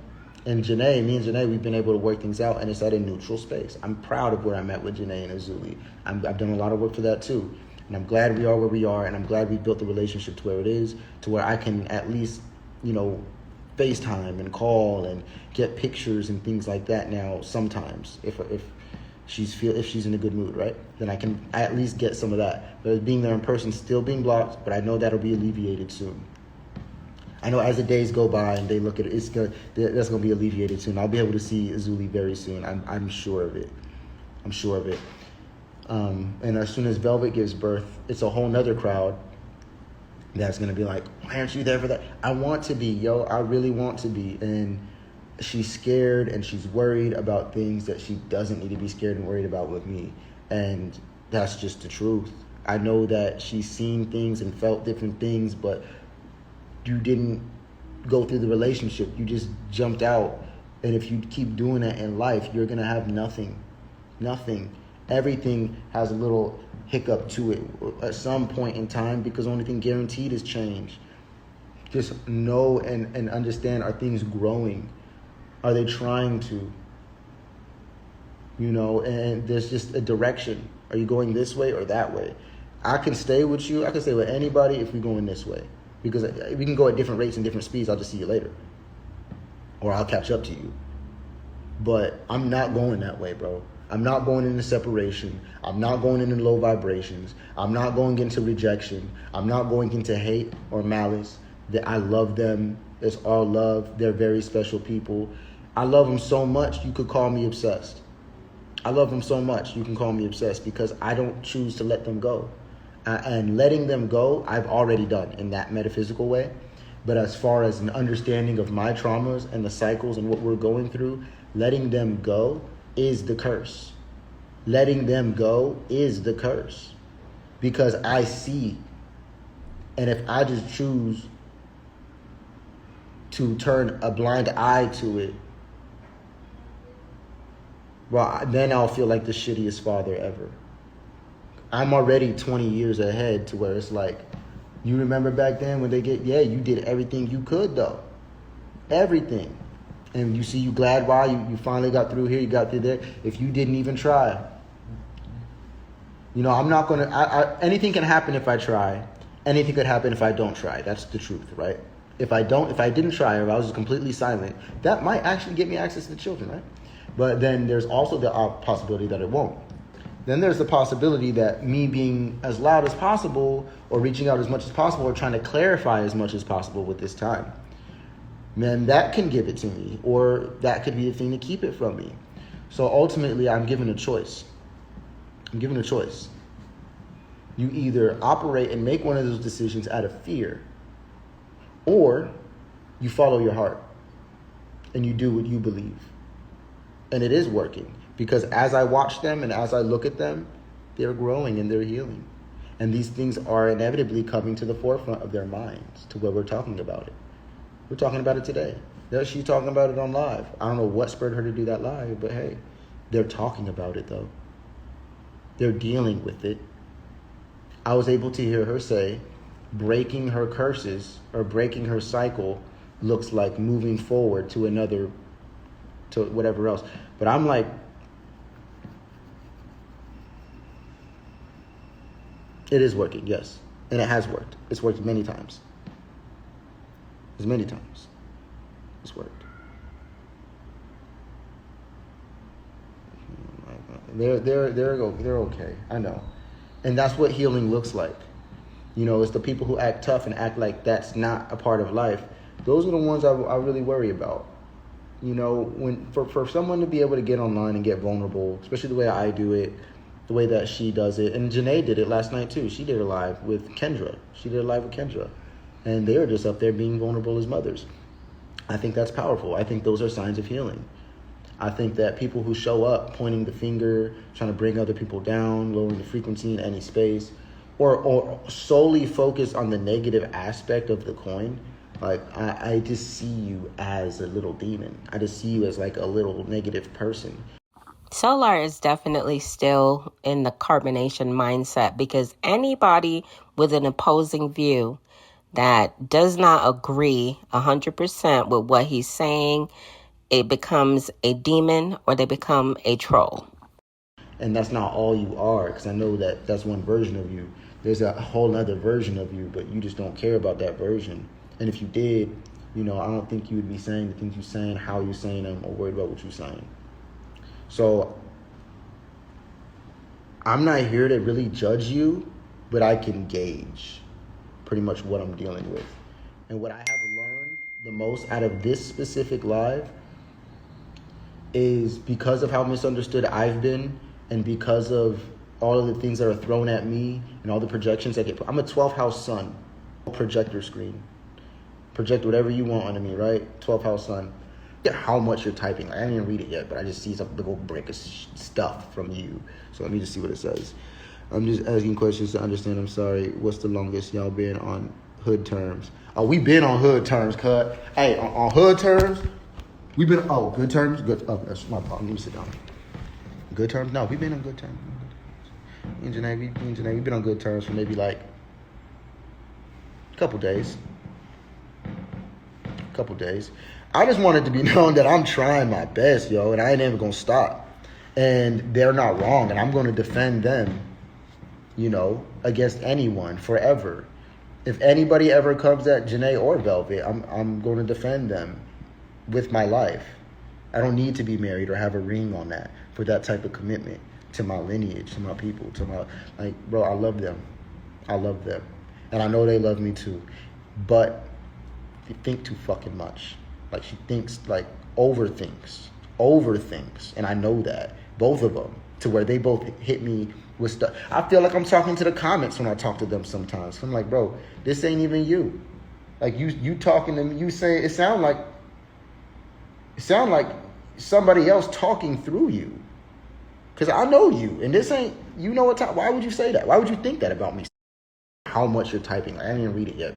and Janae, me and Janae, we've been able to work things out, and it's at a neutral space. I'm proud of where I'm at with Janae and Azuli. I've done a lot of work for that too. And I'm glad we are where we are, and I'm glad we built the relationship to where it is, to where I can at least, FaceTime and call and get pictures and things like that now sometimes. If she's in a good mood, right? Then I can at least get some of that. But being there in person, still being blocked, but I know that'll be alleviated soon. I know as the days go by and they look at it, that's gonna be alleviated soon. I'll be able to see Azuli very soon. I'm sure of it. I'm sure of it. And as soon as Velvet gives birth, it's a whole nother crowd that's gonna be like, why aren't you there for that? I want to be, yo. I really want to be. And she's scared and she's worried about things that she doesn't need to be scared and worried about with me. And that's just the truth. I know that she's seen things and felt different things, but you didn't go through the relationship. You just jumped out. And if you keep doing that in life, you're going to have nothing. Nothing. Everything has a little hiccup to it at some point in time, because the only thing guaranteed is change. Just know and understand, are things growing? Are they trying to? And there's just a direction. Are you going this way or that way? I can stay with you. I can stay with anybody if we're going this way. Because we can go at different rates and different speeds. I'll just see you later. Or I'll catch up to you. But I'm not going that way, bro. I'm not going into separation. I'm not going into low vibrations. I'm not going into rejection. I'm not going into hate or malice. That I love them. It's all love. They're very special people. I love them so much, you could call me obsessed. I love them so much, you can call me obsessed, because I don't choose to let them go. And letting them go, I've already done in that metaphysical way. But as far as an understanding of my traumas and the cycles and what we're going through, letting them go is the curse. Letting them go is the curse. Because I see. And if I just choose to turn a blind eye to it, well, then I'll feel like the shittiest father ever. I'm already 20 years ahead to where it's like, you remember back then when you did everything you could though. Everything. And you glad why you finally got through here, you got through there. If you didn't even try. I'm not going to, anything can happen if I try. Anything could happen if I don't try. That's the truth, right? If I didn't try, or if I was just completely silent, that might actually get me access to the children, right? But then there's also the possibility that it won't. Then there's the possibility that me being as loud as possible or reaching out as much as possible or trying to clarify as much as possible with this time, man, that can give it to me, or that could be the thing to keep it from me. So ultimately, I'm given a choice. You either operate and make one of those decisions out of fear, or you follow your heart and you do what you believe. And it is working, because as I watch them and as I look at them, they're growing and they're healing. And these things are inevitably coming to the forefront of their minds to where we're talking about it. We're talking about it today. She's talking about it on live. I don't know what spurred her to do that live, but hey, they're talking about it though. They're dealing with it. I was able to hear her say, breaking her curses or breaking her cycle looks like moving forward to whatever else. But I'm like, it is working, yes. And it has worked. It's worked many times. It's worked. They're okay. I know. And that's what healing looks like. It's the people who act tough and act like that's not a part of life Those are the ones I really worry about. You know, when for someone to be able to get online and get vulnerable, especially the way I do it, the way that she does it, and Janae did it last night too. She did a live with Kendra. And they were just up there being vulnerable as mothers. I think that's powerful. I think those are signs of healing. I think that people who show up pointing the finger, trying to bring other people down, lowering the frequency in any space, or solely focus on the negative aspect of the coin, like I just see you as a little demon. I just see you as like a little negative person.
Solar is definitely still in the carbonation mindset, because anybody with an opposing view that does not agree 100% with what he's saying, it becomes a demon or they become a troll.
And that's not all you are, because I know that that's one version of you. There's a whole other version of you, but you just don't care about that version. And if you did, you know, I don't think you would be saying the things you're saying, how you're saying them, or worried about what you're saying. So I'm not here to really judge you, but I can gauge pretty much what I'm dealing with. And what I have learned the most out of this specific live is, because of how misunderstood I've been, and because of all of the things that are thrown at me and all the projections that get put. I'm a 12th house sun, projector screen. Project whatever you want onto me, right? 12th house sun. How much you're typing. I didn't even read it yet, but I just see some big old break of stuff from you. So let me just see what it says. I'm just asking questions to understand. I'm sorry. What's the longest y'all been on hood terms? Oh, we been on hood terms, cut. Hey, on hood terms, we've been, good terms? Good. Oh, that's my problem. Let me sit down. Good terms? No, we've been on good terms. Me and Janae, we've been on good terms for maybe like a couple days. I just want it to be known that I'm trying my best, yo, and I ain't ever gonna stop. And they're not wrong, and I'm gonna defend them, you know, against anyone forever. If anybody ever comes at Janae or Velvet, I'm gonna defend them with my life. I don't need to be married or have a ring on that for that type of commitment to my lineage, to my people, to my, like, bro, I love them. And I know they love me too. But they think too fucking much. Like, she thinks, like, overthinks. And I know that. Both of them. To where they both hit me with stuff. I feel like I'm talking to the comments when I talk to them sometimes. I'm like, bro, this ain't even you. Like, you talking to me, you say, it sound like somebody else talking through you. Because I know you. And this ain't, you know what time. Why would you say that? Why would you think that about me? How much you're typing. I didn't even read it yet.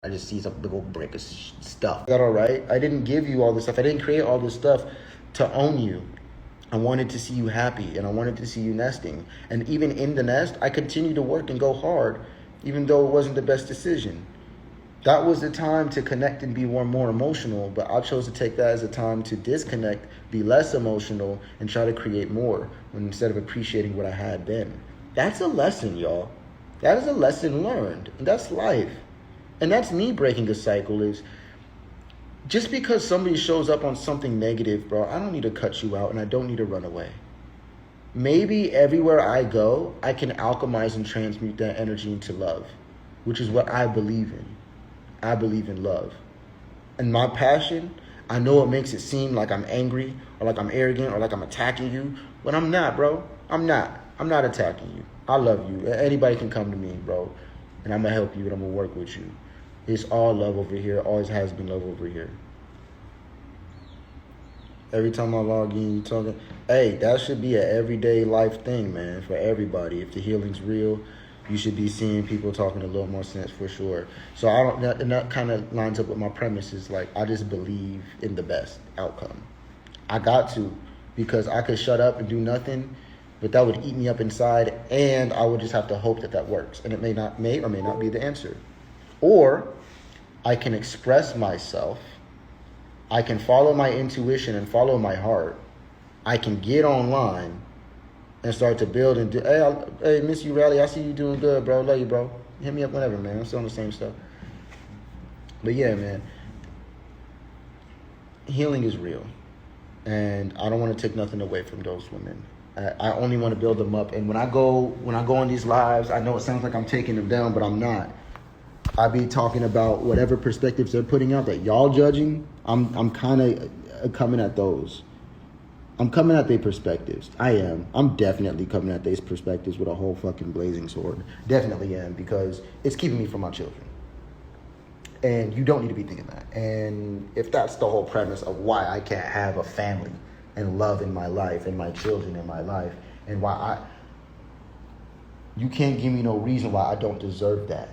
I just see some big old break of stuff. Is that all right? I didn't give you all this stuff. I didn't create all this stuff to own you. I wanted to see you happy, and I wanted to see you nesting. And even in the nest, I continued to work and go hard, even though it wasn't the best decision. That was the time to connect and be more emotional, but I chose to take that as a time to disconnect, be less emotional, and try to create more instead of appreciating what I had then. That's a lesson, y'all. That is a lesson learned, and that's life. And that's me breaking a cycle. Is just because somebody shows up on something negative, bro, I don't need to cut you out, and I don't need to run away. Maybe everywhere I go, I can alchemize and transmute that energy into love, which is what I believe in. I believe in love. And my passion, I know it makes it seem like I'm angry or like I'm arrogant or like I'm attacking you, but I'm not, bro. I'm not attacking you. I love you. Anybody can come to me, bro, and I'm going to help you and I'm going to work with you. It's all love over here. Always has been love over here. Every time I log in, you talking. Hey, that should be an everyday life thing, man, for everybody. If the healing's real, you should be seeing people talking a little more sense for sure. So and that kind of lines up with my premises. Like, I just believe in the best outcome. I got to, because I could shut up and do nothing, but that would eat me up inside, and I would just have to hope that works. And it may or may not be the answer. Or I can express myself. I can follow my intuition and follow my heart. I can get online and start to build and do. Hey, miss you, Rally. I see you doing good, bro. Love you, bro. Hit me up whenever, man. I'm still on the same stuff. But yeah, man. Healing is real. And I don't want to take nothing away from those women. I only want to build them up. And when I go on these lives, I know it sounds like I'm taking them down, but I'm not. I be talking about whatever perspectives they're putting out that y'all judging. I'm kind of coming at those. I'm coming at their perspectives. I am. I'm definitely coming at these perspectives with a whole fucking blazing sword. Definitely am, because it's keeping me from my children. And you don't need to be thinking that. And if that's the whole premise of why I can't have a family and love in my life and my children in my life, and you can't give me no reason why I don't deserve that.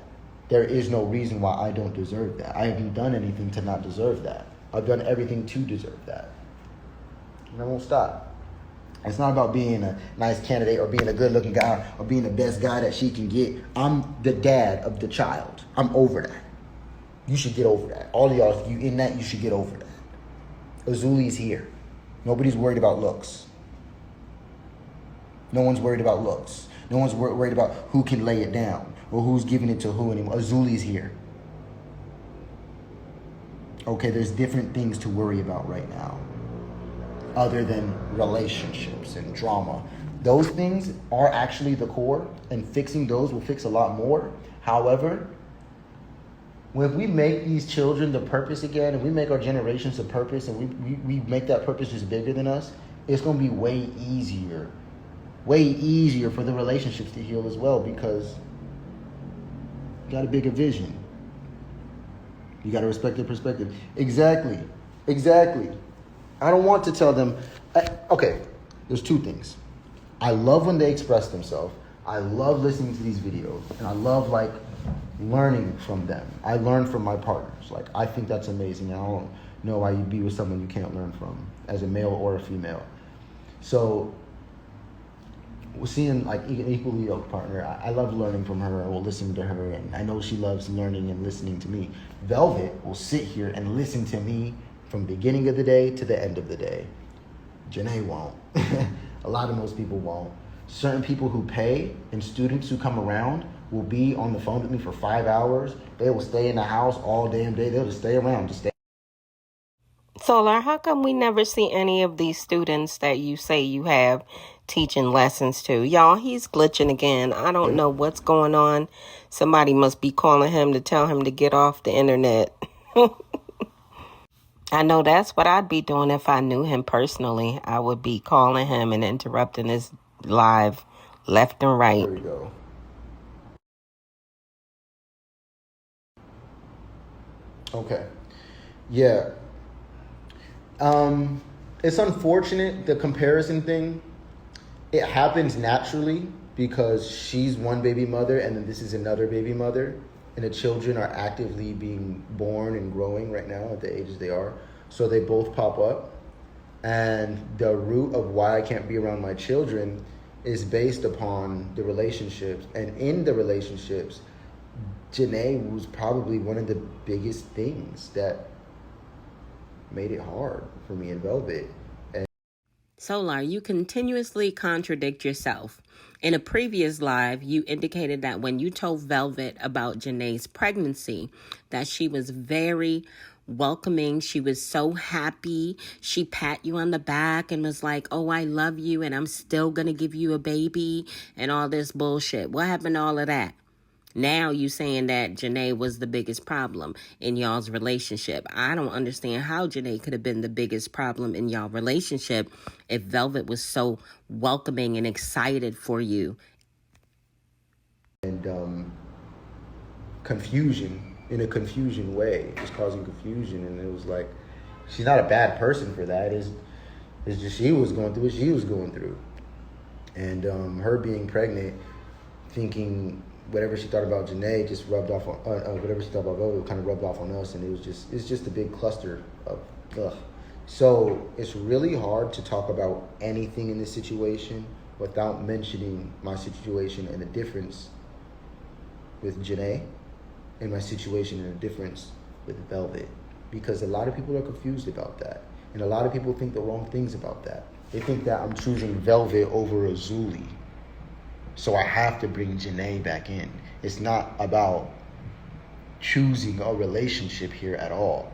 There is no reason why I don't deserve that. I haven't done anything to not deserve that. I've done everything to deserve that. And I won't stop. It's not about being a nice candidate or being a good-looking guy or being the best guy that she can get. I'm the dad of the child. I'm over that. You should get over that. All of y'all, if you in that, you should get over that. Azuli's here. Nobody's worried about looks. No one's worried about looks. No one's worried about who can lay it down or who's giving it to who anymore. Azuli's here. Okay, there's different things to worry about right now other than relationships and drama. Those things are actually the core, and fixing those will fix a lot more. However, when we make these children the purpose again, and we make our generations the purpose, and we make that purpose just bigger than us, it's going to be way easier for the relationships to heal as well, because you got a bigger vision. You got to respect their perspective. Exactly. I don't want to tell them. Okay, there's two things. I love when they express themselves. I love listening to these videos, and I love learning from them. I learn from my partners. I think that's amazing. I don't know why you'd be with someone you can't learn from, as a male or a female. So we're seeing an equally yoked partner. I love learning from her. I will listen to her, and I know she loves learning and listening to me. Velvet will sit here and listen to me from beginning of the day to the end of the day. Janae won't. A lot of most people won't. Certain people who pay and students who come around will be on the phone with me for 5 hours. They will stay in the house all damn day. They'll just stay around.
Solar, how come we never see any of these students that you say you have teaching lessons to? Y'all, he's glitching again. I don't know what's going on. Somebody must be calling him to tell him to get off the internet. I know that's what I'd be doing if I knew him personally. I would be calling him and interrupting his live left and right.
There we go. Okay. Yeah. It's unfortunate, the comparison thing. It happens naturally because she's one baby mother and then this is another baby mother. And the children are actively being born and growing right now at the ages they are. So they both pop up. And the root of why I can't be around my children is based upon the relationships. And in the relationships, Janae was probably one of the biggest things that made it hard for me and Velvet.
Solar, you continuously contradict yourself. In a previous live, you indicated that when you told Velvet about Janae's pregnancy, that she was very welcoming. She was so happy. She pat you on the back and was like, oh, I love you and I'm still going to give you a baby and all this bullshit. What happened to all of that? Now you saying that Janae was the biggest problem in y'all's relationship. I don't understand how Janae could have been the biggest problem in y'all relationship if Velvet was so welcoming and excited for you.
And confusion, in a confusion way, just causing confusion. And it was like, she's not a bad person for that. It's just she was going through what she was going through. And her being pregnant, thinking whatever she thought about Janae just rubbed off on, whatever she thought about Velvet kind of rubbed off on us, and it's just a big cluster of ugh. So it's really hard to talk about anything in this situation without mentioning my situation and the difference with Janae and my situation and the difference with Velvet, because a lot of people are confused about that, and a lot of people think the wrong things about that. They think that I'm choosing Velvet over Azuli. So I have to bring Janae back in. It's not about choosing a relationship here at all.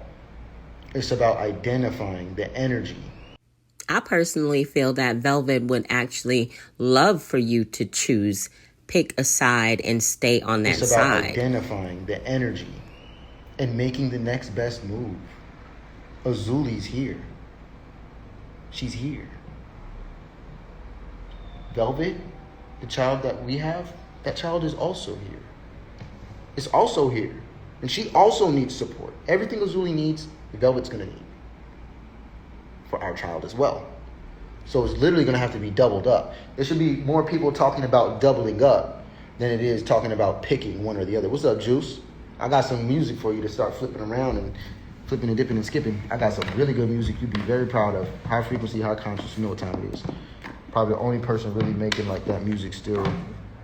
It's about identifying the energy.
I personally feel that Velvet would actually love for you to choose pick a side and stay on that
It's about
side.
identifying the energy and making the next best move. Azuli's here. She's here. Velvet, the child that we have, that child is also here. It's also here. And she also needs support. Everything Azuli needs, Velvet's going to need for our child as well. So it's literally going to have to be doubled up. There should be more people talking about doubling up than it is talking about picking one or the other. What's up, Juice? I got some music for you to start flipping around and flipping and dipping and skipping. I got some really good music you'd be very proud of. High frequency, high conscious. You know what time it is. Probably the only person really making like that music still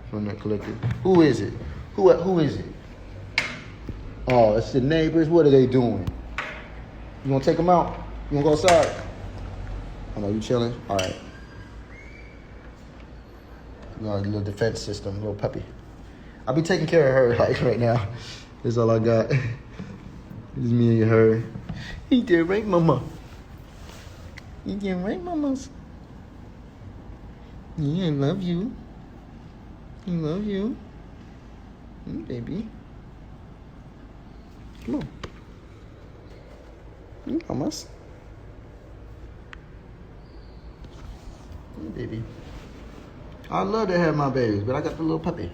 from that collective. Who is it? Who is it? Oh, it's the neighbors. What are they doing? You gonna take them out? You gonna go outside? Oh no, you chilling? All right. You got a little defense system, little puppy. I'll be taking care of her like right now. That's all I got. It's me and her. He did right, mama. He did right, mamas. Yeah, I love you. I love you. Baby. Come on. Mamas. Baby. I love to have my babies, but I got the little puppy.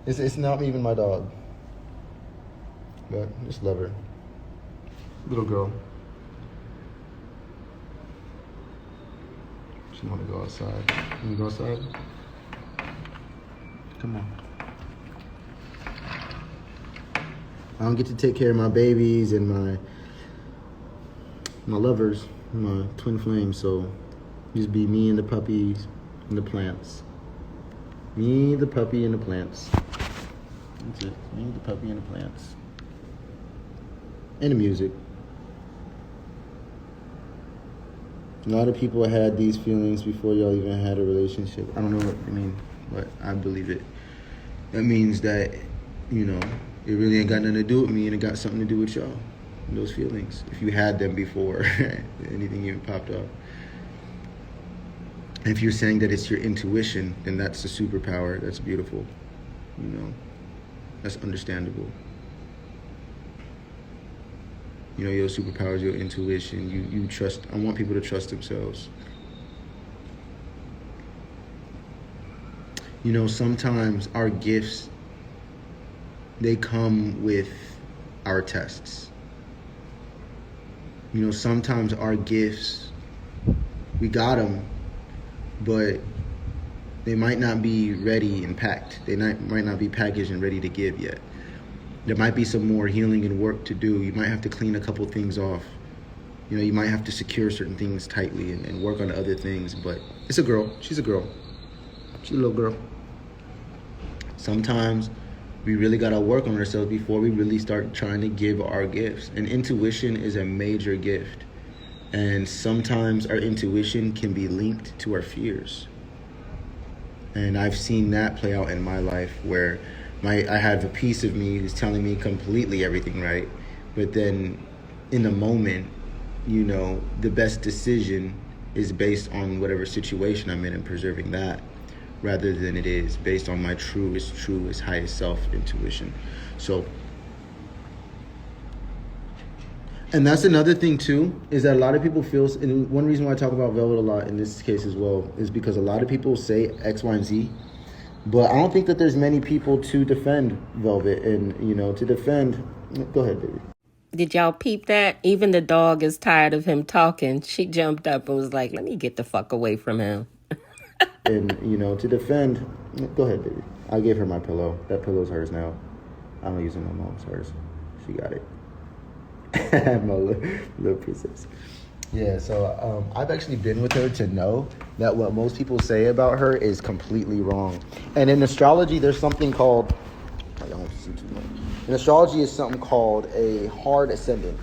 It's not even my dog. But I just love her. Little girl. She want to go outside. Can you go outside? Come on. I don't get to take care of my babies and my lovers, my twin flames, so just be me and the puppies and the plants. Me, the puppy, and the plants. That's it. Me, the puppy, and the plants. And the music. A lot of people had these feelings before y'all even had a relationship. I don't know what I mean, but I believe it. That means that, you know, it really ain't got nothing to do with me and it got something to do with y'all. Those feelings. If you had them before anything even popped up. And if you're saying that it's your intuition, then that's a superpower. That's beautiful. You know, that's understandable. You know, your superpower is your intuition. You trust. I want people to trust themselves. You know, sometimes our gifts, they come with our tests. You know, sometimes our gifts, we got them, but they might not be ready and packed. They might not be packaged and ready to give yet. There might be some more healing and work to do. You might have to clean a couple things off. You know, you might have to secure certain things tightly and work on other things, but it's a girl. She's a girl. She's a little girl. Sometimes we really got to work on ourselves before we really start trying to give our gifts. And intuition is a major gift. And sometimes our intuition can be linked to our fears. And I've seen that play out in my life where I have a piece of me who's telling me completely everything right. But then in the moment, you know, the best decision is based on whatever situation I'm in and preserving that, rather than it is based on my truest, highest self intuition. So, and that's another thing too, is that a lot of people feel, and one reason why I talk about Velvet a lot in this case as well, is because a lot of people say X, Y, and Z, but I don't think that there's many people to defend Velvet and, you know, to defend, go ahead, baby.
Did y'all peep that? Even the dog is tired of him talking. She jumped up and was like, let me get the fuck away from him.
And, you know, to defend, go ahead, baby. I gave her my pillow. That pillow's hers now. I don't use it no more. It's hers. She got it. My little princess. Yeah, so I've actually been with her to know that what most people say about her is completely wrong. And in astrology, there's something called, I don't see too much. In astrology is something called a hard ascendant.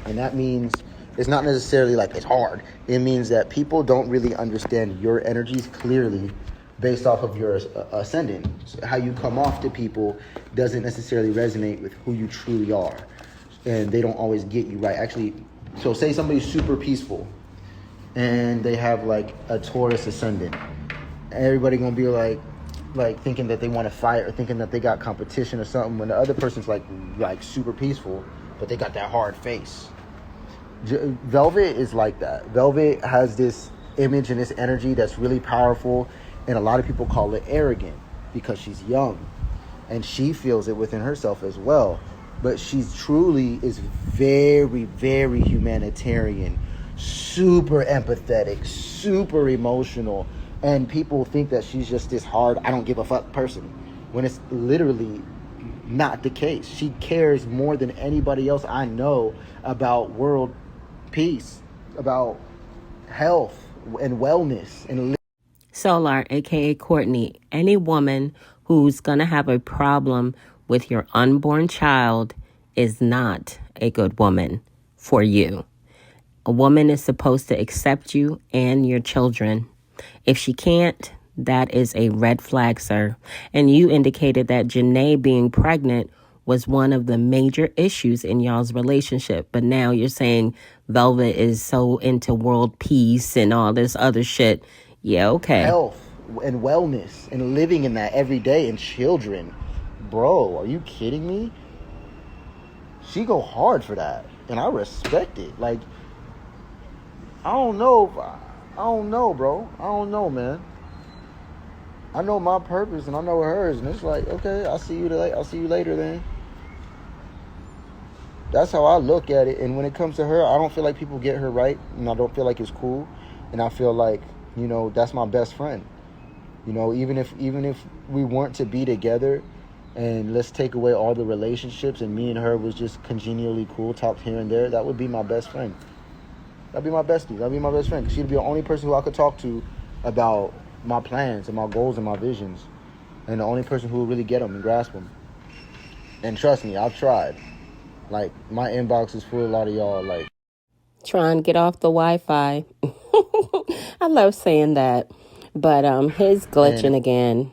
And that means it's not necessarily like it's hard. It means that people don't really understand your energies clearly based off of your ascendant. So how you come off to people doesn't necessarily resonate with who you truly are. And they don't always get you right. Actually, so say somebody's super peaceful and they have like a Taurus ascendant. Everybody gonna be like, like thinking that they want to fight or thinking that they got competition or something, when the other person's like super peaceful, but they got that hard face. Velvet is like that. Velvet has this image and this energy that's really powerful, and a lot of people call it arrogant because she's young, and she feels it within herself as well. But she's truly is very, very humanitarian, super empathetic, super emotional, and people think that she's just this hard, I don't give a fuck person, when it's literally not the case. She cares more than anybody else I know about world peace, about health and wellness and
Solar, aka Courtney, any woman who's gonna have a problem with your unborn child is not a good woman for you. A woman is supposed to accept you and your children. If she can't, that is a red flag, sir. And you indicated that Janae being pregnant was one of the major issues in y'all's relationship. But now you're saying Velvet is so into world peace and all this other shit. Yeah, okay.
Health and wellness and living in that every day, and children. Bro, are you kidding me? She go hard for that, and I respect it. Like, I don't know, bro. I don't know, man. I know my purpose and I know hers, and it's like, okay, I'll see you later then. That's how I look at it. And when it comes to her, I don't feel like people get her right, and I don't feel like it's cool. And I feel like, you know, that's my best friend. You know, even if we weren't to be together, and let's take away all the relationships, and me and her was just congenially cool, talked here and there, that would be my best friend. That'd be my bestie. That'd be my best friend. 'Cause she'd be the only person who I could talk to about my plans and my goals and my visions, and the only person who would really get them and grasp them. And trust me, I've tried. Like, my inbox is full of a lot of y'all, like,
Trying to get off the Wi-Fi. I love saying that. But his glitching again.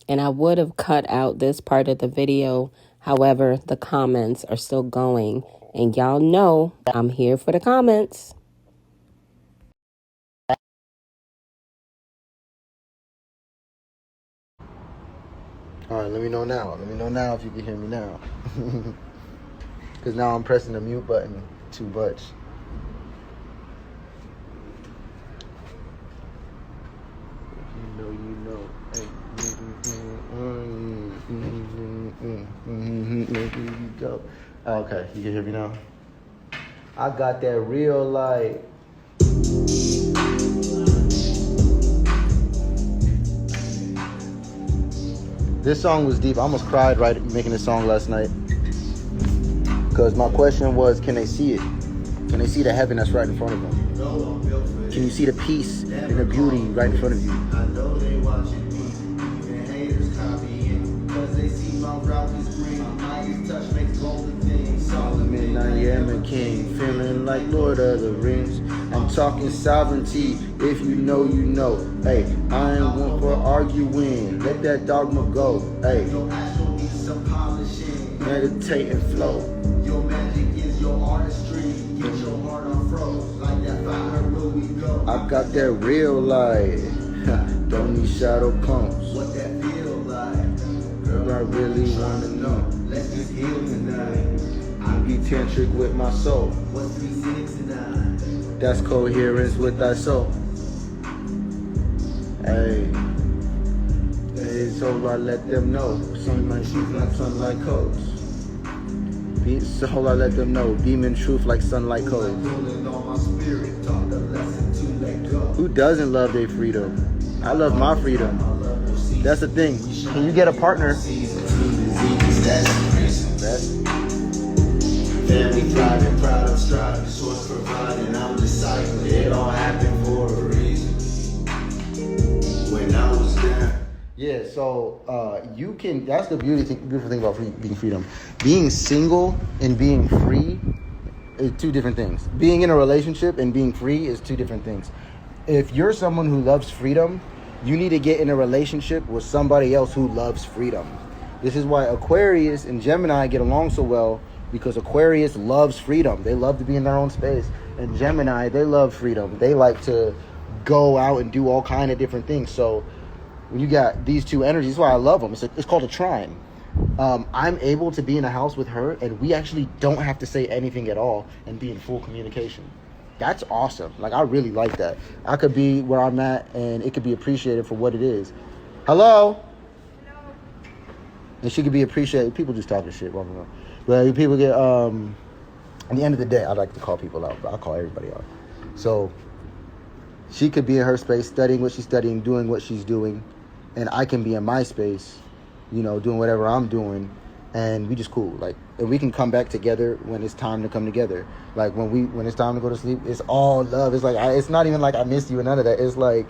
And I would have cut out this part of the video. However, the comments are still going. And y'all know I'm here for the comments.
all right, let me know now. Let me know now if you can hear me now. Because now I'm pressing the mute button too much. If you know, you know. Hey. There you go. Okay, you can hear me now? I got that real light. This song was deep. I almost cried making this song last night. Because my question was, can they see it? Can they see the heaven that's right in front of them? Can you see the peace and the beauty right in front of you?
I know they watching me, even haters copying, cause they see my route is green, my eyes touch makes golden things.
Solomon, I am a king, feeling like Lord of the Rings. I'm talking sovereignty, if you know, you know. Hey, I ain't one for arguing, let that dogma go. Hey,
Your astral needs some polishing.
meditate and flow.
Your magic is your artistry. Get your heart unfroze, like that fire where we go.
I got that real light, don't need shadow pumps.
What that feel like?
Girl, I really wanna know.
Let's just heal tonight.
I be tantric with my soul.
What's 369?
That's coherence with thy soul. Hey, hey, so I let them know. Sunlight shoes like sunlight codes. So I let them know. Demon truth like sunlight codes.
Pulling on my spirit, taught the lesson to let go.
Who doesn't love their freedom? I love my freedom. That's the thing. Can you get a partner? That's
Family thriving, proud of striving, source providing, I'm discipling. It all happened for a reason. When I was down.
yeah. So you can. That's the beautiful thing about being freedom. Being single and being free is two different things. Being in a relationship and being free is two different things. If you're someone who loves freedom, you need to get in a relationship with somebody else who loves freedom. This is why Aquarius and Gemini get along so well, because Aquarius loves freedom. They love to be in their own space. And Gemini, they love freedom. They like to go out and do all kind of different things. So when you got these two energies, that's why I love them. It's called a trine. I'm able to be in a house with her, and we actually don't have to say anything at all and be in full communication. That's awesome. Like, I really like that. I could be where I'm at, and it could be appreciated for what it is. Hello? And she could be appreciated. People just talking shit. But people get, at the end of the day, I like to call people out, but I'll call everybody out. So she could be in her space studying what she's studying, doing what she's doing, and I can be in my space, doing whatever I'm doing, and we just cool. Like, and we can come back together when it's time to come together. Like, when it's time to go to sleep, it's all love. It's like, it's not even like I missed you and none of that. It's like,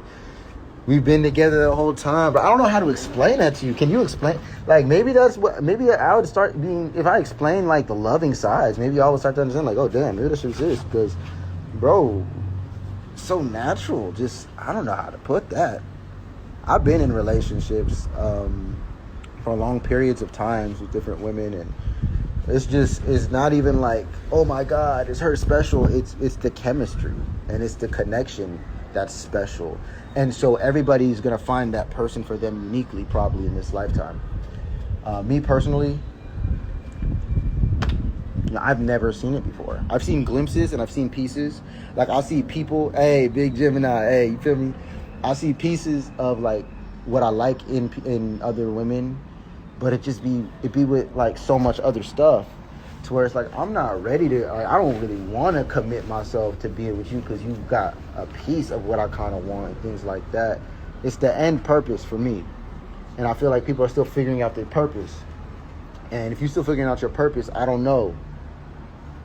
we've been together the whole time, but I don't know how to explain that to you. Can you explain? Like, maybe I would start being, if I explain, like, the loving sides, maybe I would start to understand, like, oh, damn, maybe this is this. Because, bro, it's so natural. Just, I don't know how to put that. I've been in relationships for long periods of times with different women, and it's not even like, oh, my God, is her special. It's the chemistry, and it's the connection that's special. And so everybody's going to find that person for them uniquely, probably in this lifetime. Me personally, I've never seen it before. I've seen glimpses and I've seen pieces. Like, I'll see people, hey, big Gemini, hey, you feel me? I'll see pieces of, like, what I like in other women, but it be with, like, so much other stuff, to where it's like, I'm not ready to, I don't really want to commit myself to being with you because you've got a piece of what I kind of want and things like that. It's the end purpose for me. And I feel like people are still figuring out their purpose. And if you're still figuring out your purpose, I don't know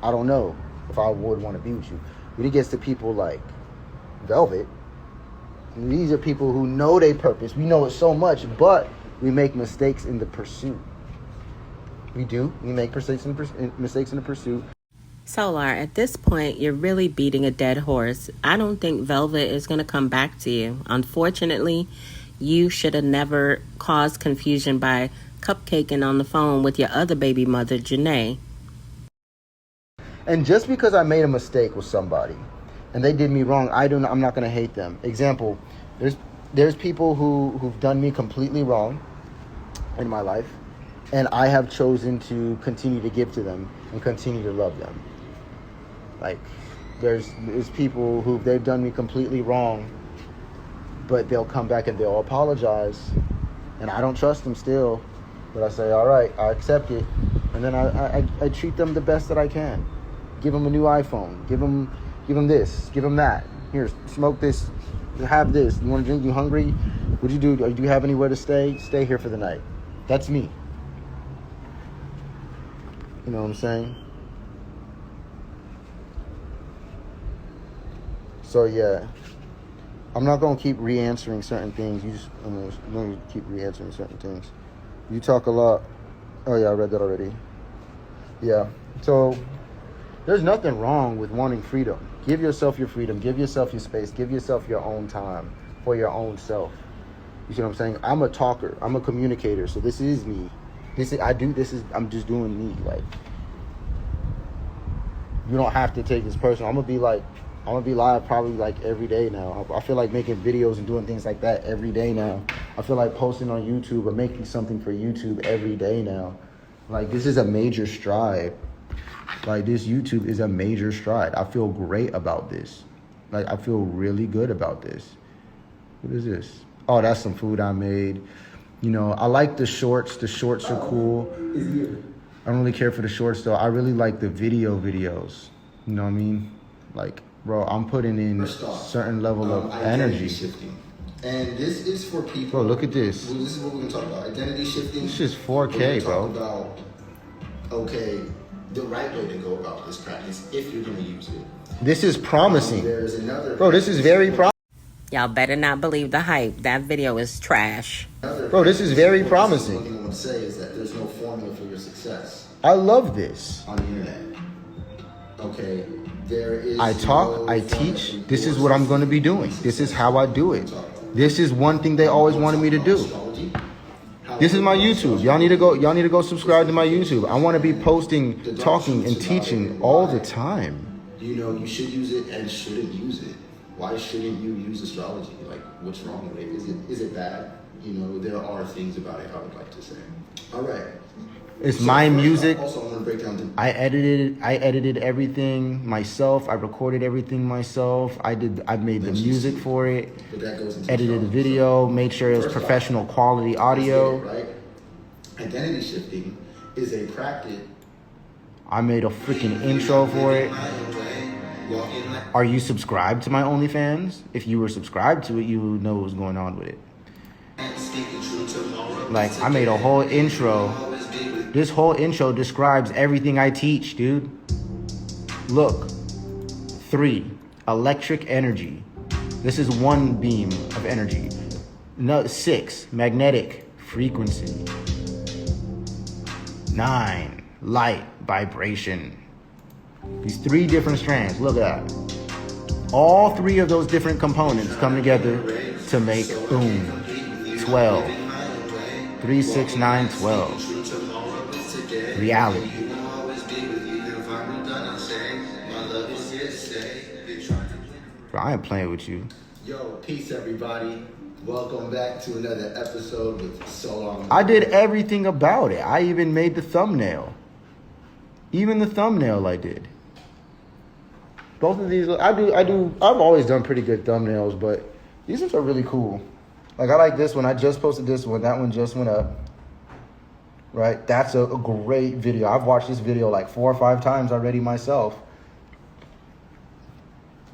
if I would want to be with you. When it gets to people like Velvet, these are people who know their purpose. We know it so much, but we make mistakes in the pursuit. We do. We make mistakes in the pursuit.
Solar, at this point, you're really beating a dead horse. I don't think Velvet is going to come back to you. Unfortunately, you should have never caused confusion by cupcaking on the phone with your other baby mother, Janae.
And just because I made a mistake with somebody and they did me wrong, I'm not going to hate them. Example, there's people who've done me completely wrong in my life, and I have chosen to continue to give to them and continue to love them. Like, there's people who they've done me completely wrong, but they'll come back and they'll apologize, and I don't trust them still, but I say, all right, I accept it, and then I treat them the best that I can. Give them a new iPhone. Give them this. Give them that. Here, smoke this. Have this. You want to drink? You hungry? What do you do? Do you have anywhere to stay? Stay here for the night. That's me. You know what I'm saying? So yeah, I'm not gonna keep re-answering certain things. I'm gonna keep re-answering certain things. You talk a lot. Oh yeah, I read that already. Yeah. So there's nothing wrong with wanting freedom. Give yourself your freedom. Give yourself your space. Give yourself your own time for your own self. You see what I'm saying? I'm a talker. I'm a communicator. So this is me. I'm just doing me. Like, you don't have to take this personal. I'm gonna be live probably like every day now. I feel like making videos and doing things like that every day now. I feel like posting on YouTube or making something for YouTube every day now. Like, this is a major stride. Like, this YouTube is a major stride. I feel great about this. Like, I feel really good about this. What is this? Oh, that's some food I made. You know, I like the shorts. The shorts are cool. I don't really care for the shorts, though. I really like the videos. You know what I mean? Like, bro, I'm putting in a certain level of energy.
Shifting. And this is for people.
Bro, look at this.
Well, this is what we're going to talk about. Identity shifting.
This is 4K, bro.
About, okay, the right way to go about this practice if you're going to use it.
This is promising.
There's another.
Bro, this is very promising.
Y'all better not believe the hype. That video is trash.
Bro, this is very promising.
One thing I want to say is that there's no formula for your success
I love this.
on the internet. Okay, there is.
I talk,
no
I teach. This is what I'm going to be doing. This is how I do it. This is one thing they always wanted me to do. This is my YouTube. Y'all need to go subscribe to my YouTube. I want to be posting, talking, and teaching all the time.
You know, you should use it and shouldn't use it. Why shouldn't you use astrology? Like, what's wrong with it? Is it bad?
there are things about it I would like to say. All right.
It's my music.
Also, I'm gonna break down.
I edited everything myself. I recorded everything myself. I made the music for it.
But that goes into
edited the video, made sure it was professional quality audio.
Right? Identity shifting is a practice.
I made a freaking intro for it. Are you subscribed to my OnlyFans? If you were subscribed to it, you would know what was going on with it. Like, I made a whole intro. This whole intro describes everything I teach, dude. Look. 3, electric energy. This is one beam of energy. 6, magnetic frequency. 9, light vibration. These 3 different strands. Look at that. All 3 of those different components come together to make boom. 12. 3, 6, 9, 12. Reality. Bro, I ain't playing with you.
Yo, peace everybody. Welcome back to another episode with Solar.
I did everything about it. I even made the thumbnail. Even the thumbnail I did. Both of these, I've always done pretty good thumbnails, but these ones are really cool. Like, I like this one. I just posted this one. That one just went up. Right? That's a great video. I've watched this video like 4 or 5 times already myself.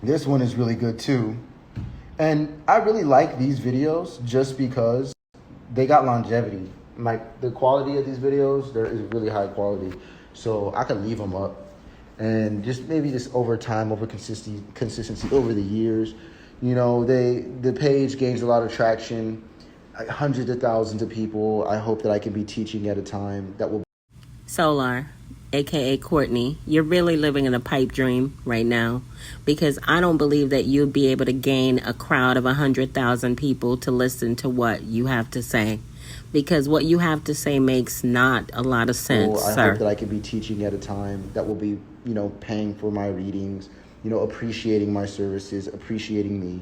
This one is really good too. And I really like these videos just because they got longevity. Like, the quality of these videos, there is really high quality. So I could leave them up. And just over time, over consistency over the years, the page gains a lot of traction. Hundreds of thousands of people. I hope that I can be teaching at a time that will.
Solar, aka Courtney, you're really living in a pipe dream right now, because I don't believe that you'll be able to gain a crowd of 100,000 people to listen to what you have to say, because what you have to say makes not a lot of sense,
I
sir.
hope that I can be teaching at a time that will be, paying for my readings, appreciating my services, appreciating me.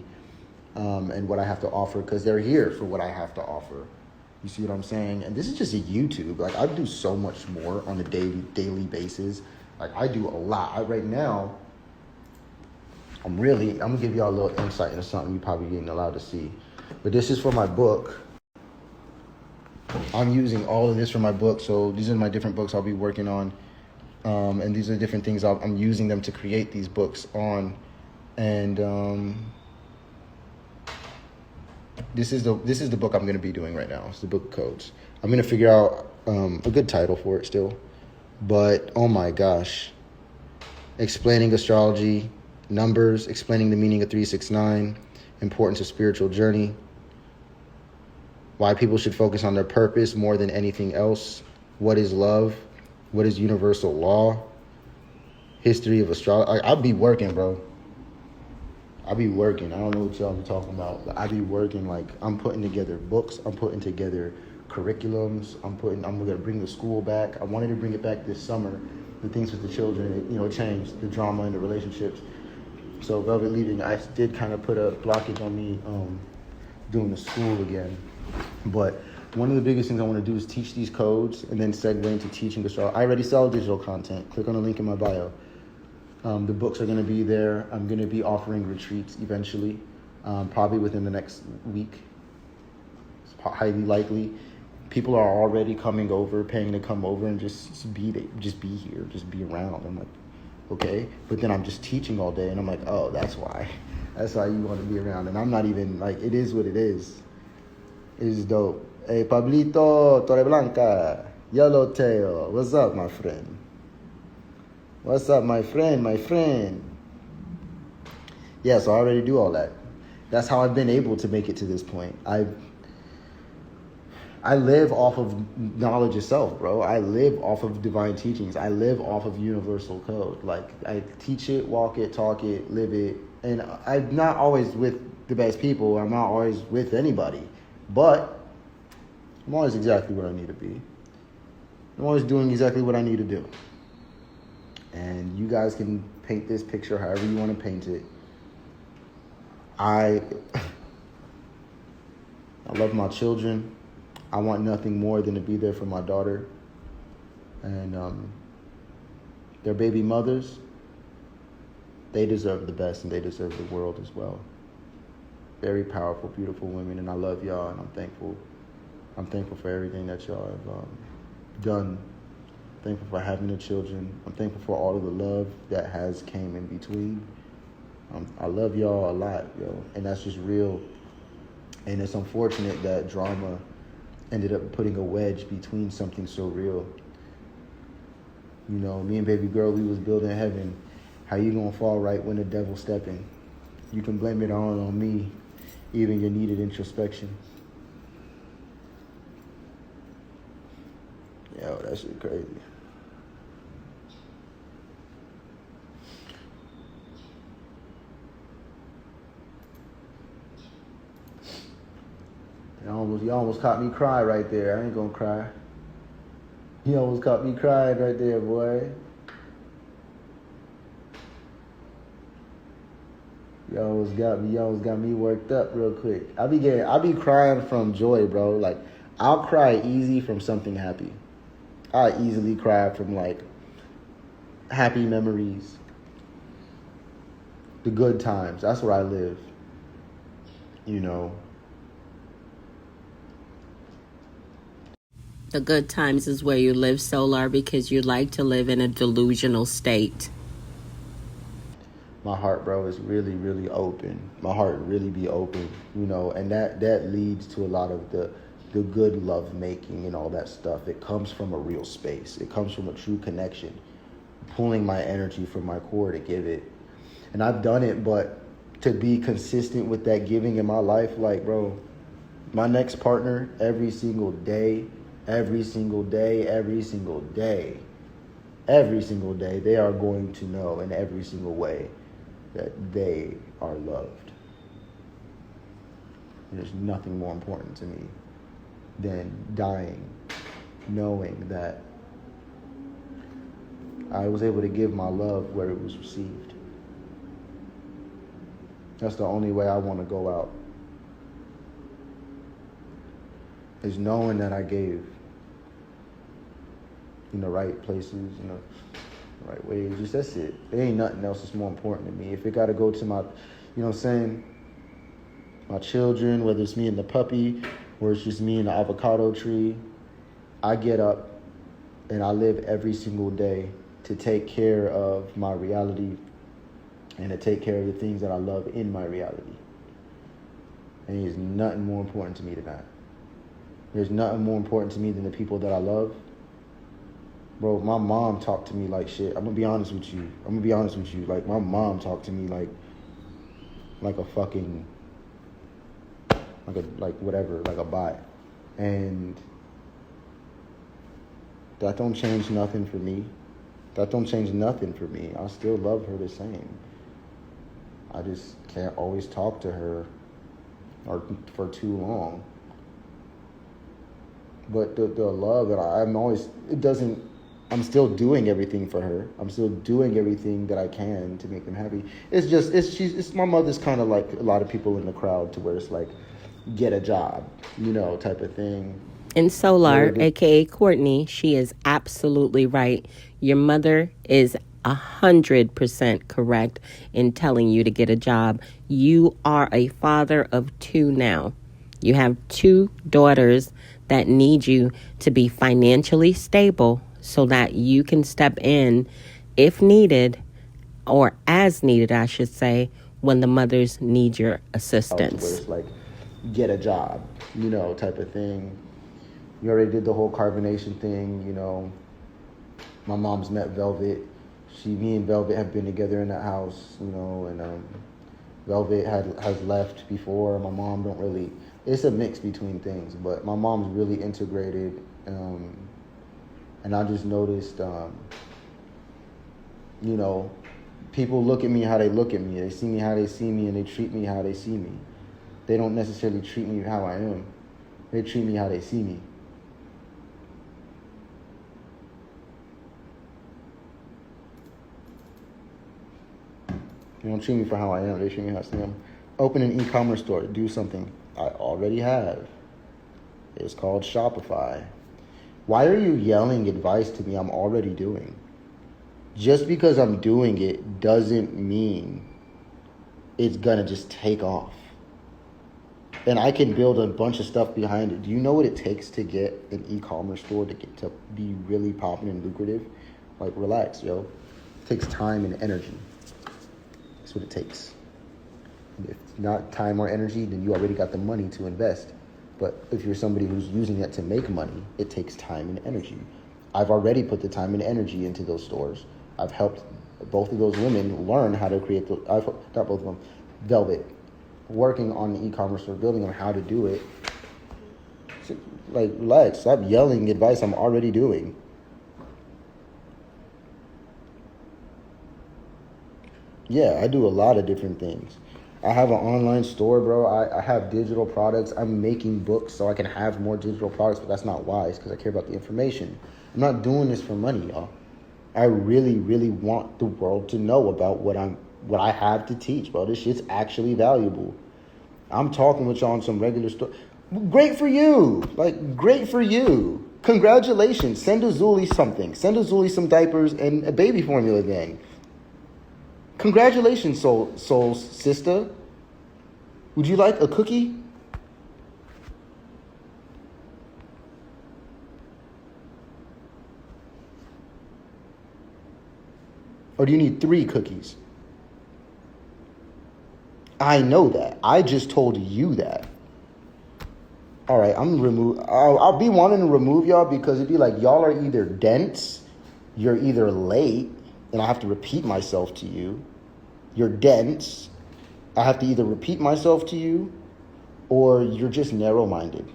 And what I have to offer, because they're here for what I have to offer. You see what I'm saying? And this is just a YouTube. Like, I do so much more on a daily basis. Like, I do a lot. Right now, I'm gonna give y'all a little insight into something you probably ain't allowed to see. But this is for my book. I'm using all of this for my book. So these are my different books I'll be working on. And these are different things I'm using them to create these books on. And this is the book I'm going to be doing right now. It's the book codes. I'm going to figure out a good title for it still. But, oh my gosh. Explaining astrology, numbers, explaining the meaning of 369, importance of spiritual journey, why people should focus on their purpose more than anything else, what is love, what is universal law, history of astrology. I'll be working, bro. I be working. I don't know what y'all be talking about, but I be working. Like, I'm putting together books. I'm putting together curriculums. I'm gonna bring the school back. I wanted to bring it back this summer. The things with the children, it changed, the drama and the relationships. So Velvet leaving, I did kind of put a blockage on me doing the school again. But one of the biggest things I want to do is teach these codes and then segue into teaching astrology. I already sell digital content. Click on the link in my bio. The books are going to be there. I'm going to be offering retreats eventually, probably within the next week. It's highly likely. People are already coming over, paying to come over and just be here, just be around. I'm like, okay. But then I'm just teaching all day, and I'm like, oh, that's why. That's why you want to be around. And I'm not even, like, it is what it is. It is dope. Hey, Pablito Torreblanca, Yellowtail, what's up, my friend? What's up, my friend? Yeah, so I already do all that. That's how I've been able to make it to this point. I live off of knowledge itself, bro. I live off of divine teachings. I live off of universal code. Like, I teach it, walk it, talk it, live it. And I'm not always with the best people. I'm not always with anybody. But I'm always exactly where I need to be. I'm always doing exactly what I need to do. And you guys can paint this picture however you want to paint it. I I love my children. I want nothing more than to be there for my daughter. And their baby mothers, they deserve the best, and they deserve the world as well. Very powerful, beautiful women, and I love y'all, and I'm thankful. I'm thankful for everything that y'all have done. Thankful for having the children. I'm thankful for all of the love that has came in between. I love y'all a lot, yo, and that's just real. And it's unfortunate that drama ended up putting a wedge between something so real. You know, me and baby girl, we was building heaven. How you gonna fall right when the devil's stepping? You can blame it all on me, even your needed introspection. Yo, that shit crazy. You almost caught me cry right there. I ain't gonna cry. You almost caught me crying right there, boy. You almost got me worked up real quick. I be crying from joy, bro. Like, I'll cry easy from something happy. I easily cry from like happy memories. The good times. That's where I live. You know.
The good times is where you live, Solar, because you like to live in a delusional state.
My heart, bro, is really, really open. My heart really be open, you know, and that leads to a lot of the good love making and all that stuff. It comes from a real space. It comes from a true connection, pulling my energy from my core to give it. And I've done it, but to be consistent with that giving in my life, like, bro, my next partner, every single day, they are going to know in every single way that they are loved. There's nothing more important to me than dying knowing that I was able to give my love where it was received. That's the only way I want to go out, is knowing that I gave in the right places, in the right ways. Just that's it. There ain't nothing else that's more important to me. If it got to go to my, you know what I'm saying, my children, whether it's me and the puppy or it's just me and the avocado tree, I get up and I live every single day to take care of my reality and to take care of the things that I love in my reality. And there's nothing more important to me than that. There's nothing more important to me than the people that I love. Bro, my mom talked to me like shit. I'm gonna be honest with you. Like, my mom talked to me like a fucking, like a bot. And that don't change nothing for me. I still love her the same. I just can't always talk to her or for too long. But the love that I'm still doing everything for her. I'm still doing everything that I can to make them happy. It's my mother's kind of like a lot of people in the crowd, to where it's like, get a job, you know, type of thing.
And Solar, aka Courtney, she is absolutely right. Your mother is 100% correct in telling you to get a job. You are a father of two now. You have two daughters that need you to be financially stable so that you can step in if needed, or as needed, I should say, when the mothers need your assistance.
Where it's like, get a job, you know, type of thing. You already did the whole carbonation thing, you know. My mom's met Velvet. Me and Velvet have been together in that house, you know, and Velvet has left before. My mom don't really, it's a mix between things, but my mom's really integrated, and I just noticed, you know, people look at me how they look at me. They see me how they see me, and they treat me how they see me. They don't necessarily treat me how I am. They treat me how they see me. They don't treat me for how I am. They treat me how I see them. Open an e-commerce store. Do something. I already have. It's called Shopify. Why are you yelling advice to me I'm already doing? Just because I'm doing it doesn't mean it's gonna just take off. And I can build a bunch of stuff behind it. Do you know what it takes to get an e-commerce store to get to be really popular and lucrative? Like, relax, yo. It takes time and energy. That's what it takes. And if it's not time or energy, then you already got the money to invest. But if you're somebody who's using that to make money, it takes time and energy. I've already put the time and energy into those stores. I've helped both of those women learn how to create those, not both of them, Velvet, working on the e-commerce store, building on how to do it. So, like, relax, stop yelling advice I'm already doing. Yeah, I do a lot of different things. I have an online store, bro. I have digital products. I'm making books so I can have more digital products, but that's not wise because I care about the information. I'm not doing this for money, y'all. I really, really want the world to know about what I have to teach, bro. This shit's actually valuable. I'm talking with y'all on some regular stuff. Great for you. Like, great for you. Congratulations. Send Azuli something. Send Azuli some diapers and a baby formula then. Congratulations, soul sister. Would you like a cookie? Or do you need 3 cookies? I know that. I just told you that. All right, I'm gonna remove. I'll be wanting to remove y'all because it'd be like y'all are either dense, you're either late, and I have to repeat myself to you. You're dense. I have to either repeat myself to you, or you're just narrow-minded.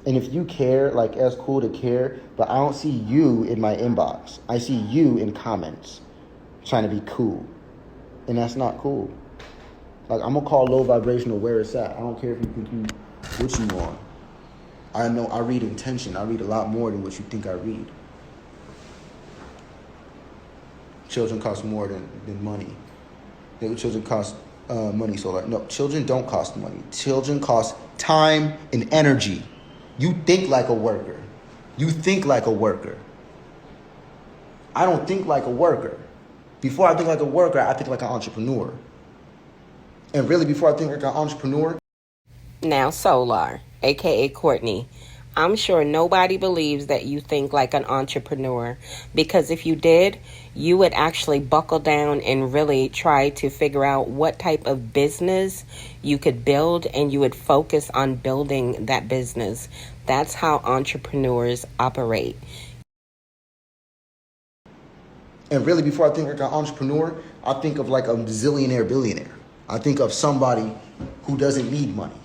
And if you care, like, that's cool to care, but I don't see you in my inbox. I see you in comments trying to be cool. And that's not cool. Like, I'm going to call low vibrational where it's at. I don't care if you think you, what you want. I know I read intention. I read a lot more than what you think I read. Children cost more than money. Children cost money. So, like, no, children don't cost money. Children cost time and energy. You think like a worker. You think like a worker. I don't think like a worker. Before I think like a worker, I think like an entrepreneur. And really, before I think like an entrepreneur.
Now, Solar, aka Courtney, I'm sure nobody believes that you think like an entrepreneur, because if you did, you would actually buckle down and really try to figure out what type of business you could build, and you would focus on building that business. That's how entrepreneurs operate.
And really, before I think like an entrepreneur, I think of like a zillionaire billionaire. I think of somebody who doesn't need money,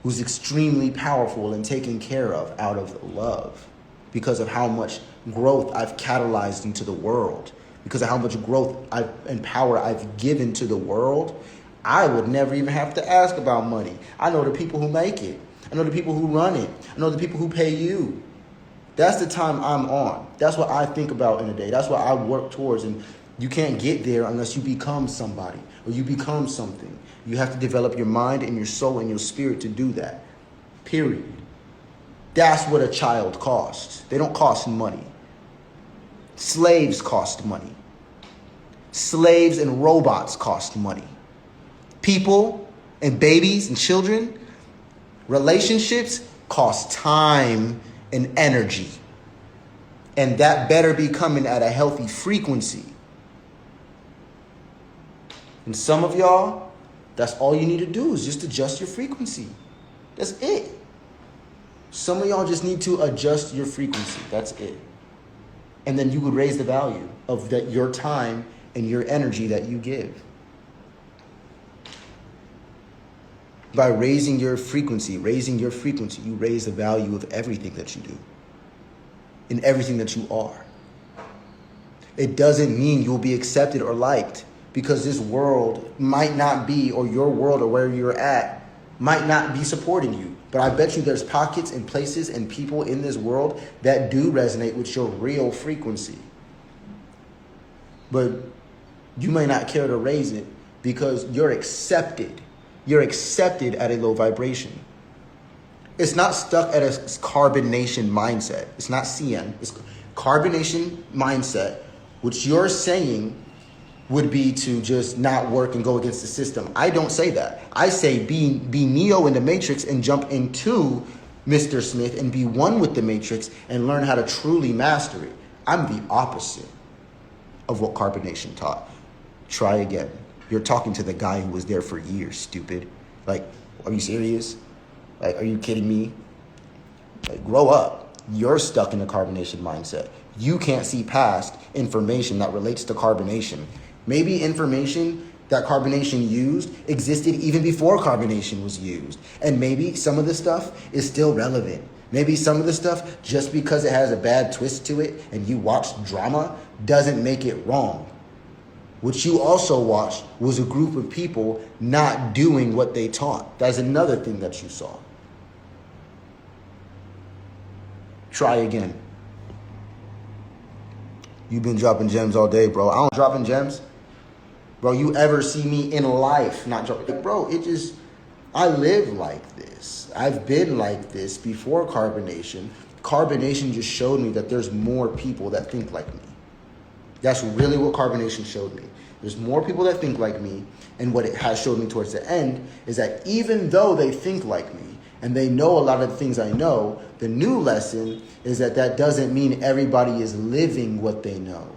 who's extremely powerful and taken care of out of love because of how much growth I've catalyzed into the world, because of how much growth and power I've given to the world. I would never even have to ask about money. I know the people who make it. I know the people who run it. I know the people who pay you. That's the time I'm on. That's what I think about in a day. That's what I work towards. And you can't get there unless you become somebody or you become something. You have to develop your mind and your soul and your spirit to do that. Period. That's what a child costs. They don't cost money. Slaves cost money. Slaves and robots cost money. People and babies and children, relationships cost time and energy. And that better be coming at a healthy frequency. And some of y'all, that's all you need to do is just adjust your frequency. That's it. Some of y'all just need to adjust your frequency. That's it. And then you would raise the value of that, your time and your energy that you give. By raising your frequency, you raise the value of everything that you do and everything that you are. It doesn't mean you'll be accepted or liked, because this world might not be, or your world or where you're at might not be supporting you. But I bet you there's pockets and places and people in this world that do resonate with your real frequency. But you may not care to raise it because you're accepted. You're accepted at a low vibration.
It's not stuck at a carbonation mindset. It's not CN. It's carbonation mindset, which you're saying would be to just not work and go against the system. I don't say that. I say be Neo in the Matrix and jump into Mr. Smith and be one with the Matrix and learn how to truly master it. I'm the opposite of what carbonation taught. Try again. You're talking to the guy who was there for years, stupid. Like, are you serious? Like, are you kidding me? Like, grow up. You're stuck in the carbonation mindset. You can't see past information that relates to carbonation. Maybe information that carbonation used existed even before carbonation was used. And maybe some of the stuff is still relevant. Maybe some of the stuff, just because it has a bad twist to it and you watch drama, doesn't make it wrong. What you also watched was a group of people not doing what they taught. That's another thing that you saw. Try again. You've been dropping gems all day, bro. I don't dropping gems. Bro, you ever see me in life not dropping? Bro, I live like this. I've been like this before carbonation. Carbonation just showed me that there's more people that think like me. That's really what carbonation showed me. There's more people that think like me, and what it has showed me towards the end is that even though they think like me, and they know a lot of the things I know, the new lesson is that doesn't mean everybody is living what they know.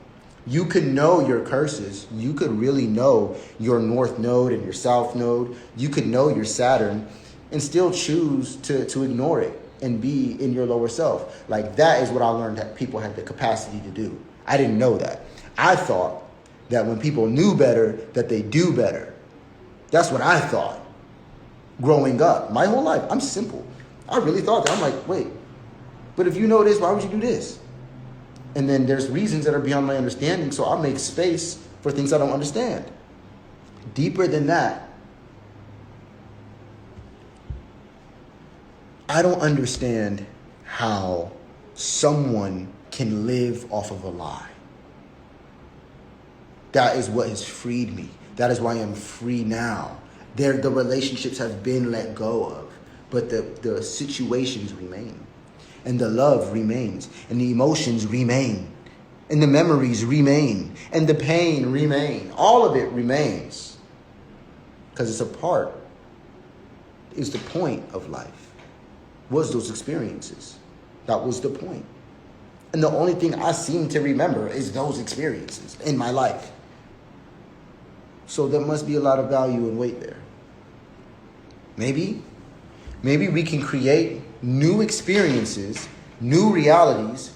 You could know your curses. You could really know your North Node and your South Node. You could know your Saturn and still choose to ignore it and be in your lower self. Like, that is what I learned that people had the capacity to do. I didn't know that. I thought that when people knew better, that they do better. That's what I thought. Growing up, my whole life, I'm simple. I really thought that. I'm like, wait, but if you know this, why would you do this? And then there's reasons that are beyond my understanding, so I make space for things I don't understand. Deeper than that, I don't understand how someone can live off of a lie. That is what has freed me. That is why I'm free now. The relationships have been let go of, but the situations remain, and the love remains, and the emotions remain, and the memories remain, and the pain remain. All of it remains, because it's the point of life, was those experiences. That was the point. And the only thing I seem to remember is those experiences in my life. So there must be a lot of value and weight there. Maybe we can create new experiences, new realities,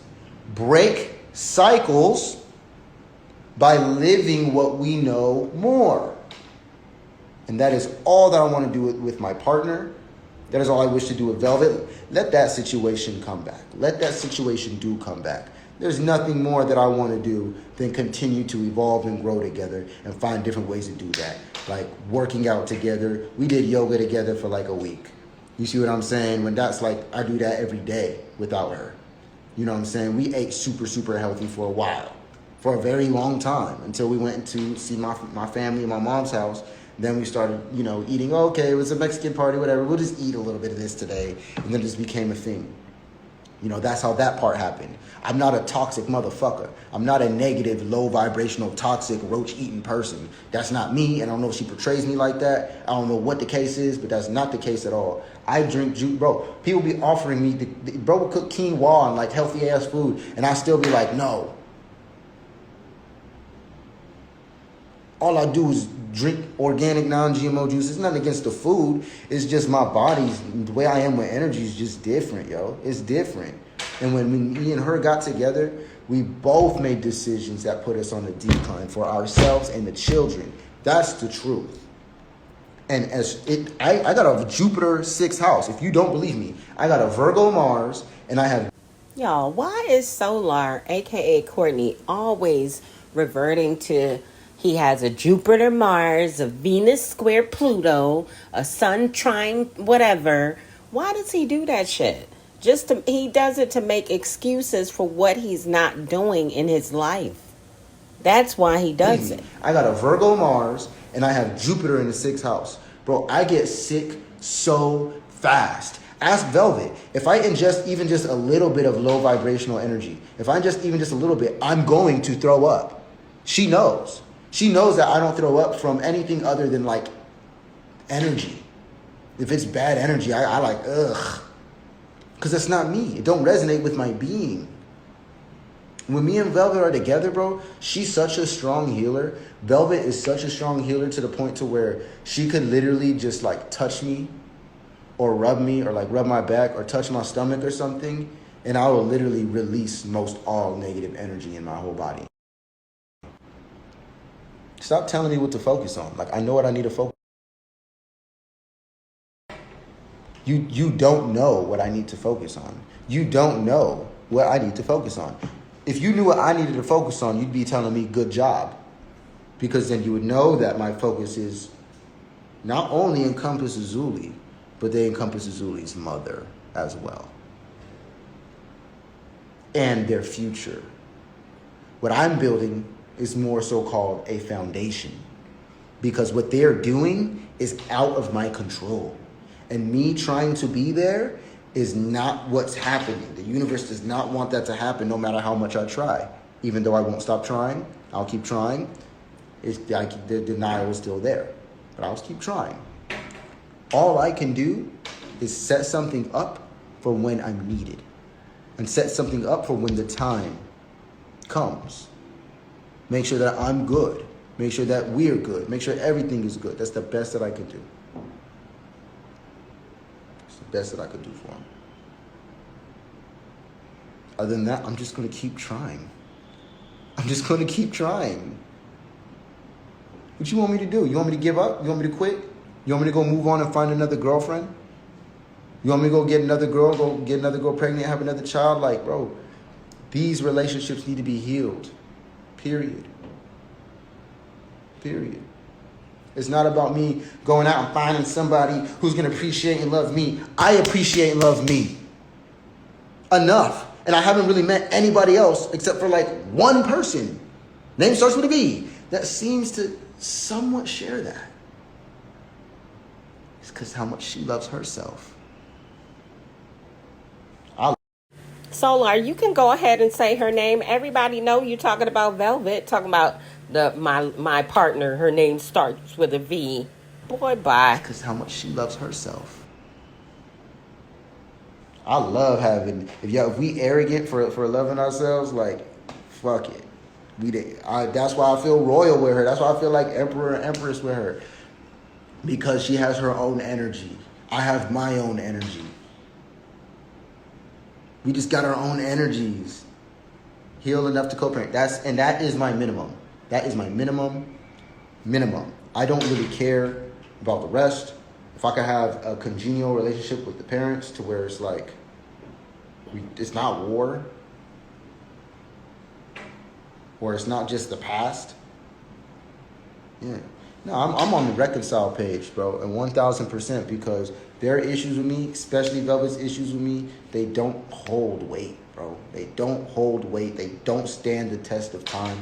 break cycles by living what we know more. And that is all that I want to do with my partner. That is all I wish to do with Velvet. Let that situation come back. Let that situation do come back. There's nothing more that I want to do than continue to evolve and grow together and find different ways to do that. Like working out together. We did yoga together for like a week. You see what I'm saying? When that's like, I do that every day without her. You know what I'm saying? We ate super, super healthy for a while. For a very long time. Until we went to see my family in my mom's house. Then we started, eating. Okay, it was a Mexican party, whatever. We'll just eat a little bit of this today. And then it just became a thing. That's how that part happened. I'm not a toxic motherfucker. I'm not a negative, low vibrational, toxic, roach-eating person. That's not me, and I don't know if she portrays me like that. I don't know what the case is, but that's not the case at all. I drink juice. Bro, people be offering me, bro will cook quinoa and like healthy-ass food, and I still be like, no. All I do is drink organic, non-GMO juice. It's nothing against the food. It's just my body's, the way I am with energy is just different, yo. It's different. And when me and her got together, we both made decisions that put us on the decline for ourselves and the children. That's the truth. And I got a Jupiter 6th house. If you don't believe me, I got a Virgo Mars, and I have...
Y'all, why is Solar, aka Courtney, always reverting to... He has a Jupiter, Mars, a Venus square Pluto, a Sun trine, whatever. Why does he do that shit? He does it to make excuses for what he's not doing in his life. That's why he does it.
I got a Virgo Mars, and I have Jupiter in the 6th house. Bro, I get sick so fast. Ask Velvet. If I ingest even just a little bit of low vibrational energy, if I ingest even just a little bit, I'm going to throw up. She knows. She knows that I don't throw up from anything other than like energy. If it's bad energy, I like, ugh. Because that's not me. It don't resonate with my being. When me and Velvet are together, bro, she's such a strong healer. Velvet is such a strong healer to the point to where she could literally just like touch me or rub me or like rub my back or touch my stomach or something. And I will literally release most all negative energy in my whole body. Stop telling me what to focus on. Like, I know what I need to focus on. You don't know what I need to focus on. You don't know what I need to focus on. If you knew what I needed to focus on, you'd be telling me good job. Because then you would know that my focus is not only encompass Azuli, but they encompass Azuli's mother as well. And their future. What I'm building is more so called a foundation. Because what they're doing is out of my control. And me trying to be there is not what's happening. The universe does not want that to happen no matter how much I try. Even though I won't stop trying, I'll keep trying. The denial is still there. But I'll keep trying. All I can do is set something up for when I'm needed. And set something up for when the time comes. Make sure that I'm good. Make sure that we're good. Make sure everything is good. That's the best that I can do. It's the best that I could do for him. Other than that, I'm just going to keep trying. I'm just going to keep trying. What you want me to do? You want me to give up? You want me to quit? You want me to go move on and find another girlfriend? You want me to go get another girl pregnant, have another child? Like, bro, these relationships need to be healed. Period. It's not about me going out and finding somebody who's going to appreciate and love me. I appreciate and love me. Enough. And I haven't really met anybody else except for like one person. Name starts with a B. That seems to somewhat share that. It's because how much she loves herself.
Solar, you can go ahead and say her name. Everybody know you talking about Velvet, talking about my partner. Her name starts with a V. Boy, bye.
Because how much she loves herself. I love having, if we arrogant for loving ourselves, like, fuck it. That's why I feel royal with her. That's why I feel like emperor and empress with her. Because she has her own energy. I have my own energy. We just got our own energies. Heal enough to co-parent. That is my minimum. That is my minimum. I don't really care about the rest. If I could have a congenial relationship with the parents to where it's like, it's not war. Or it's not just the past. Yeah. No, I'm on the reconcile page, bro, and 1,000%, because their issues with me, especially Velvet's issues with me, they don't hold weight, bro. They don't hold weight. They don't stand the test of time.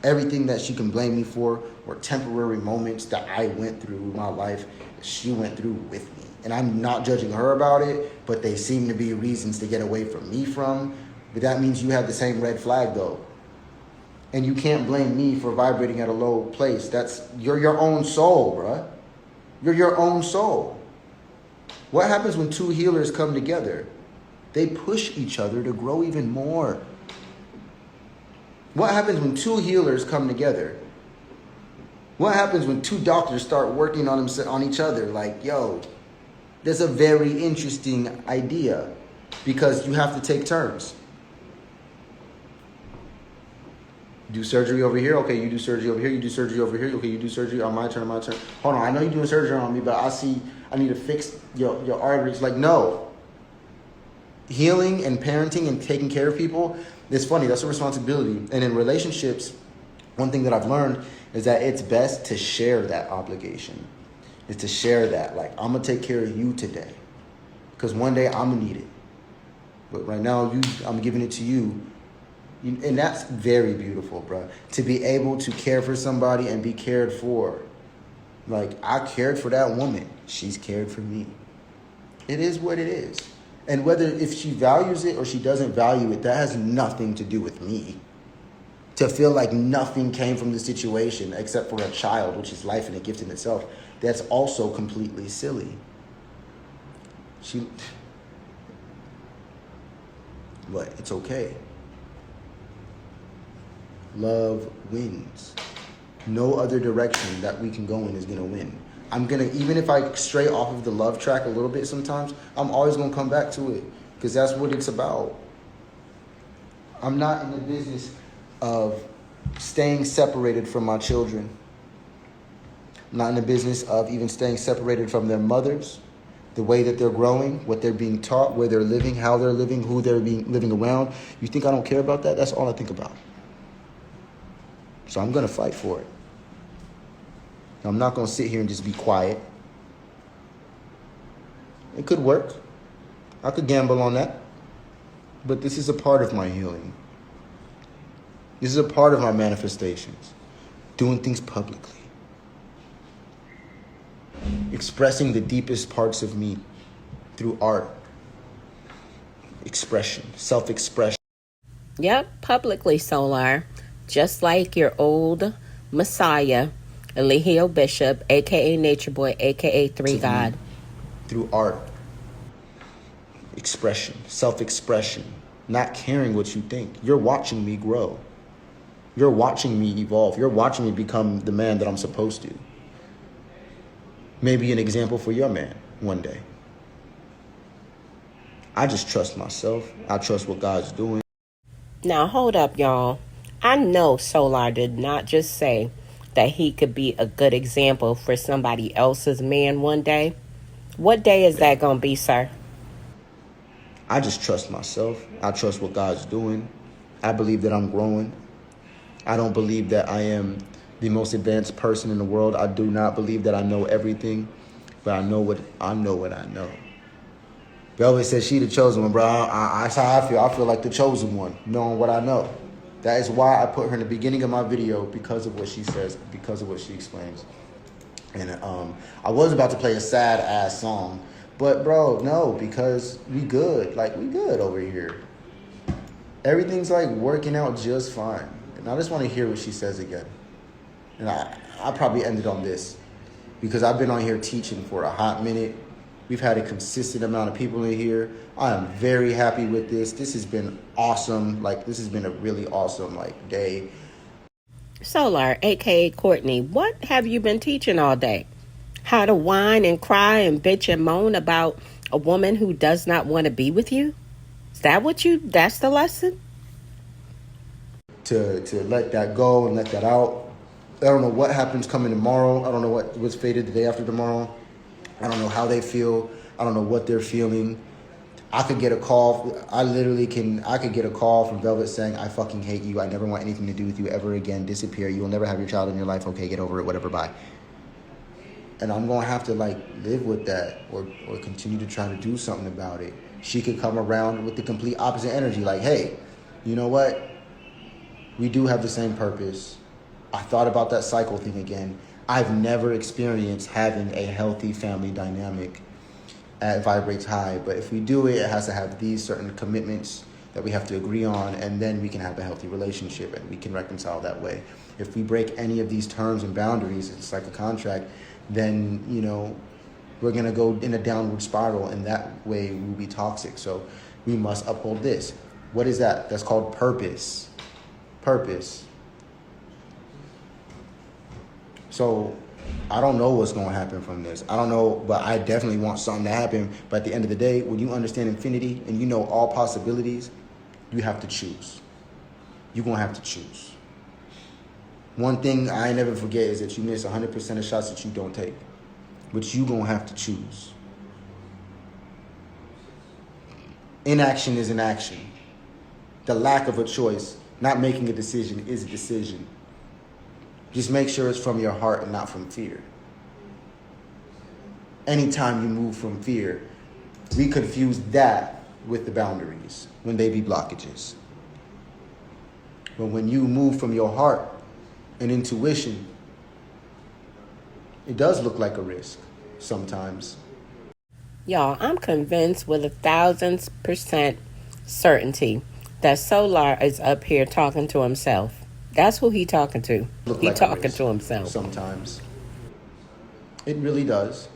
Everything that she can blame me for were temporary moments that I went through in my life, she went through with me. And I'm not judging her about it, but they seem to be reasons to get away from me from. But that means you have the same red flag, though. And you can't blame me for vibrating at a low place. You're your own soul, bruh. You're your own soul. What happens when two healers come together? They push each other to grow even more. What happens when two healers come together? What happens when two doctors start working on each other? Like, yo, that's a very interesting idea, because you have to take turns. Do surgery over here. Okay, you do surgery over here. You do surgery over here. Okay, you do surgery on my turn, Hold on, I know you're doing surgery on me, but I need to fix your arteries. Like, no. Healing and parenting and taking care of people, it's funny. That's a responsibility. And in relationships, one thing that I've learned is that it's best to share that obligation. Is to share that. Like, I'm going to take care of you today, because one day I'm going to need it. But right now, I'm giving it to you. And that's very beautiful, bro. To be able to care for somebody and be cared for. Like, I cared for that woman. She's cared for me. It is what it is. And whether if she values it or she doesn't value it, that has nothing to do with me. To feel like nothing came from the situation except for a child, which is life and a gift in itself, that's also completely silly. But it's okay. Love wins. No other direction that we can go in is gonna win. Even if I stray off of the love track a little bit sometimes, I'm always gonna come back to it because that's what it's about. I'm not in the business of staying separated from my children. I'm not in the business of even staying separated from their mothers, the way that they're growing, what they're being taught, where they're living, how they're living, who they're living around. You think I don't care about that? That's all I think about. So I'm going to fight for it. I'm not going to sit here and just be quiet. It could work. I could gamble on that. But this is a part of my healing. This is a part of my manifestations. Doing things publicly. Expressing the deepest parts of me through art. Expression. Self-expression.
Yep, publicly, Solar. Just like your old messiah, Eligio Bishop, a.k.a. Nature Boy, a.k.a. Three God.
Through art. Expression. Self-expression. Not caring what you think. You're watching me grow. You're watching me evolve. You're watching me become the man that I'm supposed to. Maybe an example for your man one day. I just trust myself. I trust what God's doing.
Now, hold up, y'all. I know Solar did not just say that he could be a good example for somebody else's man one day. What day is that going to be, sir?
I just trust myself. I trust what God's doing. I believe that I'm growing. I don't believe that I am the most advanced person in the world. I do not believe that I know everything, but I know what I know. Velvet says she the chosen one, bro. That's how I feel. I feel like the chosen one, knowing what I know. That is why I put her in the beginning of my video, because of what she says, because of what she explains. And I was about to play a sad ass song, but bro, no, because we good. Like, we good over here. Everything's like working out just fine. And I just want to hear what she says again. And I probably ended on this because I've been on here teaching for a hot minute. We've had a consistent amount of people in here. I am very happy with this. This has been awesome. Like, this has been a really awesome day.
Solar, a.k.a. Courtney, what have you been teaching all day? How to whine and cry and bitch and moan about a woman who does not want to be with you? Is that that's the lesson?
To let that go and let that out. I don't know what happens coming tomorrow. I don't know what's fated the day after tomorrow. I don't know how they feel. I don't know what they're feeling. I could get a call. I could get a call from Velvet saying, I fucking hate you. I never want anything to do with you ever again. Disappear. You will never have your child in your life. Okay, get over it. Whatever, bye. And I'm going to have to live with that or continue to try to do something about it. She could come around with the complete opposite energy. Like, hey, you know what? We do have the same purpose. I thought about that cycle thing again. I've never experienced having a healthy family dynamic that vibrates high. But if we do it, it has to have these certain commitments that we have to agree on, and then we can have a healthy relationship and we can reconcile that way. If we break any of these terms and boundaries, it's like a contract, then, we're going to go in a downward spiral, and that way we'll be toxic. So we must uphold this. What is that? That's called purpose. Purpose. So I don't know what's going to happen from this. I don't know, but I definitely want something to happen. But at the end of the day, when you understand infinity and you know all possibilities, you have to choose. You're going to have to choose. One thing I never forget is that you miss 100% of shots that you don't take. But you're going to have to choose. Inaction is an action. The lack of a choice, not making a decision, is a decision. Just make sure it's from your heart and not from fear. Anytime you move from fear, we confuse that with the boundaries when they be blockages. But when you move from your heart and intuition, it does look like a risk sometimes.
Y'all, I'm convinced with 1,000% certainty that Solar is up here talking to himself. That's who he talking to.
Look
He
like a
talking
race
to himself.
sometimes. It really does.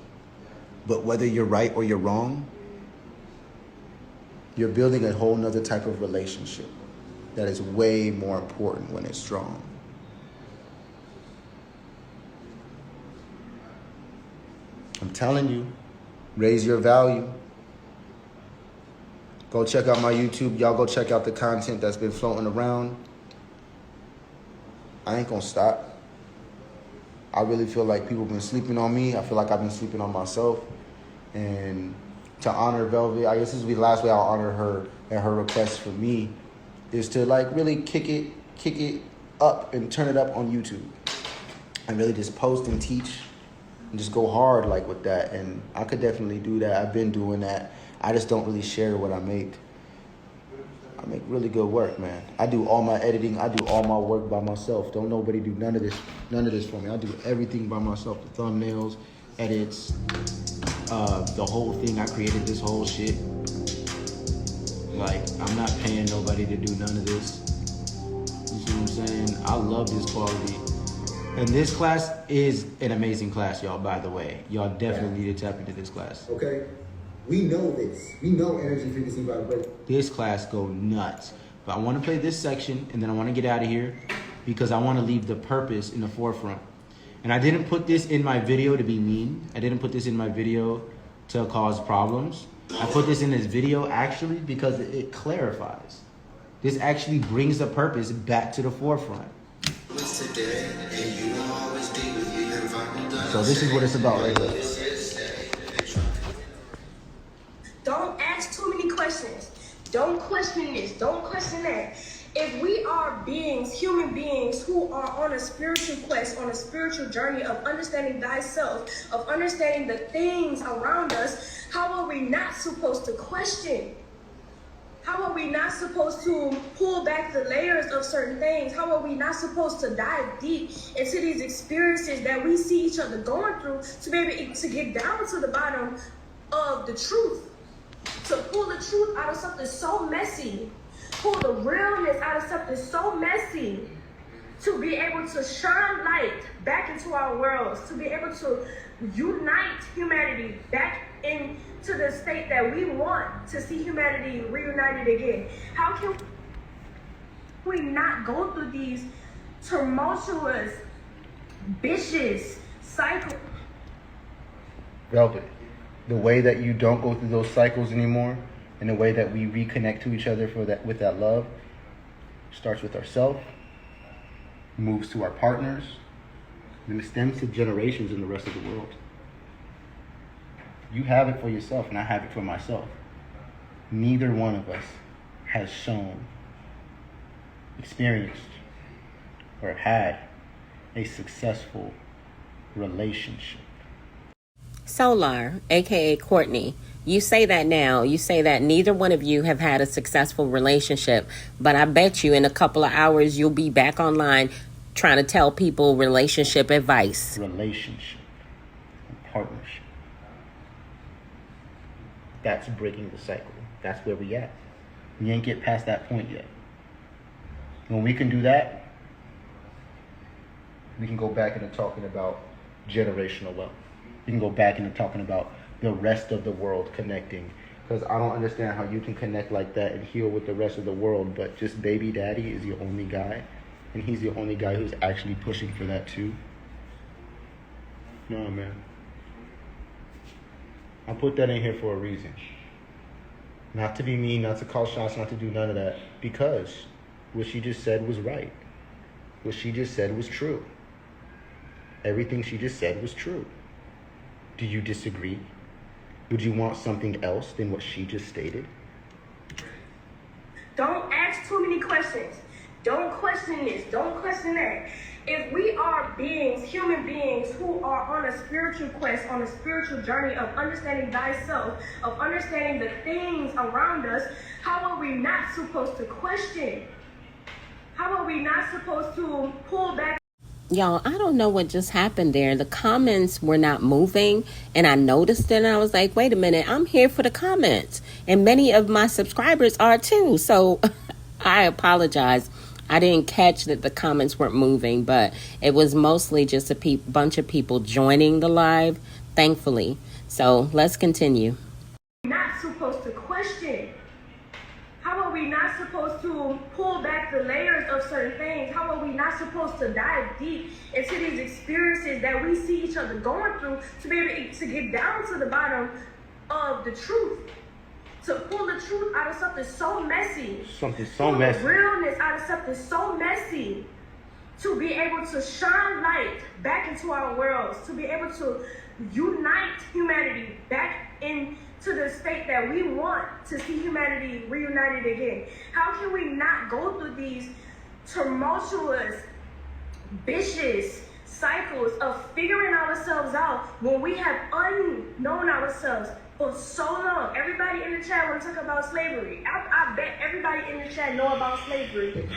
But whether you're right or you're wrong, you're building a whole nother type of relationship that is way more important when it's strong. I'm telling you, raise your value. Go check out my YouTube. Y'all go check out the content that's been floating around. I ain't gonna stop. I really feel like people have been sleeping on me. I feel like I've been sleeping on myself. And to honor Velvet, I guess this will be the last way I'll honor her, and her request for me is to like really kick it up and turn it up on YouTube. And really just post and teach and just go hard like with that. And I could definitely do that. I've been doing that. I just don't really share what I make. I make really good work, man. I do all my editing. I do all my work by myself. Don't nobody do none of this for me. I do everything by myself. The thumbnails, edits, the whole thing. I created this whole shit. Like, I'm not paying nobody to do none of this. You see what I'm saying? I love this quality. And this class is an amazing class, y'all, by the way. Y'all definitely need to tap into this class.
Okay? We know this. We know energy, frequency, vibration.
This class go nuts. But I want to play this section, and then I want to get out of here because I want to leave the purpose in the forefront. And I didn't put this in my video to be mean. I didn't put this in my video to cause problems. I put this in this video actually because it clarifies. This actually brings the purpose back to the forefront. So this is what it's about right here.
Don't ask too many questions. Don't question this. Don't question that. If we are beings, human beings, who are on a spiritual quest, on a spiritual journey of understanding thyself, of understanding the things around us, how are we not supposed to question? How are we not supposed to pull back the layers of certain things? How are we not supposed to dive deep into these experiences that we see each other going through to be able to get down to the bottom of the truth? To pull the truth out of something so messy, pull the realness out of something so messy, to be able to shine light back into our worlds, to be able to unite humanity back into the state that we want to see humanity reunited again. How can we not go through these tumultuous, vicious cycles?
Velvet, the way that you don't go through those cycles anymore, and the way that we reconnect to each other with that love, starts with ourselves, moves to our partners, and extends to generations in the rest of the world. You have it for yourself, and I have it for myself. Neither one of us has shown, experienced, or had a successful relationship.
Solar, aka Courtney, you say that now. You say that neither one of you have had a successful relationship, but I bet you in a couple of hours you'll be back online trying to tell people relationship advice.
Relationship and partnership. That's breaking the cycle. That's where we at. We ain't get past that point yet. When we can do that, we can go back into talking about generational wealth. We can go back into talking about the rest of the world connecting. Because I don't understand how you can connect like that and heal with the rest of the world, but just baby daddy is your only guy. And he's the only guy who's actually pushing for that too. No, man. I put that in here for a reason. Not to be mean, not to call shots, not to do none of that. Because what she just said was right. What she just said was true. Everything she just said was true. Do you disagree? Would you want something else than what she just stated?
Don't ask too many questions. Don't question this. Don't question that. If we are beings, human beings, who are on a spiritual quest, on a spiritual journey of understanding thyself, of understanding the things around us, how are we not supposed to question? How are we not supposed to pull back?
Y'all, I don't know what just happened there. The comments were not moving, and I noticed it, and I was like, wait a minute, I'm here for the comments. And many of my subscribers are too. So I apologize. I didn't catch that the comments weren't moving, but it was mostly just a bunch of people joining the live, thankfully. So let's continue.
Not supposed to question. How are we not supposed to pull back the layers of certain things? How are we not supposed to dive deep into these experiences that we see each other going through to be able to get down to the bottom of the truth? To pull the truth out of something so messy.
Something so messy.
Pull the realness out of something so messy. To be able to shine light back into our worlds. To be able to unite humanity back into the state that we want to see humanity reunited again. How can we not go through these tumultuous, vicious cycles of figuring ourselves out when we have unknown ourselves for so long? Everybody in the chat want to talk about slavery. I bet everybody in the chat know about slavery.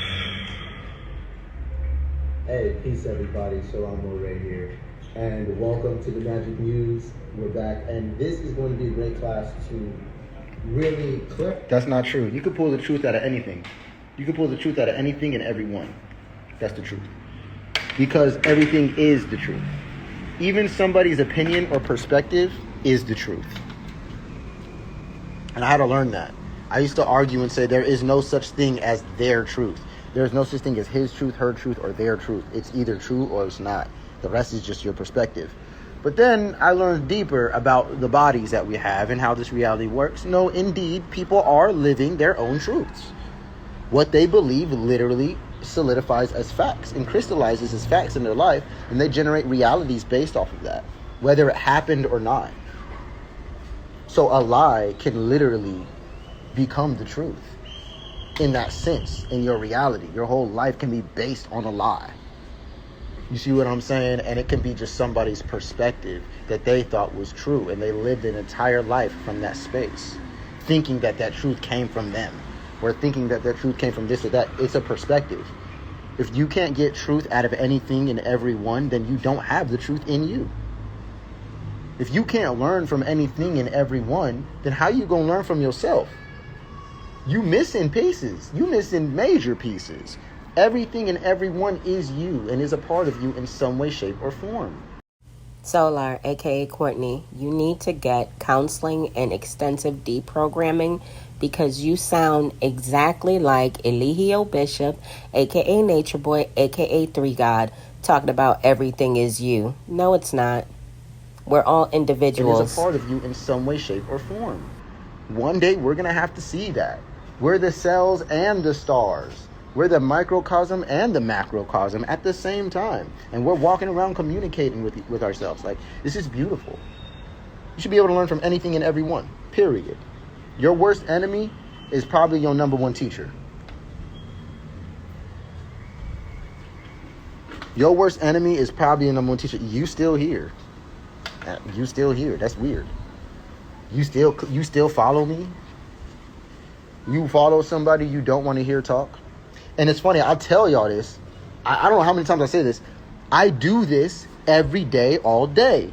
Hey, peace everybody, Shalom Moray here. And welcome to the Magic News. We're back, and this is going to be a great class to really clear.
That's not true. You can pull the truth out of anything. You can pull the truth out of anything and everyone. That's the truth. Because everything is the truth. Even somebody's opinion or perspective is the truth. And I had to learn that. I used to argue and say there is no such thing as their truth. There's no such thing as his truth, her truth, or their truth. It's either true or it's not. The rest is just your perspective. But then I learned deeper about the bodies that we have and how this reality works. No, indeed, people are living their own truths. What they believe literally solidifies as facts and crystallizes as facts in their life, and they generate realities based off of that, whether it happened or not. So a lie can literally become the truth in that sense, in your reality. Your whole life can be based on a lie. You see what I'm saying? And it can be just somebody's perspective that they thought was true, and they lived an entire life from that space, thinking that that truth came from them, or thinking that that truth came from this or that. It's a perspective. If you can't get truth out of anything and everyone, then you don't have the truth in you. If you can't learn from anything and everyone, then how you gonna learn from yourself? You missing pieces. You missing major pieces. Everything and everyone is you and is a part of you in some way, shape, or form.
Solar, aka Courtney, you need to get counseling and extensive deprogramming because you sound exactly like Eligio Bishop, aka Nature Boy, aka Three God, talking about everything is you. No, it's not. We're all individuals.
It is a part of you in some way, shape, or form. One day we're going to have to see that. We're the cells and the stars. We're the microcosm and the macrocosm at the same time. And we're walking around communicating with ourselves. Like, this is beautiful. You should be able to learn from anything and everyone, period. Your worst enemy is probably your number one teacher. Your worst enemy is probably your number one teacher. You still here. You still here. That's weird. You still follow me? You follow somebody you don't want to hear talk? And it's funny, I'll tell y'all this. I don't know how many times I say this. I do this every day, all day.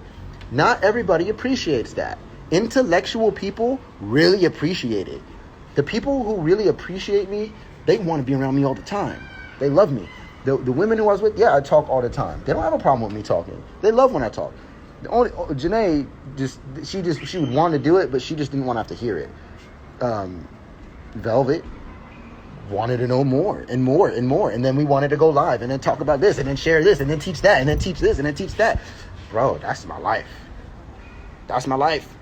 Not everybody appreciates that. Intellectual people really appreciate it. The people who really appreciate me, they want to be around me all the time. They love me. The women who I was with, yeah, I talk all the time. They don't have a problem with me talking. They love when I talk. The only Janae, she would want to do it, but she just didn't want to have to hear it. Velvet wanted to know more and more and more, and then we wanted to go live and then talk about this and then share this and then teach that and then teach this and then teach that. Bro, that's my life. That's my life.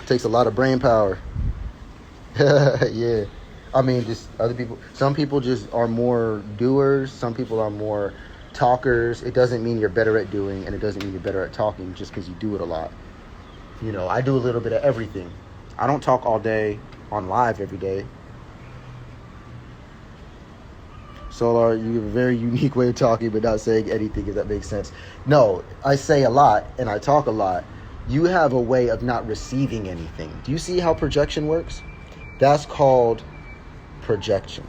Takes a lot of brain power. Yeah. I mean, just other people. Some people just are more doers. Some people are more talkers. It doesn't mean you're better at doing, and it doesn't mean you're better at talking just because you do it a lot. You know, I do a little bit of everything. I don't talk all day on live every day. Solar, you have a very unique way of talking but not saying anything, if that makes sense. No, I say a lot and I talk a lot. You have a way of not receiving anything. Do you see how projection works? That's called projection.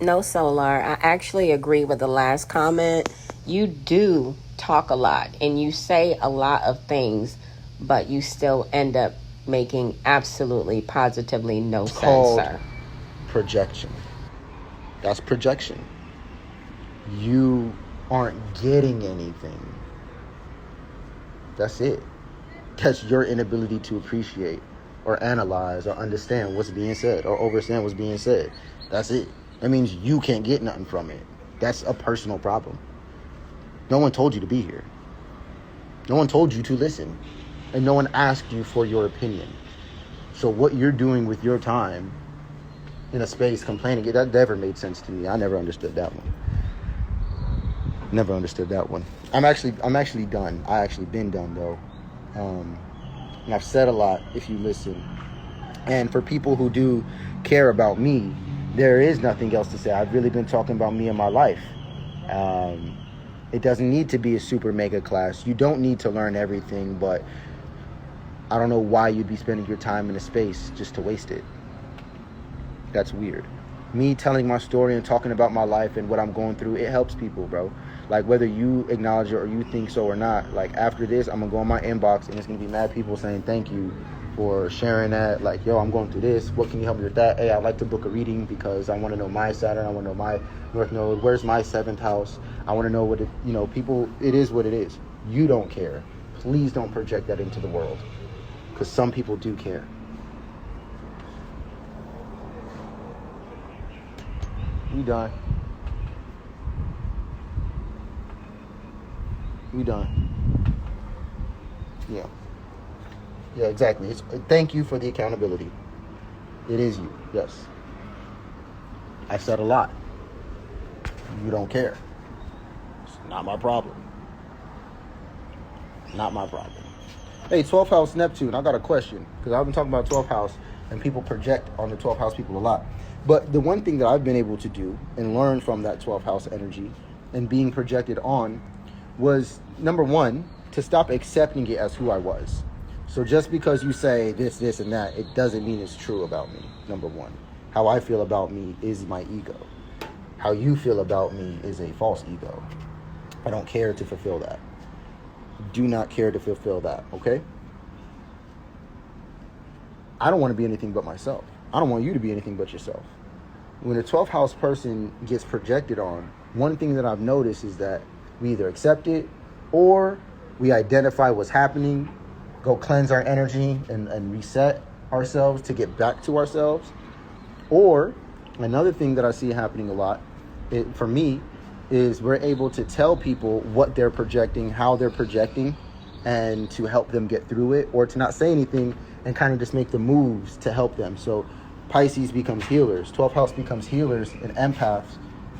No, Solar. I actually agree with the last comment. You do talk a lot and you say a lot of things, but you still end up making absolutely positively no
It's
sense,
called
sir.
projection. That's projection. You aren't getting anything. That's it. That's your inability to appreciate or analyze or understand what's being said or understand what's being said. That's it. That means you can't get nothing from it. That's a personal problem. No one told you to be here. No one told you to listen. And no one asked you for your opinion. So what you're doing with your time in a space complaining, that never made sense to me. I never understood that one. Never understood that one. I'm actually done. I actually been done though. And I've said a lot if you listen. And for people who do care about me, there is nothing else to say. I've really been talking about me and my life. It doesn't need to be a super mega class. You don't need to learn everything, but I don't know why you'd be spending your time in a space just to waste it. That's weird. Me telling my story and talking about my life and what I'm going through, it helps people, bro. Like, whether you acknowledge it or you think so or not, like, after this, I'm gonna go on my inbox and it's gonna be mad people saying thank you for sharing that. Like, yo, I'm going through this. What can you help me with that? Hey, I'd like to book a reading because I want to know my Saturn. I want to know my North Node. Where's my 7th house? I want to know what it, people, it is what it is. You don't care. Please don't project that into the world, because some people do care. We done. We done. Yeah. Yeah, exactly. Thank you for the accountability. It is you. Yes. I said a lot. You don't care. It's not my problem. Not my problem. Hey, 12th house Neptune, I got a question, because I've been talking about 12th house and people project on the 12th house people a lot. But the one thing that I've been able to do and learn from that 12th house energy and being projected on was, number one, to stop accepting it as who I was. So just because you say this, and that, it doesn't mean it's true about me, number one. How I feel about me is my ego. How you feel about me is a false ego. I don't care to fulfill that. Do not care to fulfill that, okay? I don't want to be anything but myself. I don't want you to be anything but yourself. When a 12th house person gets projected on, one thing that I've noticed is that we either accept it or we identify what's happening, go cleanse our energy and reset ourselves to get back to ourselves. Or another thing that I see happening a lot, for me, is we're able to tell people what they're projecting, how they're projecting, and to help them get through it, or to not say anything and kind of just make the moves to help them. So Pisces becomes healers, 12th house becomes healers and empaths,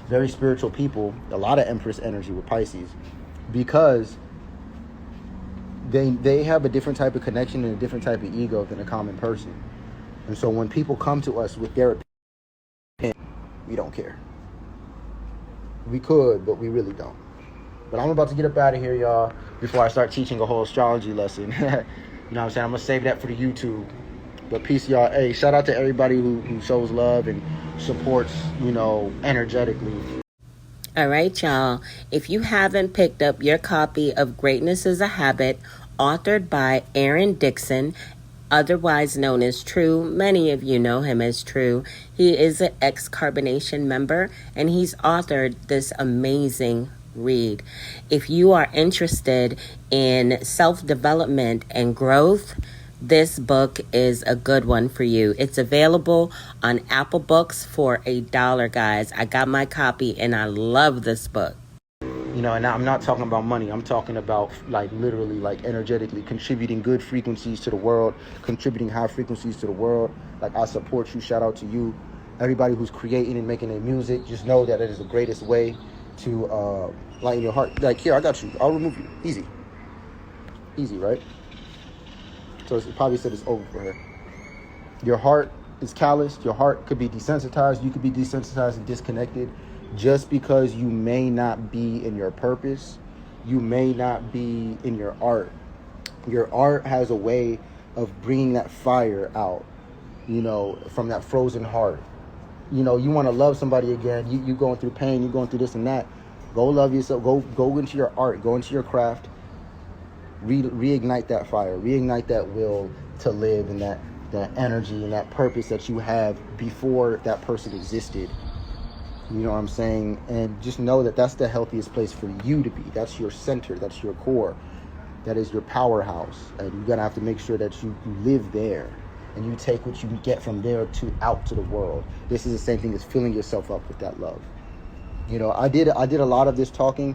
very spiritual people, a lot of Empress energy with Pisces, because they have a different type of connection and a different type of ego than a common person. And so when people come to us with their opinion, we don't care. We could, but we really don't. But I'm about to get up out of here, y'all, before I start teaching a whole astrology lesson. You know what I'm saying? I'm going to save that for the YouTube. But peace, y'all. Hey, shout out to everybody who shows love and supports, energetically.
All right, y'all. If you haven't picked up your copy of Greatness is a Habit, authored by Aaron Dixon, otherwise known as True. Many of you know him as True. He is an ex-Carbonation member, and he's authored this amazing read. If you are interested in self-development and growth, this book is a good one for you. It's available on Apple Books for $1, guys. I got my copy, and I love this book.
And I'm not talking about money. I'm talking about literally energetically contributing good frequencies to the world, contributing high frequencies to the world. I support you. Shout out to you. Everybody who's creating and making their music, just know that it is the greatest way to lighten your heart. Here, I got you. I'll remove you. Easy. Easy, right? So it probably said it's over for her. Your heart is calloused. Your heart could be desensitized. You could be desensitized and disconnected. Just because you may not be in your purpose, you may not be in your art. Your art has a way of bringing that fire out, from that frozen heart. you know, you want to love somebody again, you going through pain, you going through this and that, go love yourself, go into your art, go into your craft, reignite that fire, reignite that will to live, and that energy and that purpose that you have before that person existed. You know what I'm saying? And just know that that's the healthiest place for you to be. That's your center, that's your core, that is your powerhouse, and you're gonna have to make sure that you live there, and you take what you get from there to out to the world. This is the same thing as filling yourself up with that love. You know, I did a lot of this talking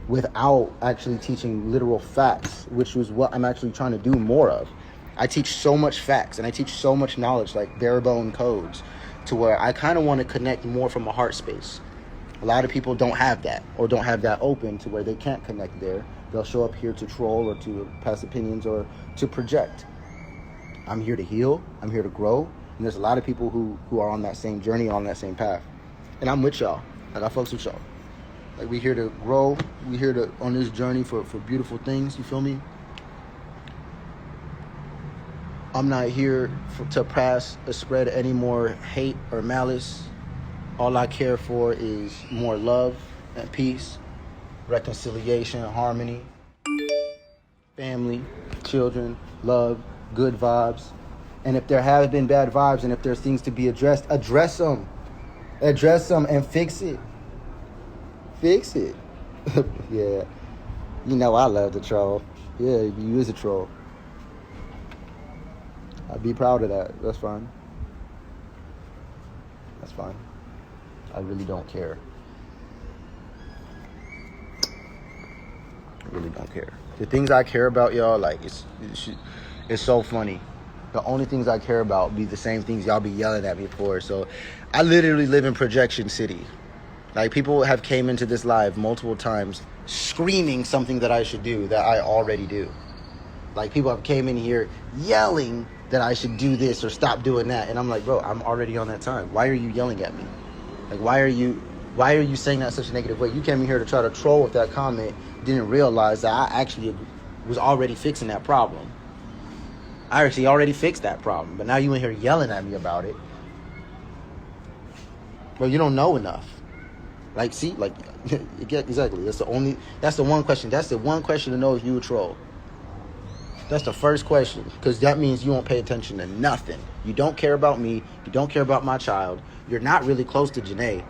without actually teaching literal facts, which was what I'm actually trying to do more of. I teach so much facts and I teach so much knowledge, like bare bone codes, to where I kind of want to connect more from a heart space. A lot of people don't have that, or don't have that open to where they can't connect there. They'll show up here to troll or to pass opinions or to project. I'm here to heal. I'm here to grow. And there's a lot of people who are on that same journey, on that same path. And I'm with y'all. Like, I fucks with y'all. Like, we here to grow. We here to on this journey for beautiful things. You feel me? I'm not here to spread any more hate or malice. All I care for is more love and peace, reconciliation, harmony, family, children, love, good vibes. And if there have been bad vibes and if there's things to be addressed, address them. Address them and fix it. Fix it. Yeah. You know I love the troll. Yeah, you is a troll. I'd be proud of that. That's fine. That's fine. I really don't care. I really don't care. The things I care about, y'all, like, it's so funny. The only things I care about be the same things y'all be yelling at me for. So I literally live in Projection City. Like, people have came into this live multiple times screaming something that I should do that I already do. Like, people have came in here yelling that I should do this or stop doing that. And I'm like, bro, I'm already on that time. Why are you yelling at me? Like, why are you saying that in such a negative way? You came in here to try to troll with that comment, didn't realize that I actually was already fixing that problem. I actually already fixed that problem, but now you in here yelling at me about it. Well, you don't know enough. Like, see, like, exactly. That's the one question. That's the one question to know if you a troll. That's the first question, because that means you won't pay attention to nothing. You don't care about me. You don't care about my child. You're not really close to Janae,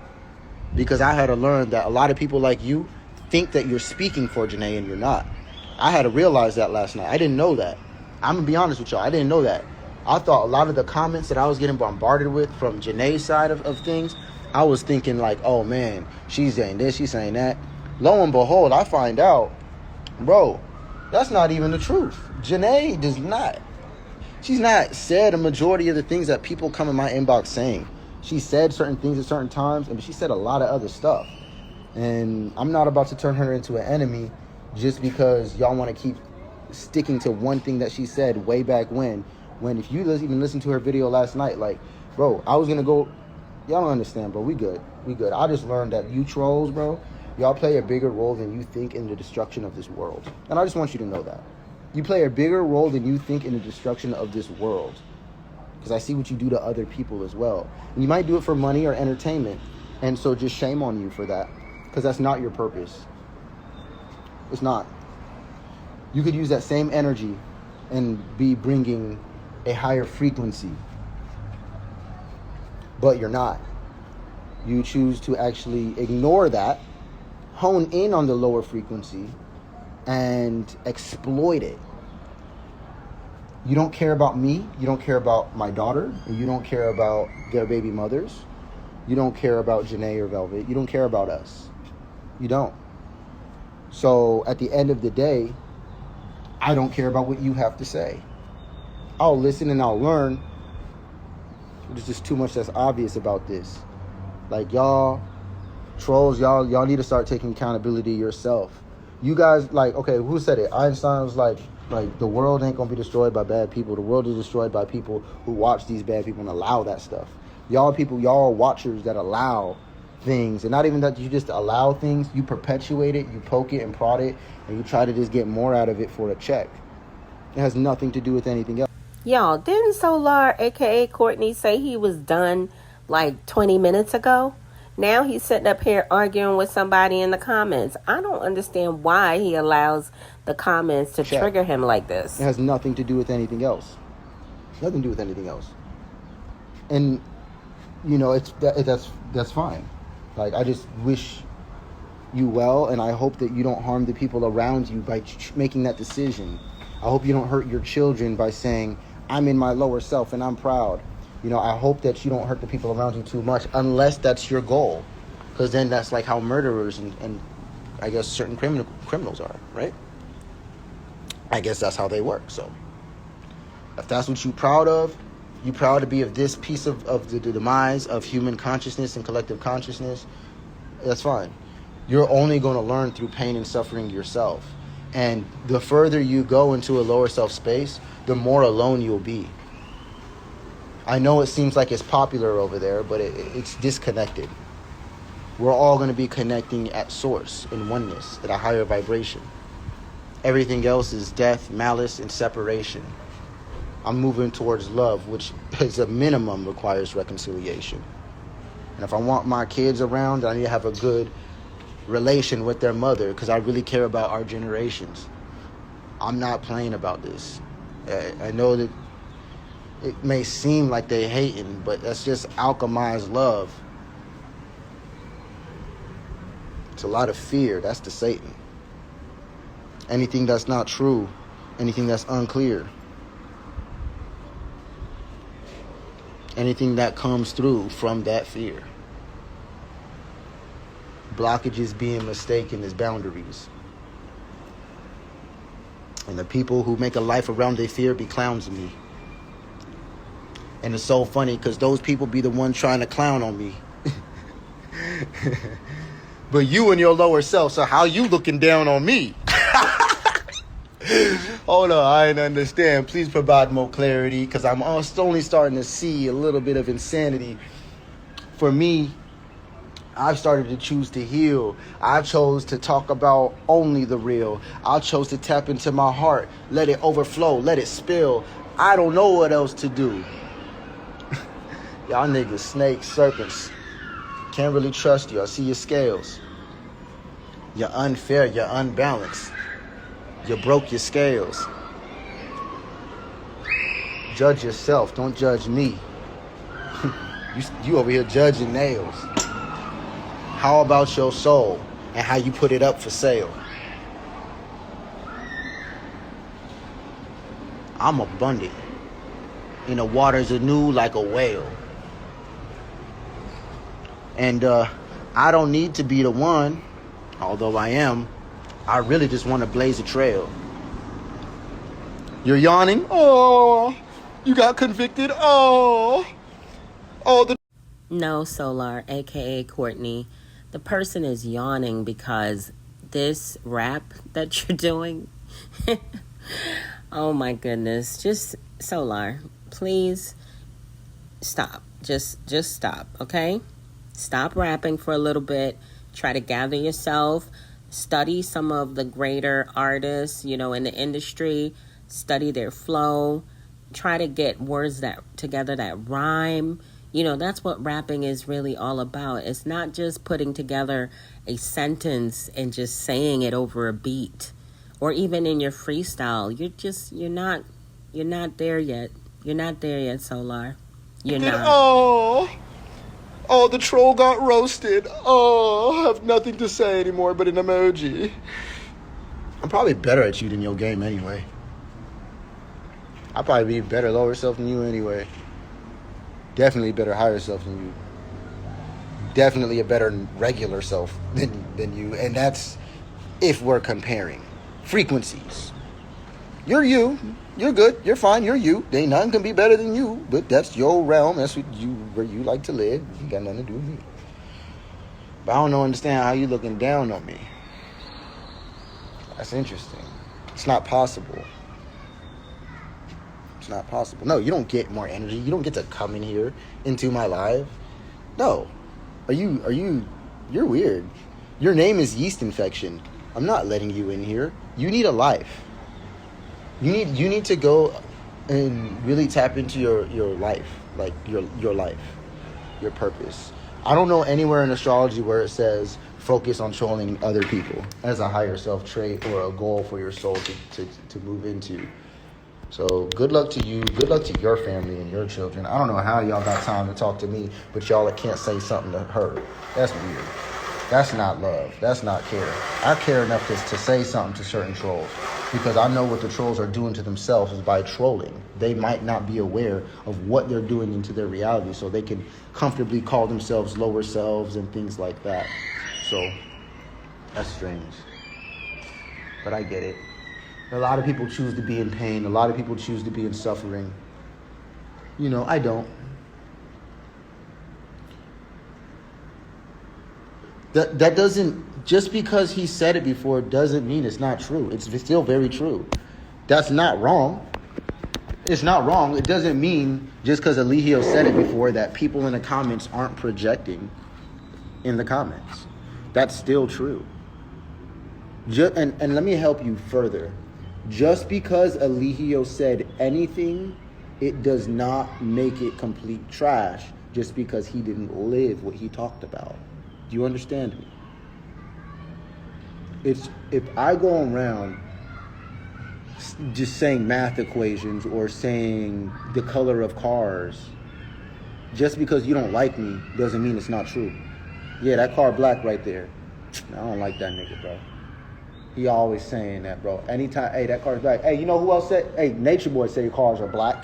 because I had to learn that a lot of people like you think that you're speaking for Janae and you're not. I had to realize that last night. I didn't know that. I'm going to be honest with y'all. I didn't know that. I thought a lot of the comments that I was getting bombarded with from Janae's side of things, I was thinking like, oh man, she's saying this, she's saying that. Lo and behold, I find out, bro, that's not even the truth. Janae does not. She's not said a majority of the things that people come in my inbox saying. She said certain things at certain times, and she said a lot of other stuff. And I'm not about to turn her into an enemy just because y'all want to keep sticking to one thing that she said way back when if you even listen to her video last night, like, bro, I was going to go, y'all don't understand, bro. We good. I just learned that you trolls, bro, y'all play a bigger role than you think in the destruction of this world. And I just want you to know that. You play a bigger role than you think in the destruction of this world. Because I see what you do to other people as well. And you might do it for money or entertainment. And so just shame on you for that. Because that's not your purpose. It's not. You could use that same energy and be bringing a higher frequency. But you're not. You choose to actually ignore that, hone in on the lower frequency, and exploit it. You don't care about me. You don't care about my daughter. You don't care about their baby mothers. You don't care about Janae or Velvet. You don't care about us. You don't. So at the end of the day, I don't care about what you have to say. I'll listen and I'll learn. There's just too much that's obvious about this. Like, y'all trolls, y'all need to start taking accountability yourself. You guys, like, okay, who said it? Einstein was like the world ain't gonna be destroyed by bad people. The world is destroyed by people who watch these bad people and allow that stuff. Y'all are watchers that allow things, and not even that you just allow things, you perpetuate it, you poke it and prod it, and you try to just get more out of it for a check. It has nothing to do with anything else.
Y'all, didn't Solar, aka Courtney, say he was done like 20 minutes ago. Now he's sitting up here arguing with somebody in the comments. I don't understand why he allows the comments to
Check.
trigger him like this.
It has nothing to do with anything else. Nothing to do with anything else. And you know, that's fine. Like, I just wish you well, and I hope that you don't harm the people around you by making that decision. I hope you don't hurt your children by saying, I'm in my lower self and I'm proud. You know, I hope that you don't hurt the people around you too much, unless that's your goal. Because then that's like how murderers and I guess certain criminals are, right? I guess that's how they work. So if that's what you're proud of, you're proud to be of this piece of the demise of human consciousness and collective consciousness, that's fine. You're only going to learn through pain and suffering yourself. And the further you go into a lower self space, the more alone you'll be. I know it seems like it's popular over there, but it's disconnected. We're all going to be connecting at source, in oneness, at a higher vibration. Everything else is death, malice, and separation. I'm moving towards love, which as a minimum requires reconciliation. And if I want my kids around, I need to have a good relation with their mother, because I really care about our generations. I'm not playing about this. I know that it may seem like they hating, but that's just alchemized love. It's a lot of fear. That's the Satan. Anything that's not true, anything that's unclear, anything that comes through from that fear. Blockages being mistaken as boundaries. And the people who make a life around their fear be clowns to me. And it's so funny because those people be the ones trying to clown on me. But you and your lower self, so how you looking down on me? Hold on, I didn't understand. Please provide more clarity, because I'm only starting to see a little bit of insanity. For me, I've started to choose to heal. I chose to talk about only the real. I chose to tap into my heart, let it overflow, let it spill. I don't know what else to do. Y'all niggas, snakes, serpents. Can't really trust you. I see your scales. You're unfair, you're unbalanced. You broke your scales. Judge yourself, don't judge me. You over here judging nails. How about your soul and how you put it up for sale? I'm abundant. In the waters anew like a whale. And I don't need to be the one, although I am. I really just want to blaze a trail. You're yawning? Oh, you got convicted? Oh,
No, Solar, aka Courtney. The person is yawning because this rap that you're doing. Oh my goodness. Just Solar, please stop. Just stop, okay? Stop rapping for a little bit. Try to gather yourself. Study some of the greater artists, in the industry. Study their flow. Try to get words that together that rhyme. That's what rapping is really all about. It's not just putting together a sentence and just saying it over a beat, or even in your freestyle. You're not there yet. You're not there yet, Solar. You're not.
Oh, the troll got roasted. Oh, I have nothing to say anymore but an emoji. I'm probably better at you than your game anyway. I'll probably be better lower self than you anyway. Definitely better higher self than you. Definitely a better regular self than you. And that's if we're comparing frequencies. You're you. You're good. You're fine. You're you. Ain't nothing can be better than you. But that's your realm. That's where you like to live. You got nothing to do with me. But I don't understand how you looking down on me. That's interesting. It's not possible. It's not possible. No, you don't get more energy. You don't get to come in here into my life. No. You're weird. Your name is yeast infection. I'm not letting you in here. You need a life. You need to go and really tap into your life, like your life. your purpose. I don't know anywhere in astrology where it says focus on trolling other people as a higher self trait or a goal for your soul to move into. So good luck to you. Good luck to your family and your children. I don't know how y'all got time to talk to me, but y'all can't say something to her. That's weird. That's not love. That's not care. I care enough to say something to certain trolls because I know what the trolls are doing to themselves is by trolling. They might not be aware of what they're doing into their reality, so they can comfortably call themselves lower selves and things like that. So that's strange. But I get it. A lot of people choose to be in pain. A lot of people choose to be in suffering. You know, I don't. That doesn't, just because he said it before doesn't mean it's not true. It's still very true. That's not wrong. It's not wrong. It doesn't mean just because Eligio said it before that people in the comments aren't projecting in the comments. That's still true. And let me help you further. Just because Eligio said anything, it does not make it complete trash just because he didn't live what he talked about. Do you understand me? It's if I go around just saying math equations or saying the color of cars, just because you don't like me doesn't mean it's not true. Yeah, that car black right there. I don't like that nigga, bro. He always saying that, bro. Anytime, hey, that car's black. Hey, you know who else said? Hey, Nature Boy say cars are black.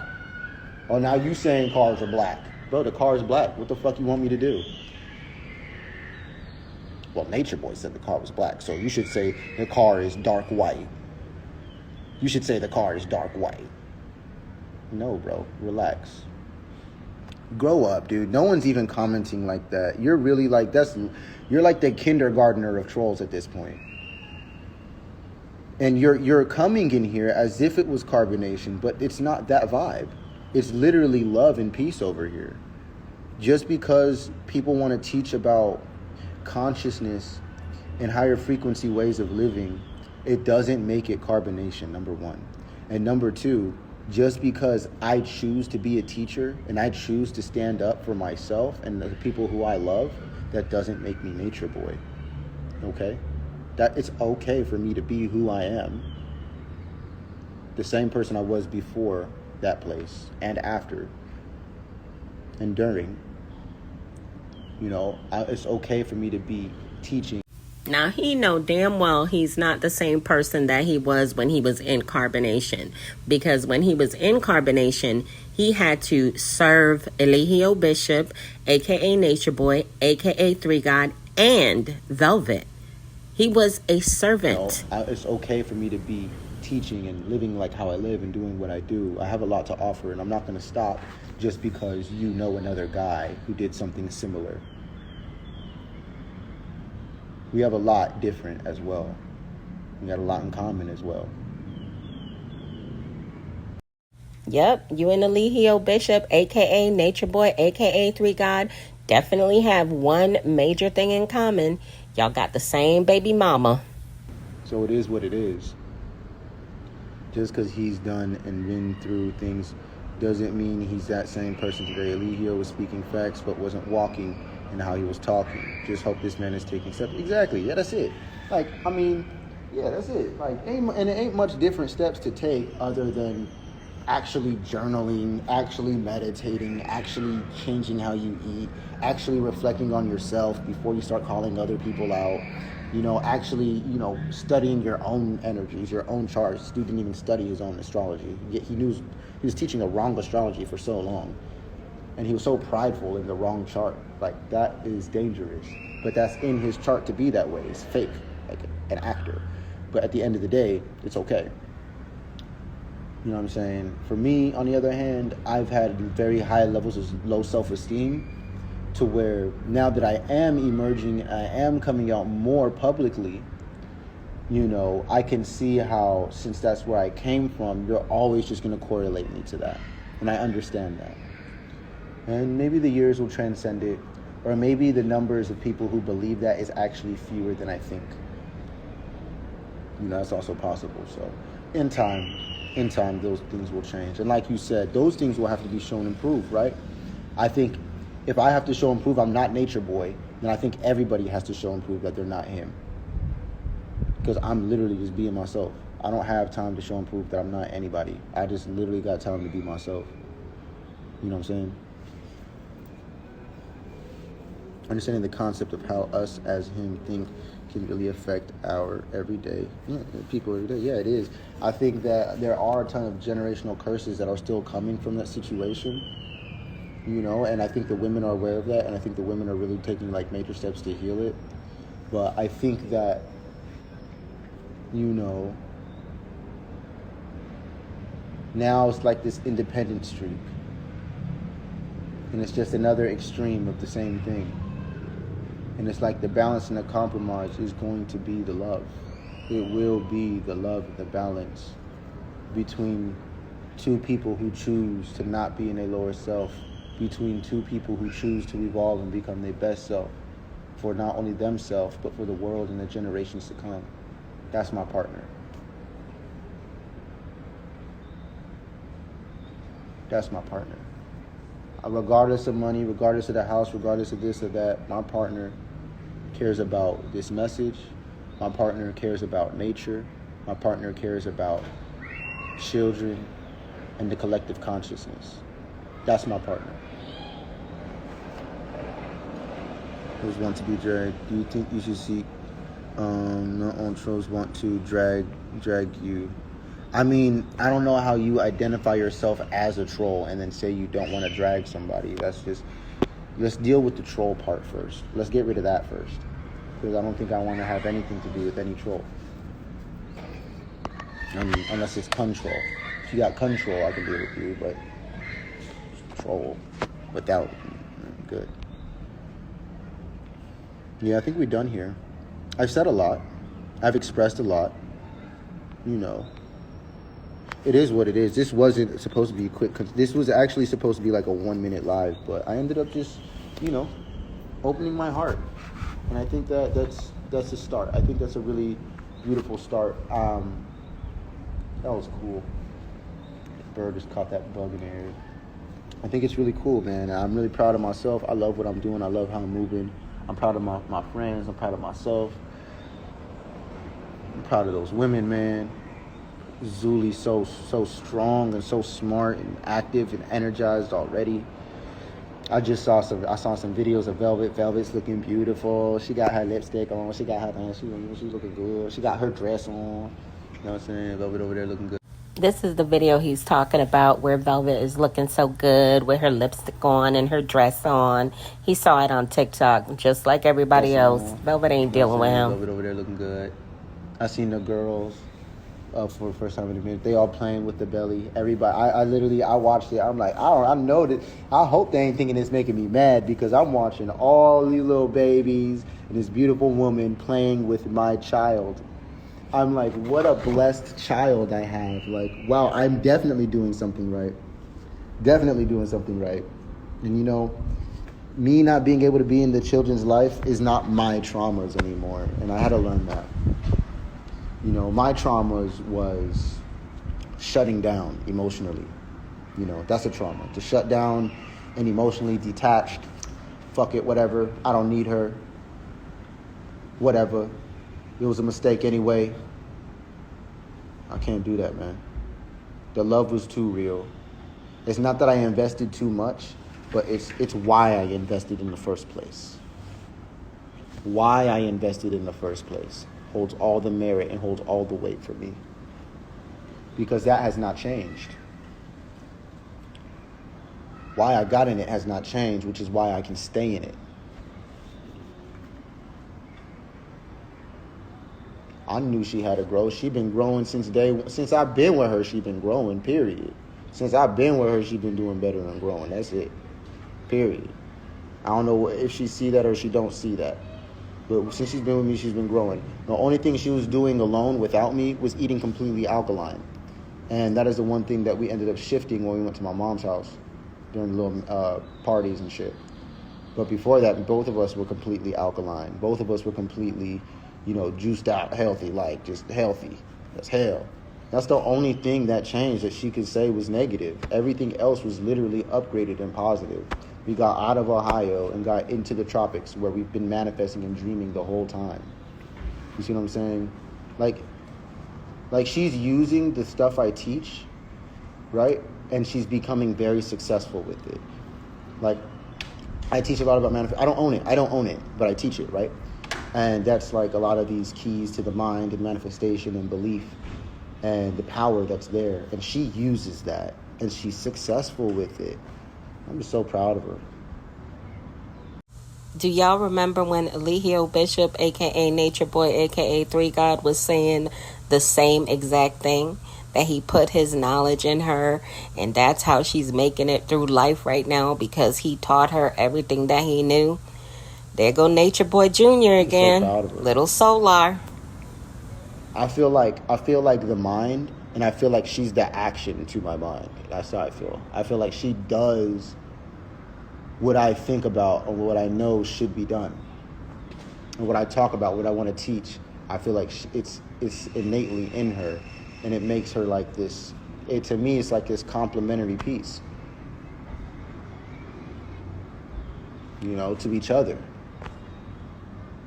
Oh, now you saying cars are black. Bro, the car is black. What the fuck you want me to do? Well, Nature Boy said the car was black, so you should say the car is dark white. You should say the car is dark white. No, bro. Relax. Grow up, dude. No one's even commenting like that. You're really like, you're like the kindergartner of trolls at this point. And you're coming in here as if it was carbonation, but it's not that vibe. It's literally love and peace over here. Just because people want to teach about consciousness and higher frequency ways of living, it doesn't make it carbonation, number one. And number two, just because I choose to be a teacher and I choose to stand up for myself and the people who I love, that doesn't make me Nature Boy. Okay? That it's okay for me to be who I am. The same person I was before that place and after and during. You know, it's okay for me to be teaching.
Now, he know damn well he's not the same person that he was when he was in carbonation. Because when he was in carbonation, he had to serve Eligio Bishop, a.k.a. Nature Boy, a.k.a. Three God, and Velvet. He was a servant.
You know, it's okay for me to be teaching and living like how I live and doing what I do. I have a lot to offer, and I'm not going to stop just because you know another guy who did something similar. We have a lot different as well. We got a lot in common as well.
Yep, you and Eligio Bishop, a.k.a. Nature Boy, a.k.a. Three God, definitely have one major thing in common. Y'all got the same baby mama.
So it is what it is. Just because he's done and been through things doesn't mean he's that same person today. Eligio was speaking facts but wasn't walking in how he was talking. Just hope this man is taking steps. Exactly. Yeah, that's it. Like, I mean, yeah, that's it. Like, and it ain't much different steps to take other than actually journaling, actually meditating, actually changing how you eat, actually reflecting on yourself before you start calling other people out. You know, actually, you know, studying your own energies, your own charts. This dude didn't even study his own astrology. Yet he was teaching a wrong astrology for so long. And he was so prideful in the wrong chart. Like, that is dangerous. But that's in his chart to be that way. It's fake, like an actor. But at the end of the day, it's okay. You know what I'm saying? For me, on the other hand, I've had very high levels of low self-esteem to where now that I am emerging, I am coming out more publicly, you know, I can see how, since that's where I came from, you're always just going to correlate me to that. And I understand that. And maybe the years will transcend it, or maybe the numbers of people who believe that is actually fewer than I think. You know, that's also possible. So in time, those things will change. And like you said, those things will have to be shown and proved, right? I think If I have to show and prove I'm not Nature Boy, then I think everybody has to show and prove that they're not him. Because I'm literally just being myself. I don't have time to show and prove that I'm not anybody. I just literally got time to be myself. You know what I'm saying? Understanding the concept of how us as him think can really affect our everyday people every day. Yeah, it is. I think that there are a ton of generational curses that are still coming from that situation, you know, and I think the women are aware of that, and I think the women are really taking like major steps to heal it. But I think that, you know, now it's like this independent streak, and it's just another extreme of the same thing. And it's like the balance and the compromise is going to be the love. It will be the love and the balance between two people who choose to not be in their lower self, between two people who choose to evolve and become their best self for not only themselves, but for the world and the generations to come. That's my partner. That's my partner. Regardless of money, regardless of the house, regardless of this or that, my partner cares about this message. My partner cares about nature. My partner cares about children and the collective consciousness. That's my partner. Who's want to be dragged? Do you think you should seek? No on trolls want to drag you. I mean, I don't know how you identify yourself as a troll and then say you don't want to drag somebody. That's just, let's deal with the troll part first. Let's get rid of that first. Because I don't think I want to have anything to do with any troll. I mean, unless it's control. If you got control, I can deal with you, but troll without, good. Yeah, I think we're done here. I've said a lot. I've expressed a lot. You know. It is what it is. This wasn't supposed to be quick. This was actually supposed to be like a 1 minute live, but I ended up just, you know, opening my heart. And I think that's a start. I think that's a really beautiful start. That was cool. The bird just caught that bug in the air. I think it's really cool, man. I'm really proud of myself. I love what I'm doing. I love how I'm moving. I'm proud of my friends. I'm proud of myself. I'm proud of those women, man. Zuli's so strong and so smart and active and energized already. I saw some videos of Velvet. Velvet's looking beautiful. She got her lipstick on. She got her done. She's looking good. She got her dress on. You know what I'm saying? Velvet over there looking good.
This is the video he's talking about where Velvet is looking so good with her lipstick on and her dress on. He saw it on TikTok just like everybody else. Velvet ain't dealing with him.
Velvet over there looking good. I seen the girls for the first time in a minute. They all playing with the belly. Everybody, I watched it. I'm like, I know that. I hope they ain't thinking it's making me mad because I'm watching all these little babies and this beautiful woman playing with my child. I'm like, what a blessed child I have. Like, wow, I'm definitely doing something right. Definitely doing something right. And you know, me not being able to be in the children's life is not my traumas anymore. And I had to learn that. You know, my traumas was shutting down emotionally. You know, that's a trauma. To shut down and emotionally detached. Fuck it, whatever. I don't need her. Whatever. It was a mistake anyway. I can't do that, man. The love was too real. It's not that I invested too much, but it's why I invested in the first place. Why I invested in the first place holds all the merit and holds all the weight for me. Because that has not changed. Why I got in it has not changed, which is why I can stay in it. I knew she had to grow. She been growing since I've been with her, she been growing, period. Since I've been with her, she been doing better and growing. That's it. Period. I don't know if she see that or she don't see that. But since she's been with me, she's been growing. The only thing she was doing alone without me was eating completely alkaline. And that is the one thing that we ended up shifting when we went to my mom's house during the little parties and shit. But before that, both of us were completely alkaline. Both of us were completely, you know, juiced out, healthy, like just healthy as hell. That's the only thing that changed that she could say was negative. Everything else was literally upgraded and positive We got out of Ohio and got into the tropics where we've been manifesting and dreaming the whole time. You see what I'm saying? Like she's using the stuff I teach, right? And she's becoming very successful with it. Like, I teach a lot about manifestation. I don't own it, but I teach it, right? And that's like a lot of these keys to the mind and manifestation and belief and the power that's there. And she uses that, and she's successful with it. I'm just so proud of her.
Do y'all remember when Eligio Bishop, a.k.a. Nature Boy, a.k.a. Three God, was saying the same exact thing? That he put his knowledge in her, and that's how she's making it through life right now, because he taught her everything that he knew. There go Nature Boy Jr. again.
So
Little Solar.
I feel like the mind, and I feel like she's the action to my mind. That's how I feel. I feel like she does what I think about or what I know should be done. And what I talk about, what I want to teach, I feel like it's innately in her. And it makes her like this, to me, it's like this complementary piece, you know, to each other.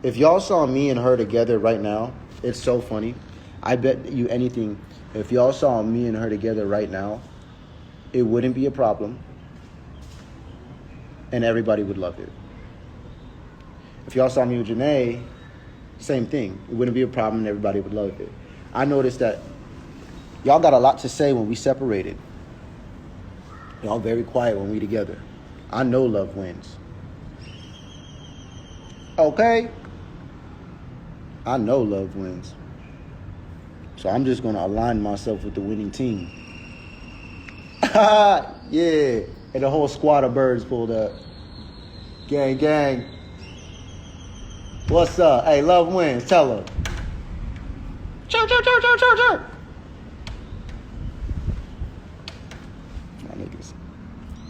If y'all saw me and her together right now, it's so funny. I bet you anything, if y'all saw me and her together right now, it wouldn't be a problem. And everybody would love it. If y'all saw me with Janae, same thing. It wouldn't be a problem and everybody would love it. I noticed that y'all got a lot to say when we separated. Y'all very quiet when we together. I know love wins. Okay? I know love wins. So I'm just going to align myself with the winning team. Yeah. And the whole squad of birds pulled up. Gang, gang. What's up? Hey, love wins. Tell her. Chirp, chirp, chirp, chirp, chirp, chirp.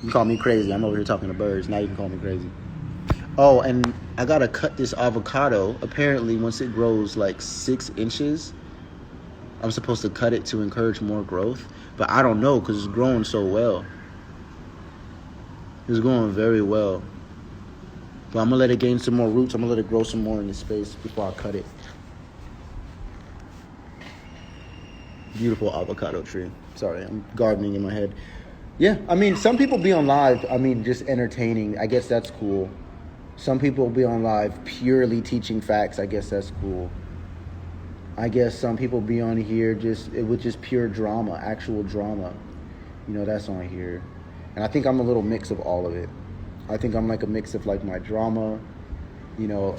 You call me crazy. I'm over here talking to birds. Now you can call me crazy. Oh, and I gotta cut this avocado. Apparently, once it grows like 6 inches, I'm supposed to cut it to encourage more growth. But I don't know because it's growing so well. It's growing very well. But I'm gonna let it gain some more roots. I'm gonna let it grow some more in this space before I cut it. Beautiful avocado tree. Sorry, I'm gardening in my head. Yeah, I mean, some people be on live, just entertaining. I guess that's cool. Some people be on live purely teaching facts. I guess that's cool. I guess some people be on here with just pure drama, actual drama. You know, that's on here. And I think I'm a little mix of all of it. I think I'm like a mix of like my drama, you know,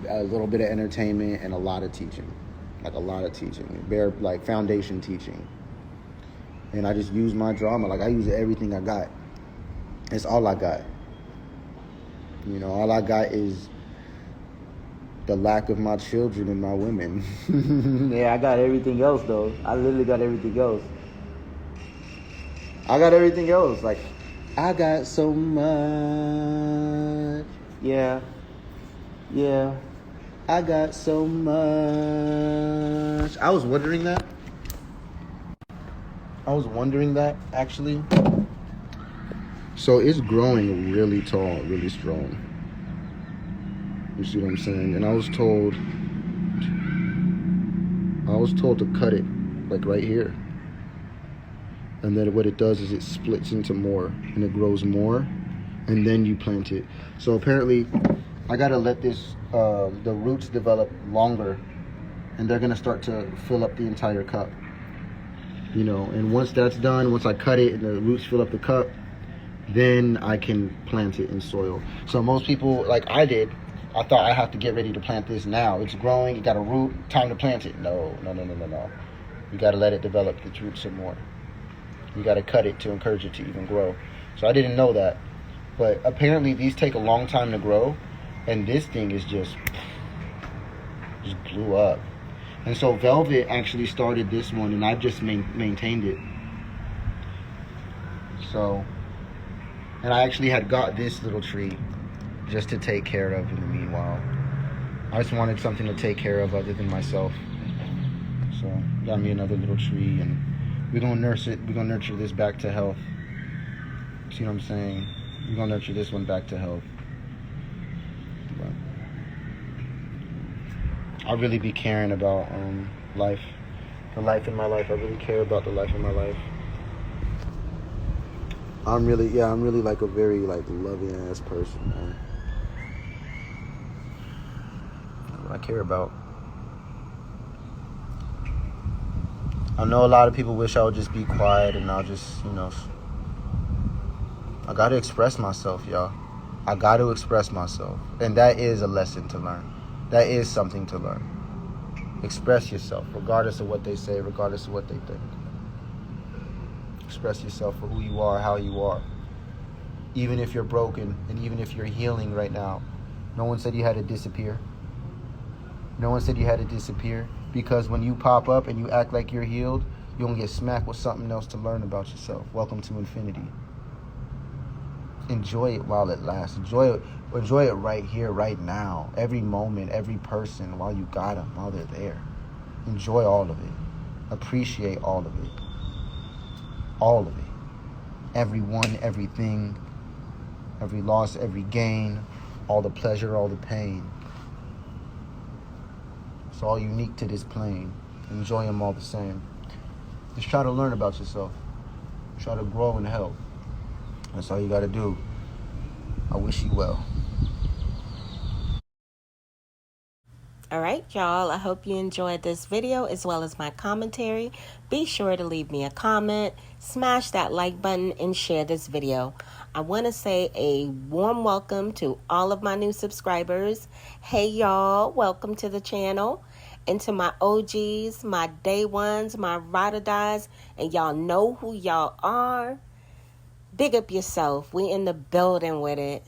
a little bit of entertainment and a lot of teaching. Like a lot of teaching. Bare, like, foundation teaching. And I just use my drama. Like, I use everything I got. It's all I got. You know, all I got is the lack of my children and my women. Yeah, I got everything else, though. I literally got everything else. I got everything else. Like, I got so much. Yeah. Yeah. I got so much. I was wondering that, actually. So it's growing really tall, really strong. You see what I'm saying? And I was told to cut it, like right here. And then what it does is it splits into more, and it grows more, and then you plant it. So apparently, I gotta let this, the roots develop longer, and they're gonna start to fill up the entire cup. You know, and once that's done, once I cut it and the roots fill up the cup, then I can plant it in soil. So most people, like I did, I thought I have to get ready to plant this now. It's growing, it got a root, time to plant it. No. You gotta let it develop its roots some more. You gotta cut it to encourage it to even grow. So I didn't know that. But apparently these take a long time to grow, and this thing is just blew up. And so Velvet actually started this one, and I've just maintained it. So, and I actually had got this little tree just to take care of in the meanwhile. I just wanted something to take care of other than myself. So, got me another little tree, and we're gonna nurture this back to health. See what I'm saying? We're gonna nurture this one back to health. But I really be caring about life, the life in my life. I really care about the life in my life. I'm really like a very like loving ass person, man. That's what I care about. I know a lot of people wish I would just be quiet and I'll just, I gotta express myself, y'all. I gotta express myself. And that is a lesson to learn. That is something to learn. Express yourself, regardless of what they say, regardless of what they think. Express yourself for who you are, how you are. Even if you're broken and even if you're healing right now. No one said you had to disappear. No one said you had to disappear. Because when you pop up and you act like you're healed, you're going to get smacked with something else to learn about yourself. Welcome to infinity. Enjoy it while it lasts. Enjoy it right here, right now. Every moment, every person, while you got them, while they're there. Enjoy all of it. Appreciate all of it. All of it. Everyone, everything, every loss, every gain, all the pleasure, all the pain. It's all unique to this plane. Enjoy them all the same. Just try to learn about yourself. Try to grow and help. That's all you got to do. I wish you well.
All right, y'all. I hope you enjoyed this video as well as my commentary. Be sure to leave me a comment, smash that like button, and share this video. I want to say a warm welcome to all of my new subscribers. Hey, y'all. Welcome to the channel. And to my OGs, my day ones, my ride or dies, and y'all know who y'all are. Big up yourself. We in the building with it.